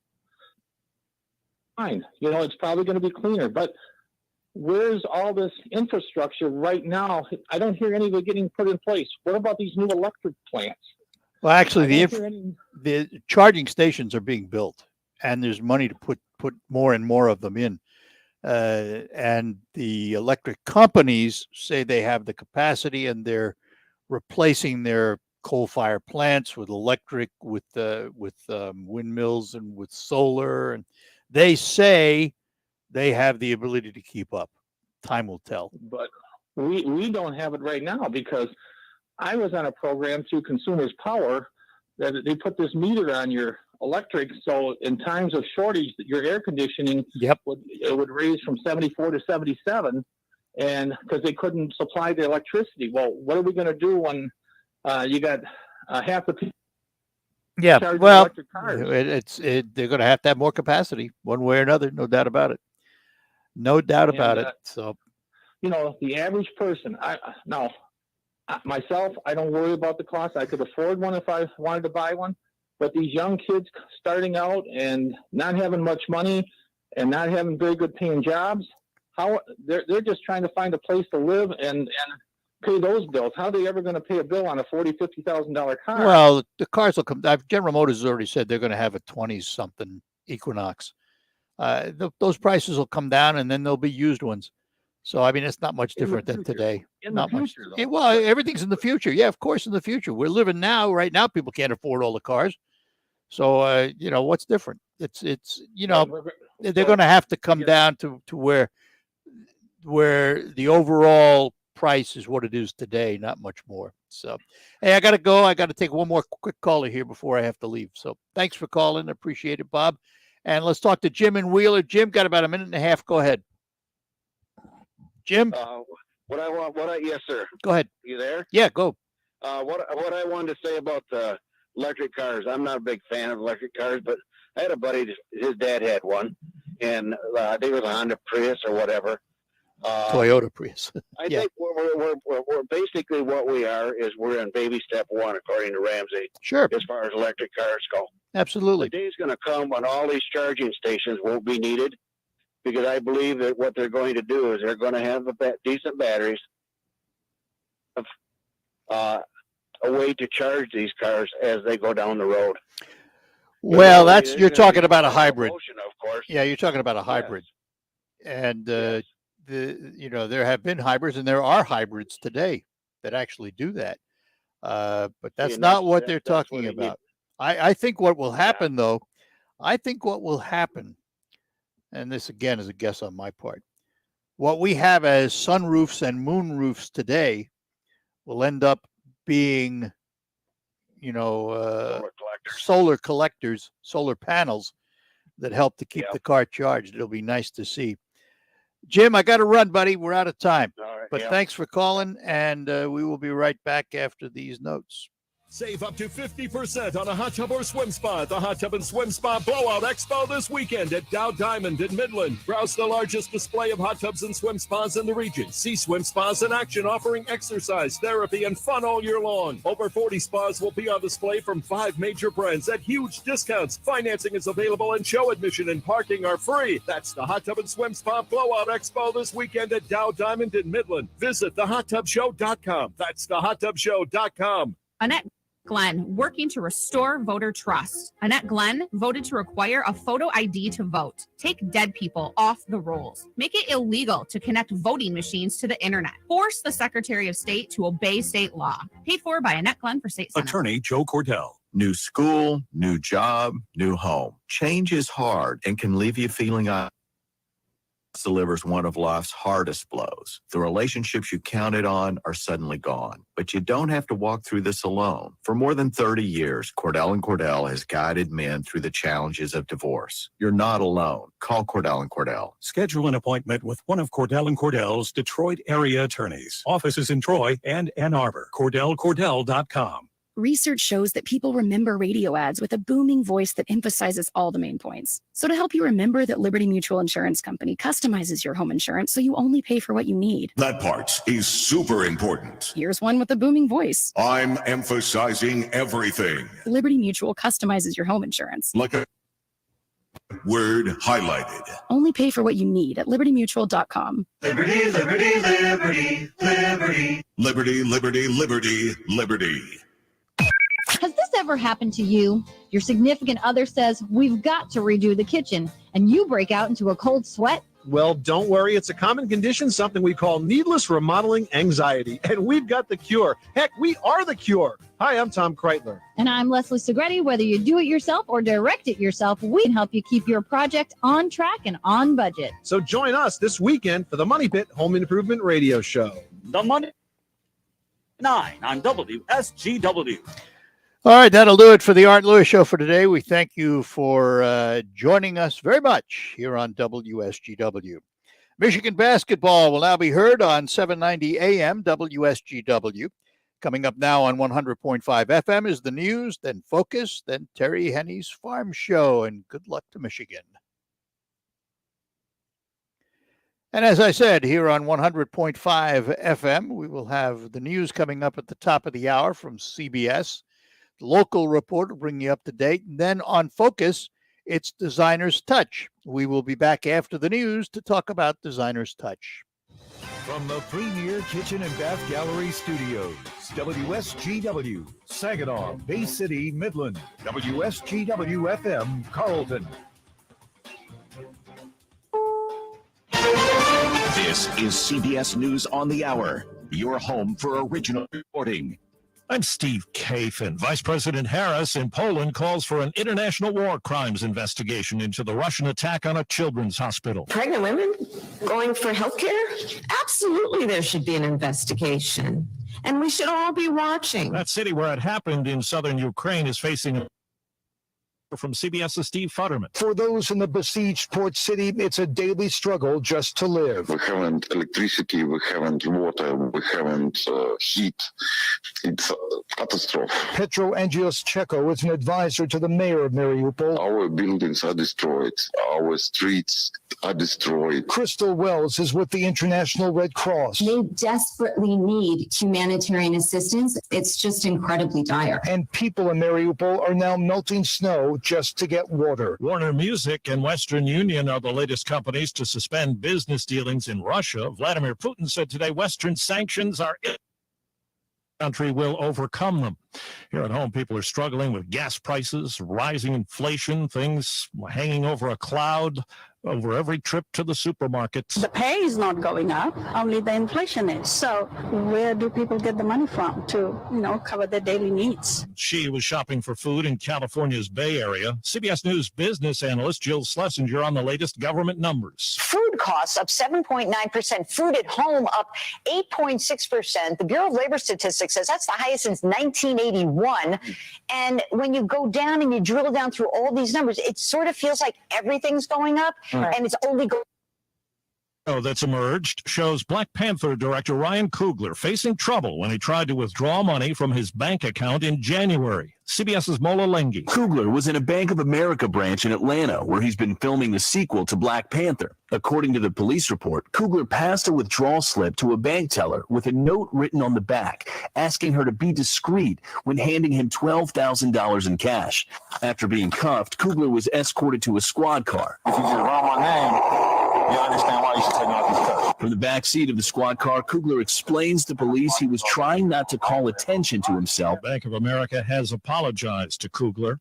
Fine. It's probably going to be cleaner, but where's all this infrastructure right now? I don't hear any of it getting put in place. What about these new electric plants?
Well, actually, the charging stations are being built, and there's money to put more and more of them in. And the electric companies say they have the capacity, and they're replacing their coal-fired plants with electric, with windmills and with solar. And they say they have the ability to keep up. Time will tell.
But we don't have it right now, because I was on a program through Consumers Power that they put this meter on your electric. So in times of shortage, your air conditioning would raise from 74 to 77, and because they couldn't supply the electricity. Well, what are we going to do when you got half the people?
Yeah, well, they're going to have more capacity one way or another, no doubt about it. No doubt about it. So,
the average person, myself, I don't worry about the cost. I could afford one if I wanted to buy one. But these young kids starting out and not having much money and not having very good paying jobs, they're just trying to find a place to live and pay those bills. How are they ever going to pay a bill on a $40,000-$50,000 car?
Well, the cars will come. General Motors has already said they're going to have a 20-something Equinox. Those prices will come down, and then there'll be used ones. So, I mean, it's not much different than today.
In
Not
the
much.
future, though.
Well, everything's in the future. Yeah, of course, in the future. We're living now. Right now, people can't afford all the cars. So, what's different? It's they're going to have to come down to where the overall price is what it is today, not much more. So, hey, I got to go. I got to take one more quick caller here before I have to leave. So, thanks for calling. Appreciate it, Bob. And let's talk to Jim and Wheeler. Jim, got about a minute and a half. Go ahead. Jim?
Yes, sir.
Go ahead.
You there?
Yeah, go.
What I wanted to say about the electric cars, I'm not a big fan of electric cars, but I had a buddy, his dad had one, and I think it was a Honda Prius or whatever.
Toyota Prius.
I think we're basically what we are is we're in baby step one, according to Ramsey.
Sure.
As far as electric cars go.
Absolutely.
The day's going to come when all these charging stations won't be needed, because I believe that what they're going to do is they're going to have decent batteries, a way to charge these cars as they go down the road.
Well, you're talking about a hybrid.
Motion, of course.
Yeah, you're talking about a hybrid. Yes. And there have been hybrids, and there are hybrids today that actually do that. But that's not what they're talking about. I think what will happen, though, and this again is a guess on my part, what we have as sunroofs and moonroofs today will end up being, solar collectors, solar panels that help to keep the car charged. It'll be nice to see. Jim, I got to run, buddy. We're out of time.
All right,
but thanks for calling, and we will be right back after these notes.
Save up to 50% on a hot tub or swim spa at the Hot Tub and Swim Spa Blowout Expo this weekend at Dow Diamond in Midland. Browse the largest display of hot tubs and swim spas in the region. See swim spas in action offering exercise, therapy, and fun all year long. Over 40 spas will be on display from 5 major brands at huge discounts. Financing is available and show admission and parking are free. That's the Hot Tub and Swim Spa Blowout Expo this weekend at Dow Diamond in Midland. Visit thehottubshow.com. That's thehottubshow.com.
Annette Glenn, working to restore voter trust. Annette Glenn voted to require a photo ID to vote. Take dead people off the rolls. Make it illegal to connect voting machines to the internet. Force the Secretary of State to obey state law. Paid for by Annette Glenn for State Senate.
Attorney Joe Cordell. New school, new job, new home. Change is hard and can leave you feeling delivers one of life's hardest blows. The relationships you counted on are suddenly gone. But you don't have to walk through this alone. For more than 30 years, Cordell & Cordell has guided men through the challenges of divorce. You're not alone. Call Cordell & Cordell.
Schedule an appointment with one of Cordell & Cordell's Detroit area attorneys. Offices in Troy and Ann Arbor. CordellCordell.com.
Research shows that people remember radio ads with a booming voice that emphasizes all the main points. So to help you remember that Liberty Mutual Insurance Company customizes your home insurance so you only pay for what you need.
That part is super important.
Here's one with a booming voice.
I'm emphasizing everything.
Liberty Mutual customizes your home insurance.
Like a word highlighted.
Only pay for what you need at libertymutual.com.
Liberty, liberty, liberty, liberty.
Liberty, liberty, liberty, liberty.
Has this ever happened to you? Your significant other says, we've got to redo the kitchen, and you break out into a cold sweat?
Well, don't worry. It's a common condition, something we call needless remodeling anxiety, and we've got the cure. Heck, we are the cure. Hi, I'm Tom Kreitler.
And I'm Leslie Segretti. Whether you do it yourself or direct it yourself, we can help you keep your project on track and on budget.
So join us this weekend for the Money Pit Home Improvement Radio Show.
The Money 9 on WSGW.
All right, that'll do it for the Art Lewis Show for today. We thank you for joining us very much here on WSGW. Michigan basketball will now be heard on 790 AM WSGW. Coming up now on 100.5 FM is the news, then Focus, then Terry Henney's Farm Show, and good luck to Michigan. And as I said, here on 100.5 FM, we will have the news coming up at the top of the hour from CBS. The local report will bring you up to date. And then on Focus, it's Designer's Touch. We will be back after the news to talk about Designer's Touch.
From the Premier Kitchen and Bath Gallery Studios, WSGW, Saginaw, Bay City, Midland, WSGW FM, Carlton.
This is CBS News on the Hour, your home for original reporting.
I'm Steve Kafin. Vice President Harris in Poland calls for an international war crimes investigation into the Russian attack on a children's hospital.
Pregnant women going for health care? Absolutely, there should be an investigation. And we should all be watching.
That city where it happened in southern Ukraine is facing a from CBS's Steve Futterman.
For those in the besieged port city, it's a daily struggle just to live.
We haven't electricity, we haven't water, we haven't heat. It's a catastrophe.
Petro Angios-Cheko is an advisor to the mayor of Mariupol.
Our buildings are destroyed. Our streets are destroyed.
Crystal Wells is with the International Red Cross.
They desperately need humanitarian assistance. It's just incredibly dire.
And people in Mariupol are now melting snow just to get water.
Warner Music and Western Union are the latest companies to suspend business dealings in Russia. Vladimir Putin said today Western sanctions are country will overcome them. Here at home, people are struggling with gas prices, rising inflation, things hanging over a cloud over every trip to the supermarket.
The pay is not going up, only the inflation is. So where do people get the money from to, cover their daily needs?
She was shopping for food in California's Bay Area. CBS News business analyst Jill Schlesinger on the latest government numbers.
Food costs up 7.9%. Food at home up 8.6%. The Bureau of Labor Statistics says that's the highest since 1981. And when you go down and you drill down through all these numbers, it sort of feels like everything's going up. And it's only going.
That's emerged shows Black Panther director Ryan Coogler facing trouble when he tried to withdraw money from his bank account in January. CBS's Mola Lengi.
Coogler was in a Bank of America branch in Atlanta where he's been filming the sequel to Black Panther. According to the police report, Coogler passed a withdrawal slip to a bank teller with a note written on the back asking her to be discreet when handing him $12,000 in cash. After being cuffed, Coogler was escorted to a squad car.
If you just run my name, you understand why you should take off these cuffs.
From the back seat of the squad car, Coogler explains to police he was trying not to call attention to himself.
Bank of America has apologized to Coogler.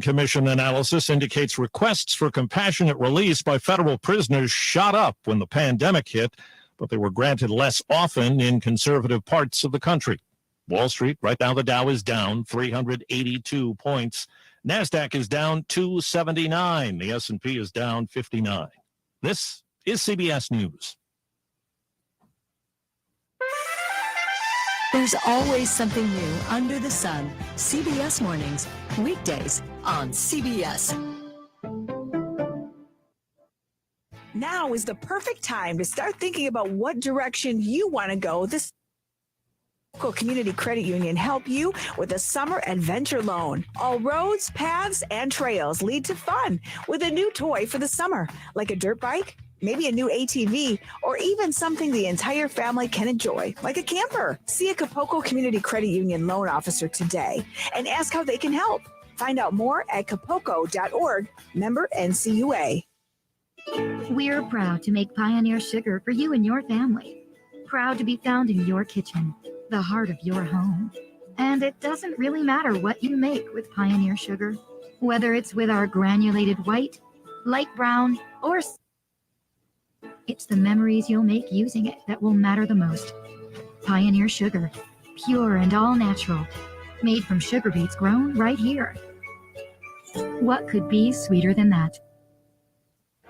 Commission analysis indicates requests for compassionate release by federal prisoners shot up when the pandemic hit, but they were granted less often in conservative parts of the country. Wall Street, right now the Dow is down 382 points. NASDAQ is down 279. The S&P is down 59. This is CBS News.
There's always something new under the sun. CBS Mornings, weekdays on CBS.
Now is the perfect time to start thinking about what direction you want to go. This local community credit union help you with a summer adventure loan. All roads, paths, and trails lead to fun with a new toy for the summer, like a dirt bike, maybe a new ATV, or even something the entire family can enjoy, like a camper. See a Capocco Community Credit Union loan officer today and ask how they can help. Find out more at capocco.org, member NCUA.
We're proud to make Pioneer Sugar for you and your family. Proud to be found in your kitchen, the heart of your home. And it doesn't really matter what you make with Pioneer Sugar, whether it's with our granulated white, light brown, or it's the memories you'll make using it that will matter the most. Pioneer Sugar, pure and all natural, made from sugar beets grown right here. What could be sweeter than that?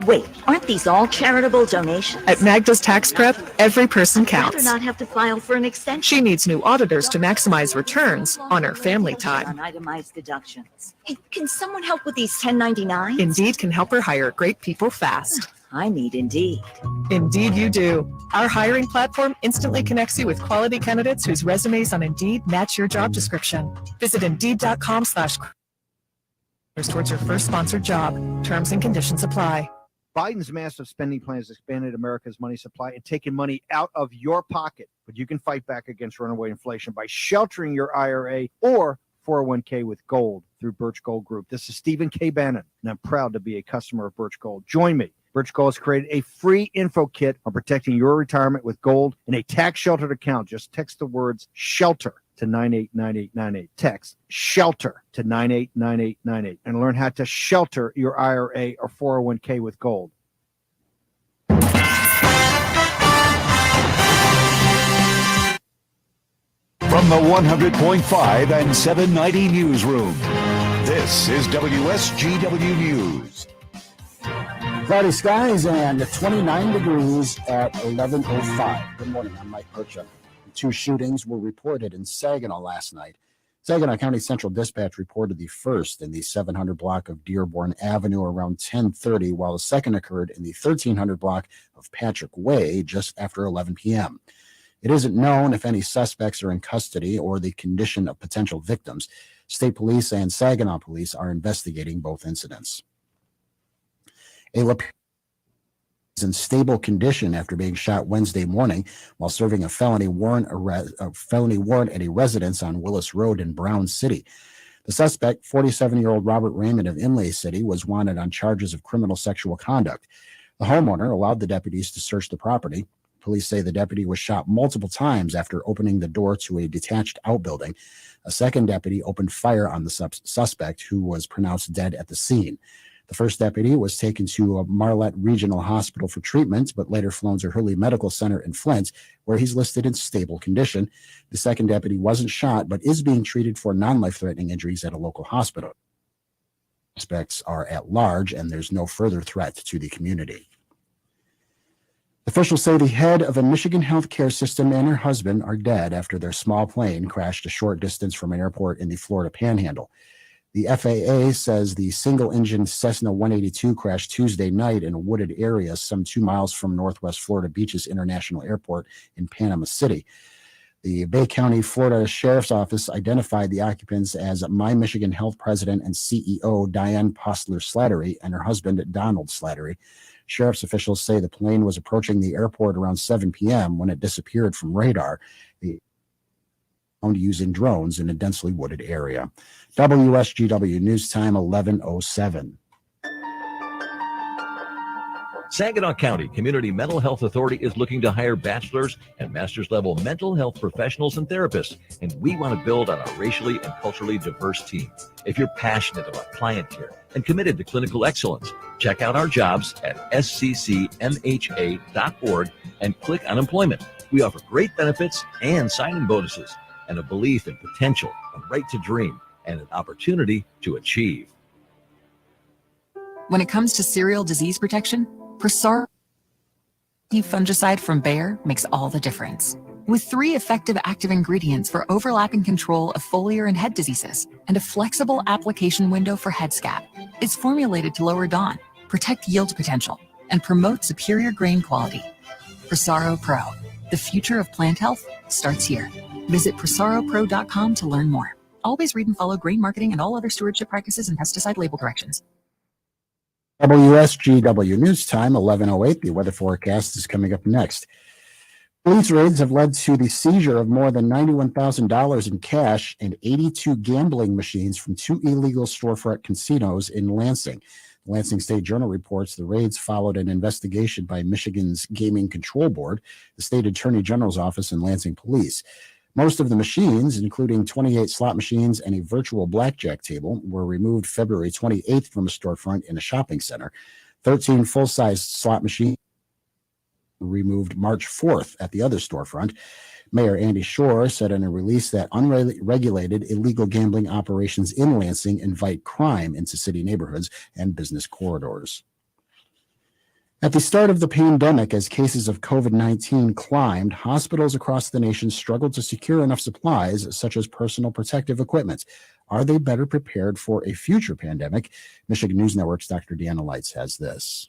Wait, aren't these all charitable donations?
At Magda's Tax Prep, every person
I'd rather
counts.
not have to file for an extension.
She needs new auditors to maximize returns on her family time.
On itemized deductions. Hey, can someone help with these 1099s?
Indeed can help her hire great people fast.
I need Indeed.
Indeed you do. Our hiring platform instantly connects you with quality candidates whose resumes on Indeed match your job description. Visit Indeed.com/careers towards your first sponsored job. Terms and conditions apply.
Biden's massive spending plan has expanded America's money supply and taken money out of your pocket. But you can fight back against runaway inflation by sheltering your IRA or 401k with gold through Birch Gold Group. This is Stephen K. Bannon, and I'm proud to be a customer of Birch Gold. Join me. Birch Gold has created a free info kit on protecting your retirement with gold in a tax-sheltered account. Just text the words SHELTER to 989898. Text SHELTER to 989898 and learn how to shelter your IRA or 401k with gold.
From the 100.5 and 790 newsroom, this is WSGW News.
Cloudy skies and 29 degrees at 11:05. Good morning, I'm Mike Percha. 2 shootings were reported in Saginaw last night. Saginaw County Central Dispatch reported the first in the 700 block of Dearborn Avenue around 10:30, while the second occurred in the 1300 block of Patrick Way just after 11 p.m. It isn't known if any suspects are in custody or the condition of potential victims. State police and Saginaw police are investigating both incidents. A lapel is in stable condition after being shot Wednesday morning while serving a felony warrant at a residence on Willis Road in Brown City. The suspect, 47-year-old Robert Raymond of Inlay City, was wanted on charges of criminal sexual conduct. The homeowner allowed the deputies to search the property. Police say the deputy was shot multiple times after opening the door to a detached outbuilding. A second deputy opened fire on the suspect, who was pronounced dead at the scene. The first deputy was taken to a Marlette Regional Hospital for treatment, but later flown to Hurley Medical Center in Flint, where he's listed in stable condition. The second deputy wasn't shot, but is being treated for non-life-threatening injuries at a local hospital. Suspects are at large, and there's no further threat to the community. Officials say the head of a Michigan healthcare system and her husband are dead after their small plane crashed a short distance from an airport in the Florida Panhandle. The FAA says the single-engine Cessna 182 crashed Tuesday night in a wooded area some 2 miles from Northwest Florida Beach's International Airport in Panama City. The Bay County, Florida Sheriff's Office identified the occupants as My Michigan Health President and CEO Diane Postler-Slattery and her husband Donald Slattery. Sheriff's officials say the plane was approaching the airport around 7 p.m. when it disappeared from radar. Found using drones in a densely wooded area. WSGW News Time 11:07.
Saginaw County Community Mental Health Authority is looking to hire bachelor's and master's level mental health professionals and therapists, and we want to build on a racially and culturally diverse team. If you're passionate about client care and committed to clinical excellence, check out our jobs at sccmha.org and click on employment. We offer great benefits and signing bonuses, and a belief in potential, a right to dream, and an opportunity to achieve.
When it comes to cereal disease protection, Prosaro fungicide from Bayer makes all the difference. With 3 effective active ingredients for overlapping control of foliar and head diseases and a flexible application window for head scab, it's formulated to lower DON, protect yield potential, and promote superior grain quality. Prosaro Pro, the future of plant health starts here. Visit prosaropro.com to learn more. Always read and follow grain marketing and all other stewardship practices and pesticide label directions.
WSGW News Time 11:08. The weather forecast is coming up next. Police raids have led to the seizure of more than $91,000 in cash and 82 gambling machines from 2 illegal storefront casinos in Lansing. The Lansing State Journal reports the raids followed an investigation by Michigan's Gaming Control Board, the state attorney general's office, and Lansing police. Most of the machines, including 28 slot machines and a virtual blackjack table, were removed February 28th from a storefront in a shopping center. 13 full-size slot machines were removed March 4th at the other storefront. Mayor Andy Shore said in a release that unregulated illegal gambling operations in Lansing invite crime into city neighborhoods and business corridors. At the start of the pandemic, as cases of COVID-19 climbed, hospitals across the nation struggled to secure enough supplies, such as personal protective equipment. Are they better prepared for a future pandemic? Michigan News Network's Dr. Deanna Lights has this.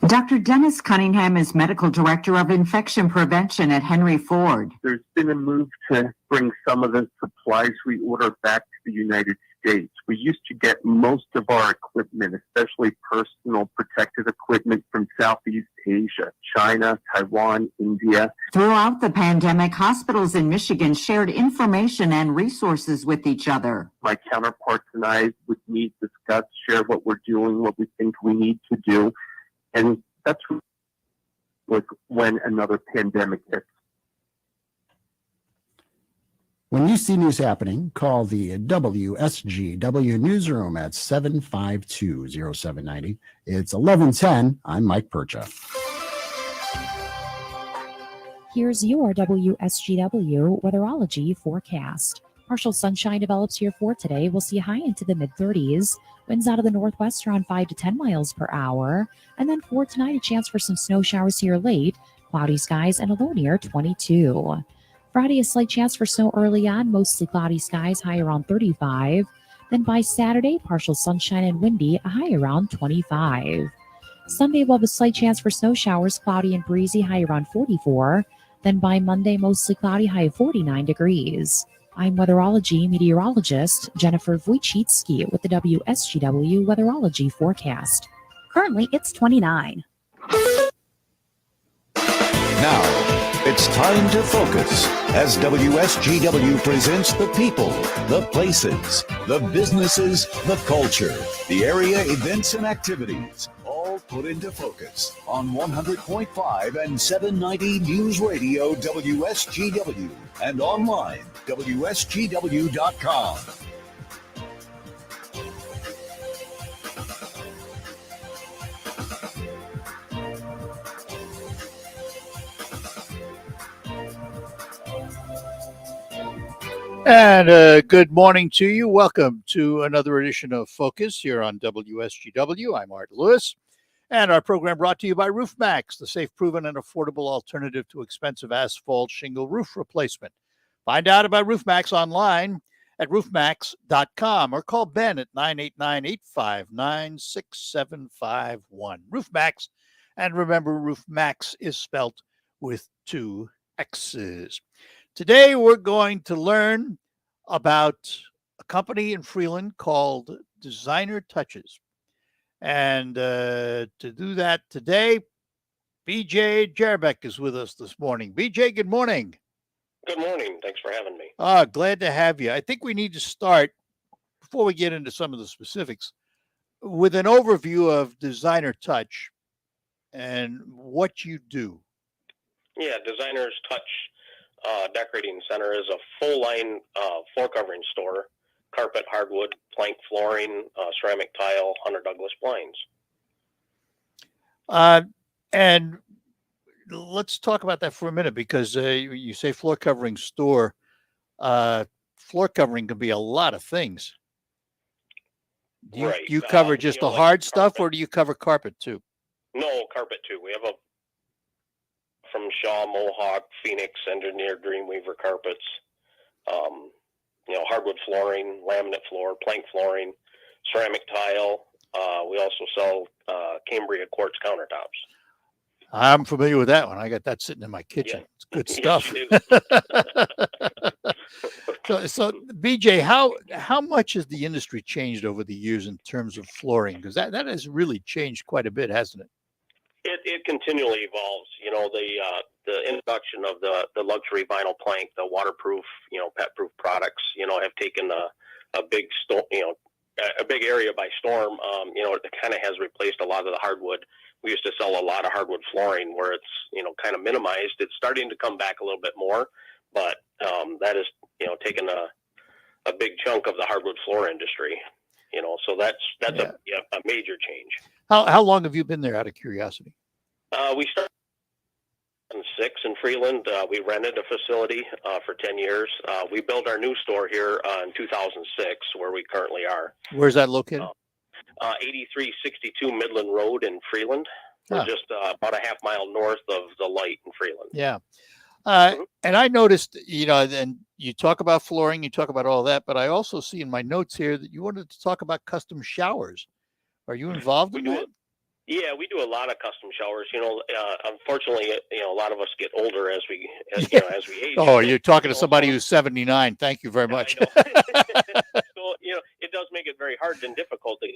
Dr. Dennis Cunningham is Medical Director of Infection Prevention at Henry Ford.
There's been a move to bring some of the supplies we order back to the United States. We used to get most of our equipment, especially personal protective equipment, from Southeast Asia, China, Taiwan, India.
Throughout the pandemic, hospitals in Michigan shared information and resources with each other.
My counterparts and I would meet, discuss, share what we're doing, what we think we need to do. And that's when another pandemic hits.
When you see news happening, call the WSGW newsroom at 752-0790. It's 11:10. I'm Mike Percha.
Here's your WSGW Weatherology Forecast. Partial sunshine develops here for today. We'll see a high into the mid-30s. Winds out of the northwest around 5 to 10 miles per hour. And then for tonight, a chance for some snow showers here late. Cloudy skies and a low near 22. Friday, a slight chance for snow early on. Mostly cloudy skies, high around 35. Then by Saturday, partial sunshine and windy, a high around 25. Sunday, we'll have a slight chance for snow showers, cloudy and breezy, high around 44. Then by Monday, mostly cloudy, high of 49 degrees. I'm weatherology meteorologist Jennifer Wojcicki with the WSGW Weatherology Forecast. Currently, it's 29.
Now, it's time to focus as WSGW presents the people, the places, the businesses, the culture, the area events and activities, all put into focus on 100.5 and 790 News Radio WSGW and online WSGW.com.
And good morning to you. Welcome to another edition of Focus here on WSGW. I'm Art Lewis, and our program brought to you by RoofMax, the safe, proven, and affordable alternative to expensive asphalt shingle roof replacement. Find out about RoofMax online at roofmax.com or call Ben at 989-859-6751. RoofMax, and remember, RoofMax is spelt with 2 X's. Today, we're going to learn about a company in Freeland called Designer Touches. And to do that today, BJ Jarbeck is with us this morning. BJ, good morning.
Good morning. Thanks for having me.
Glad to have you. I think we need to start, before we get into some of the specifics, with an overview of Designer Touch and what you do.
Yeah, Designer's Touch Decorating Center is a full-line floor covering store: carpet, hardwood, plank flooring, ceramic tile, Hunter Douglas blinds.
And let's talk about that for a minute, because you say floor covering store. Floor covering can be a lot of things. Do you cover just the hard stuff, or do you cover carpet too?
No, carpet too. We have from Shaw, Mohawk, Phoenix, Engineer, Dreamweaver carpets, hardwood flooring, laminate floor, plank flooring, ceramic tile. We also sell Cambria quartz countertops.
I'm familiar with that one. I got that sitting in my kitchen. Yeah. It's good stuff. So BJ, how much has the industry changed over the years in terms of flooring? Because that has really changed quite a bit, hasn't it?
It continually evolves. The introduction of the luxury vinyl plank, the waterproof, pet-proof products, have taken a big a big area by storm. It kind of has replaced a lot of the hardwood. We used to sell a lot of hardwood flooring where it's, kind of minimized. It's starting to come back a little bit more, but that is, taken a big chunk of the hardwood floor industry. So that's a major change.
How long have you been there, out of curiosity?
We started in 2006 in Freeland. We rented a facility for 10 years. We built our new store here in 2006, where we currently are.
Where's that located?
8362 Midland Road in Freeland. We're just about a half mile north of the light in Freeland.
Yeah. And I noticed, and you talk about flooring, you talk about all that, but I also see in my notes here that you wanted to talk about custom showers. Are you involved in that?
Yeah, we do a lot of custom showers. Unfortunately, a lot of us get older as we age.
Oh, you're talking to somebody who's 79. Thank you very much.
So, it does make it very hard and difficult to,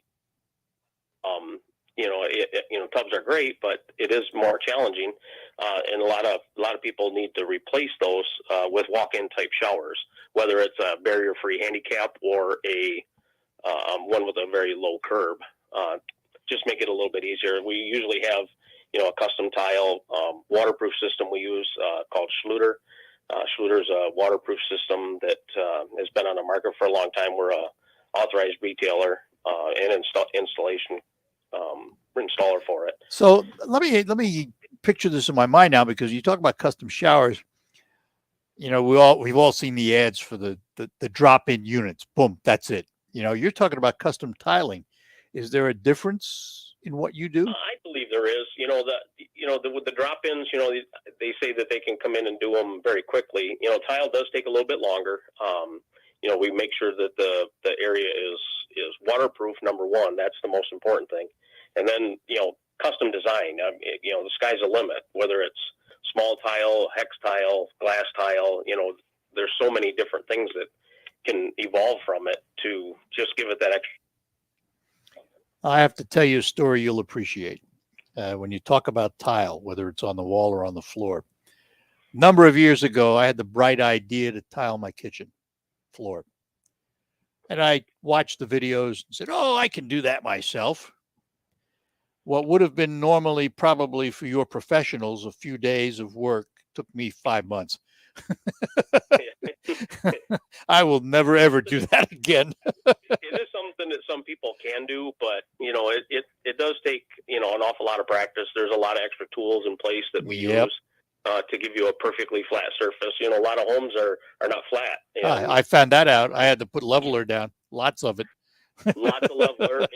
tubs are great, but it is more challenging. And a lot of people need to replace those with walk-in type showers, whether it's a barrier-free handicap or a one with a very low curb. Just make it a little bit easier. We usually have, a custom tile waterproof system we use called Schluter. Schluter's a waterproof system that has been on the market for a long time. We're a authorized retailer and installer for it.
So let me picture this in my mind now because you talk about custom showers. You know, we've all seen the ads for the drop-in units. Boom, that's it. You know, you're talking about custom tiling. Is there a difference in what you do?
I believe there is. With the drop-ins, they say that they can come in and do them very quickly. Tile does take a little bit longer. We make sure that the area is waterproof. Number one, that's the most important thing. And then, custom design. The sky's the limit. Whether it's small tile, hex tile, glass tile. There's so many different things that can evolve from it to just give it that extra.
I have to tell you a story you'll appreciate. When you talk about tile, whether it's on the wall or on the floor. A number of years ago, I had the bright idea to tile my kitchen floor. And I watched the videos and said, oh, I can do that myself. What would have been normally probably for your professionals a few days of work took me 5 months. I will never, ever do that again.
It is something that some people can do, but, it does take, an awful lot of practice. There's a lot of extra tools in place that we use to give you a perfectly flat surface. A lot of homes are not flat.
I found that out. I had to put leveler down, lots of it.
Lots of leveler, and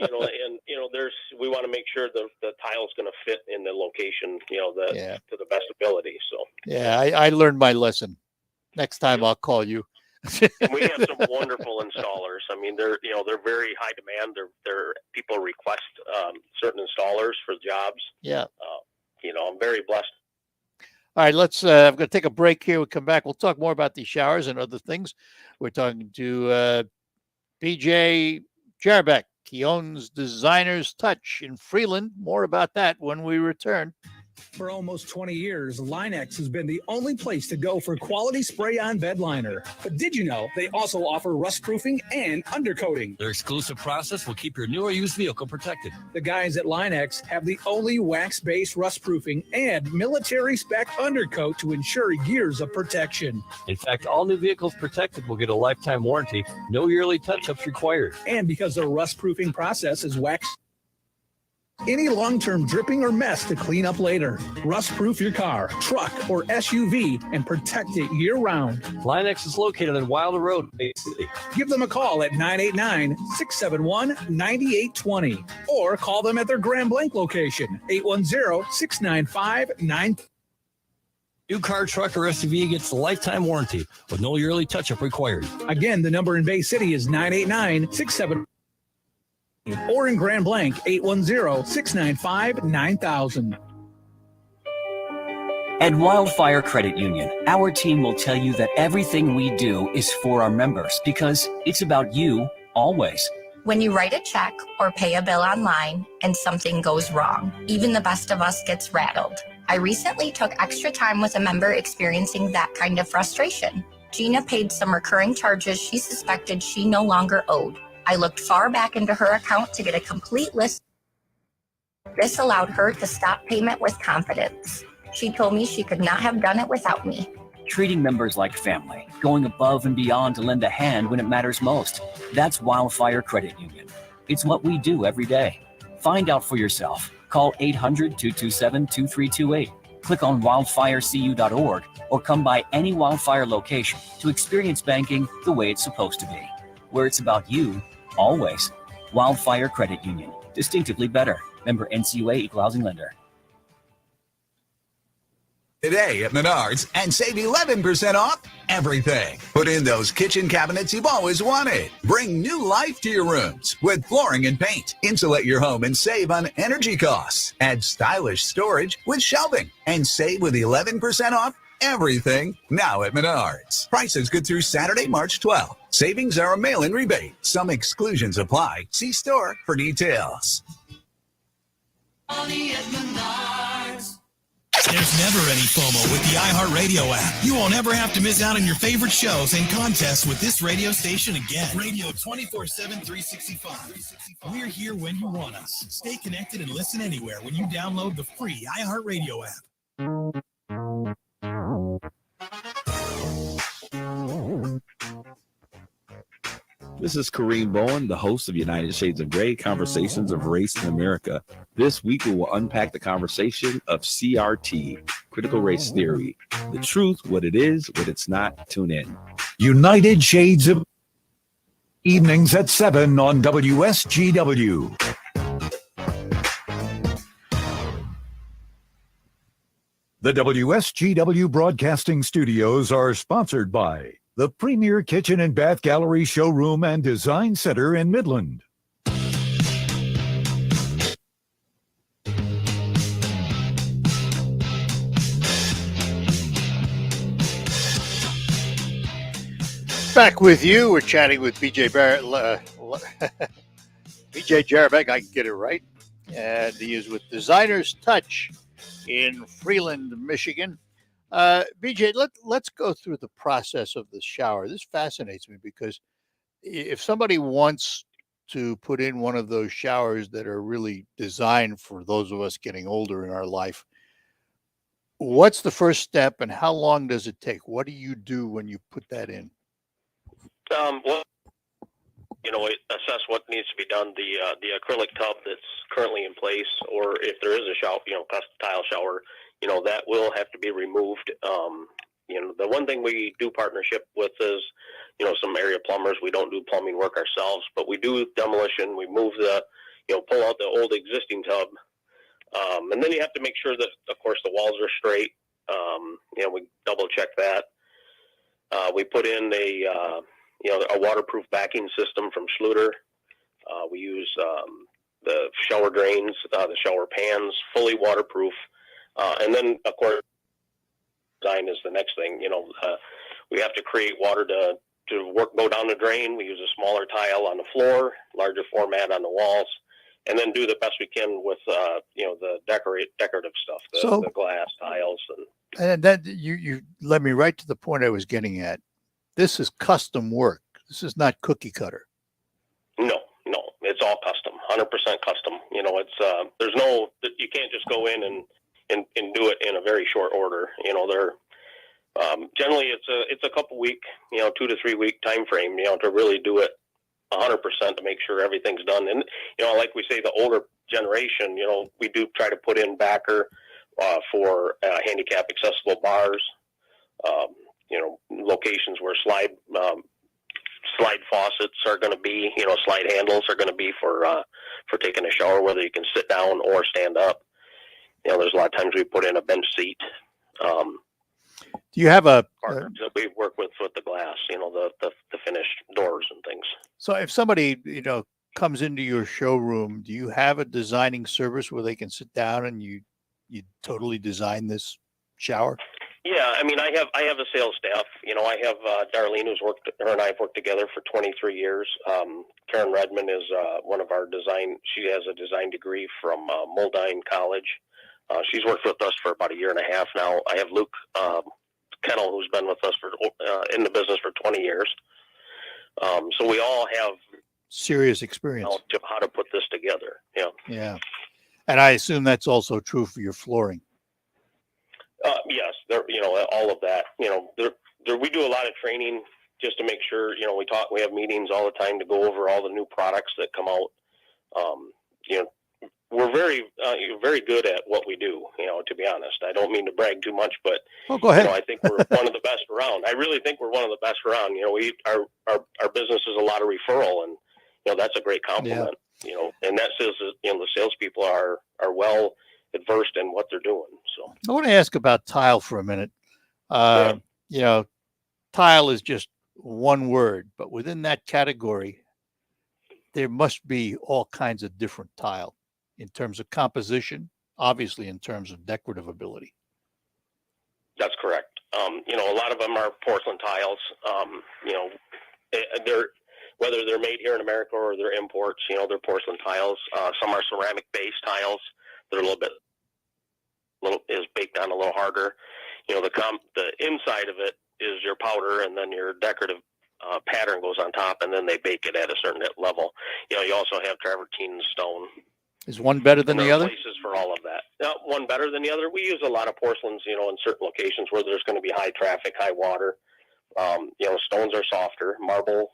we want to make sure the tile's going to fit in the location, to the best ability. So
yeah, I learned my lesson. Next time I'll call you.
And we have some wonderful installers. I mean, they're very high demand. They're people request certain installers for jobs.
Yeah.
I'm very blessed.
All right, I'm going to take a break here. We'll come back. We'll talk more about these showers and other things. We're talking to BJ Jarbeck. He owns Designer's Touch in Freeland. More about that when we return.
For almost 20 years, Linex has been the only place to go for quality spray-on bed liner. But did you know they also offer rust-proofing and undercoating?
Their exclusive process will keep your new or used vehicle protected.
The guys at Linex have the only wax-based rust-proofing and military-spec undercoat to ensure years of protection.
In fact, all new vehicles protected will get a lifetime warranty, no yearly touch-ups required.
And because their rust-proofing process is wax, any long-term dripping or mess to clean up later. Rust-proof your car, truck, or SUV and protect it year-round.
Linex is located on Wilder Road, Bay City.
Give them a call at 989-671-9820 or call them at their Grand Blanc location, 810-695-9.
New car, truck, or SUV gets a lifetime warranty with no yearly touch-up required.
Again, the number in Bay City is 989-671. Or in Grand Blanc, 810-695-9000.
At Wildfire Credit Union, our team will tell you that everything we do is for our members because it's about you always.
When you write a check or pay a bill online and something goes wrong, even the best of us gets rattled. I recently took extra time with a member experiencing that kind of frustration. Gina paid some recurring charges she suspected she no longer owed. I looked far back into her account to get a complete list. This allowed her to stop payment with confidence. She told me she could not have done it without me.
Treating members like family, going above and beyond to lend a hand when it matters most. That's Wildfire Credit Union. It's what we do every day. Find out for yourself. Call 800-227-2328. Click on wildfirecu.org or come by any Wildfire location to experience banking the way it's supposed to be, where it's about you always. Wildfire Credit Union. Distinctively better. Member NCUA Equal Housing Lender.
Today at Menards and save 11% off everything. Put in those kitchen cabinets you've always wanted. Bring new life to your rooms with flooring and paint. Insulate your home and save on energy costs. Add stylish storage with shelving and save with 11% off everything now at Menards. Prices good through Saturday, March 12th. Savings are a mail-in rebate. Some exclusions apply. See store for details.
There's never any FOMO with the iHeartRadio app. You won't ever have to miss out on your favorite shows and contests with this radio station again. Radio 24/7, 365. We're here when you want us. Stay connected and listen anywhere when you download the free iHeartRadio app.
This is Kareem Bowen, the host of United Shades of Grey, Conversations of Race in America. This week we will unpack the conversation of CRT, critical race theory. The truth, what it is, what it's not. Tune in.
United Shades of Evenings at 7 on WSGW. The WSGW Broadcasting Studios are sponsored by the Premier Kitchen and Bath Gallery Showroom and Design Center in Midland.
Back with you. We're chatting with BJ Barrett. BJ Jarabek, I can get it right. And he is with Designer's Touch in Freeland, Michigan. BJ, let's go through the process of the shower. This fascinates me because if somebody wants to put in one of those showers that are really designed for those of us getting older in our life, what's the first step and how long does it take? What do you do when you put that in?
Well, assess what needs to be done. The acrylic tub that's currently in place, or if there is a shower, tile shower, that will have to be removed. The one thing we do partnership with is, some area plumbers. We don't do plumbing work ourselves, but we do demolition. We move pull out the old existing tub. And then you have to make sure that, of course, the walls are straight. We double check that. We put in a waterproof backing system from Schluter. We use the shower drains, the shower pans, fully waterproof. And then, of course, design is the next thing. We have to create water to go down the drain. We use a smaller tile on the floor, larger format on the walls, and then do the best we can with the decorative stuff, the glass tiles.
And that you led me right to the point I was getting at. This is custom work. This is not cookie cutter.
No, it's all custom, 100% custom. You can't just go in and do it in a very short order. Generally it's a couple week, 2 to 3 week time frame, to really do it 100% to make sure everything's done. And, like we say, the older generation, we do try to put in backer for handicap accessible bars, locations where slide faucets are going to be, slide handles are going to be for taking a shower, whether you can sit down or stand up. There's a lot of times we put in a bench seat.
Do you have a
partners that we work with the glass, the finished doors and things?
So if somebody, comes into your showroom, do you have a designing service where they can sit down and you totally design this shower?
Yeah, I have a sales staff. I have Darlene, her and I have worked together for 23 years. Karen Redmond is one of our design. She has a design degree from Moldine College. She's worked with us for about a year and a half now. I have Luke Kennel, who's been with us in the business for 20 years. So we all have
serious experience
how to put this together. Yeah.
Yeah. And I assume that's also true for your flooring.
Yes, all of that. We do a lot of training just to make sure. We have meetings all the time to go over all the new products that come out. We're very good at what we do. To be honest, I don't mean to brag too much, but
go ahead.
I think we're one of the best around. I really think we're one of the best around. Our business is a lot of referral, and that's a great compliment. Yeah. And that says that the salespeople are well adversed in what they're doing. So
I want to ask about tile for a minute. Tile is just one word, but within that category, there must be all kinds of different tile in terms of composition, obviously in terms of decorative ability.
That's correct. A lot of them are porcelain tiles. Whether they're made here in America or they're imports, they're porcelain tiles. Some are ceramic-based tiles. They're is baked on a little harder. The inside of it is your powder, and then your decorative pattern goes on top, and then they bake it at a certain level. You also have travertine stone.
Is one better than the other?
Places for all of that. One better than the other. We use a lot of porcelains, in certain locations where there's going to be high traffic, high water. Stones are softer. Marble,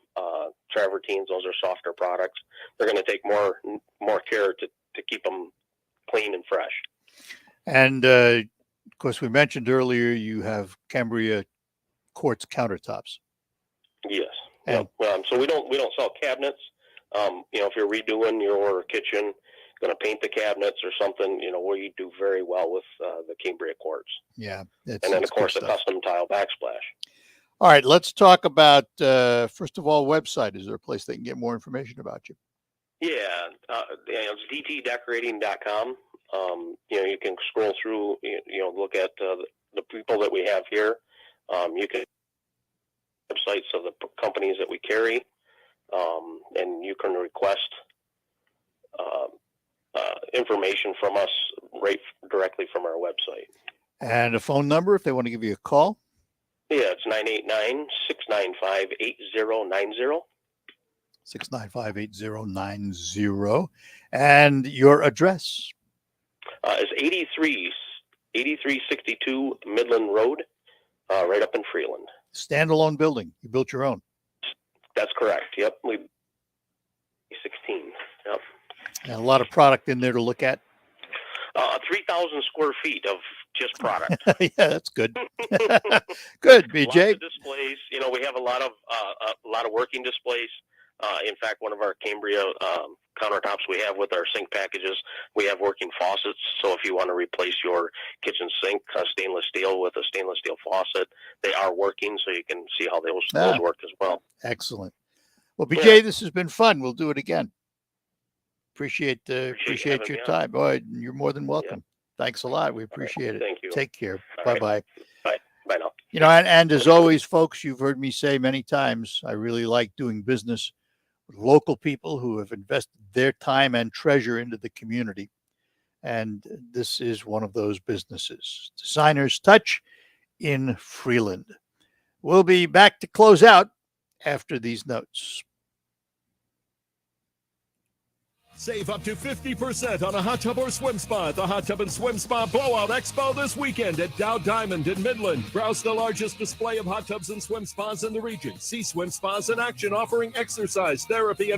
travertines, those are softer products. They're going to take more care to keep them clean and fresh.
And of course, we mentioned earlier you have Cambria quartz countertops.
Yes.
And
so we don't sell cabinets. If you're redoing your kitchen, going to paint the cabinets or something, we do very well with the Cambria quartz.
Yeah.
And then, of course, the custom tile backsplash.
All right, let's talk about, first of all, website. Is there a place they can get more information about you?
Yeah, it's dtdecorating.com. You can scroll through, look at the people that we have here. You can websites of the companies that we carry, and you can request information from us directly from our website.
And a phone number if they want to give you a call?
Yeah, it's 989-695-8090.
695-8090. And your address?
Is 8362 Midland Road, right up in Freeland.
Standalone building. You built your own.
That's correct. Yep. We 16. Yep.
And a lot of product in there to look at.
3,000 square feet of just product.
Yeah, that's good. Good, BJ.
Lots of displays. We have a lot of working displays. In fact, one of our Cambria countertops we have with our sink packages, we have working faucets. So if you want to replace your kitchen sink, stainless steel with a stainless steel faucet, they are working, so you can see how those work as well.
Excellent. Well, BJ, this has been fun. We'll do it again. Appreciate your time. Boy, you're more than welcome. Yeah. Thanks a lot. We appreciate it.
Thank you.
Take care.
All
Bye-bye.
Right. Bye now.
And as always, folks, you've heard me say many times, I really like doing business with local people who have invested their time and treasure into the community. And this is one of those businesses. Designer's Touch in Freeland. We'll be back to close out after these notes.
Save up to 50% on a hot tub or swim spa at the Hot Tub and Swim Spa Blowout Expo this weekend at Dow Diamond in Midland. Browse the largest display of hot tubs and swim spas in the region. See swim spas in action offering exercise, therapy, and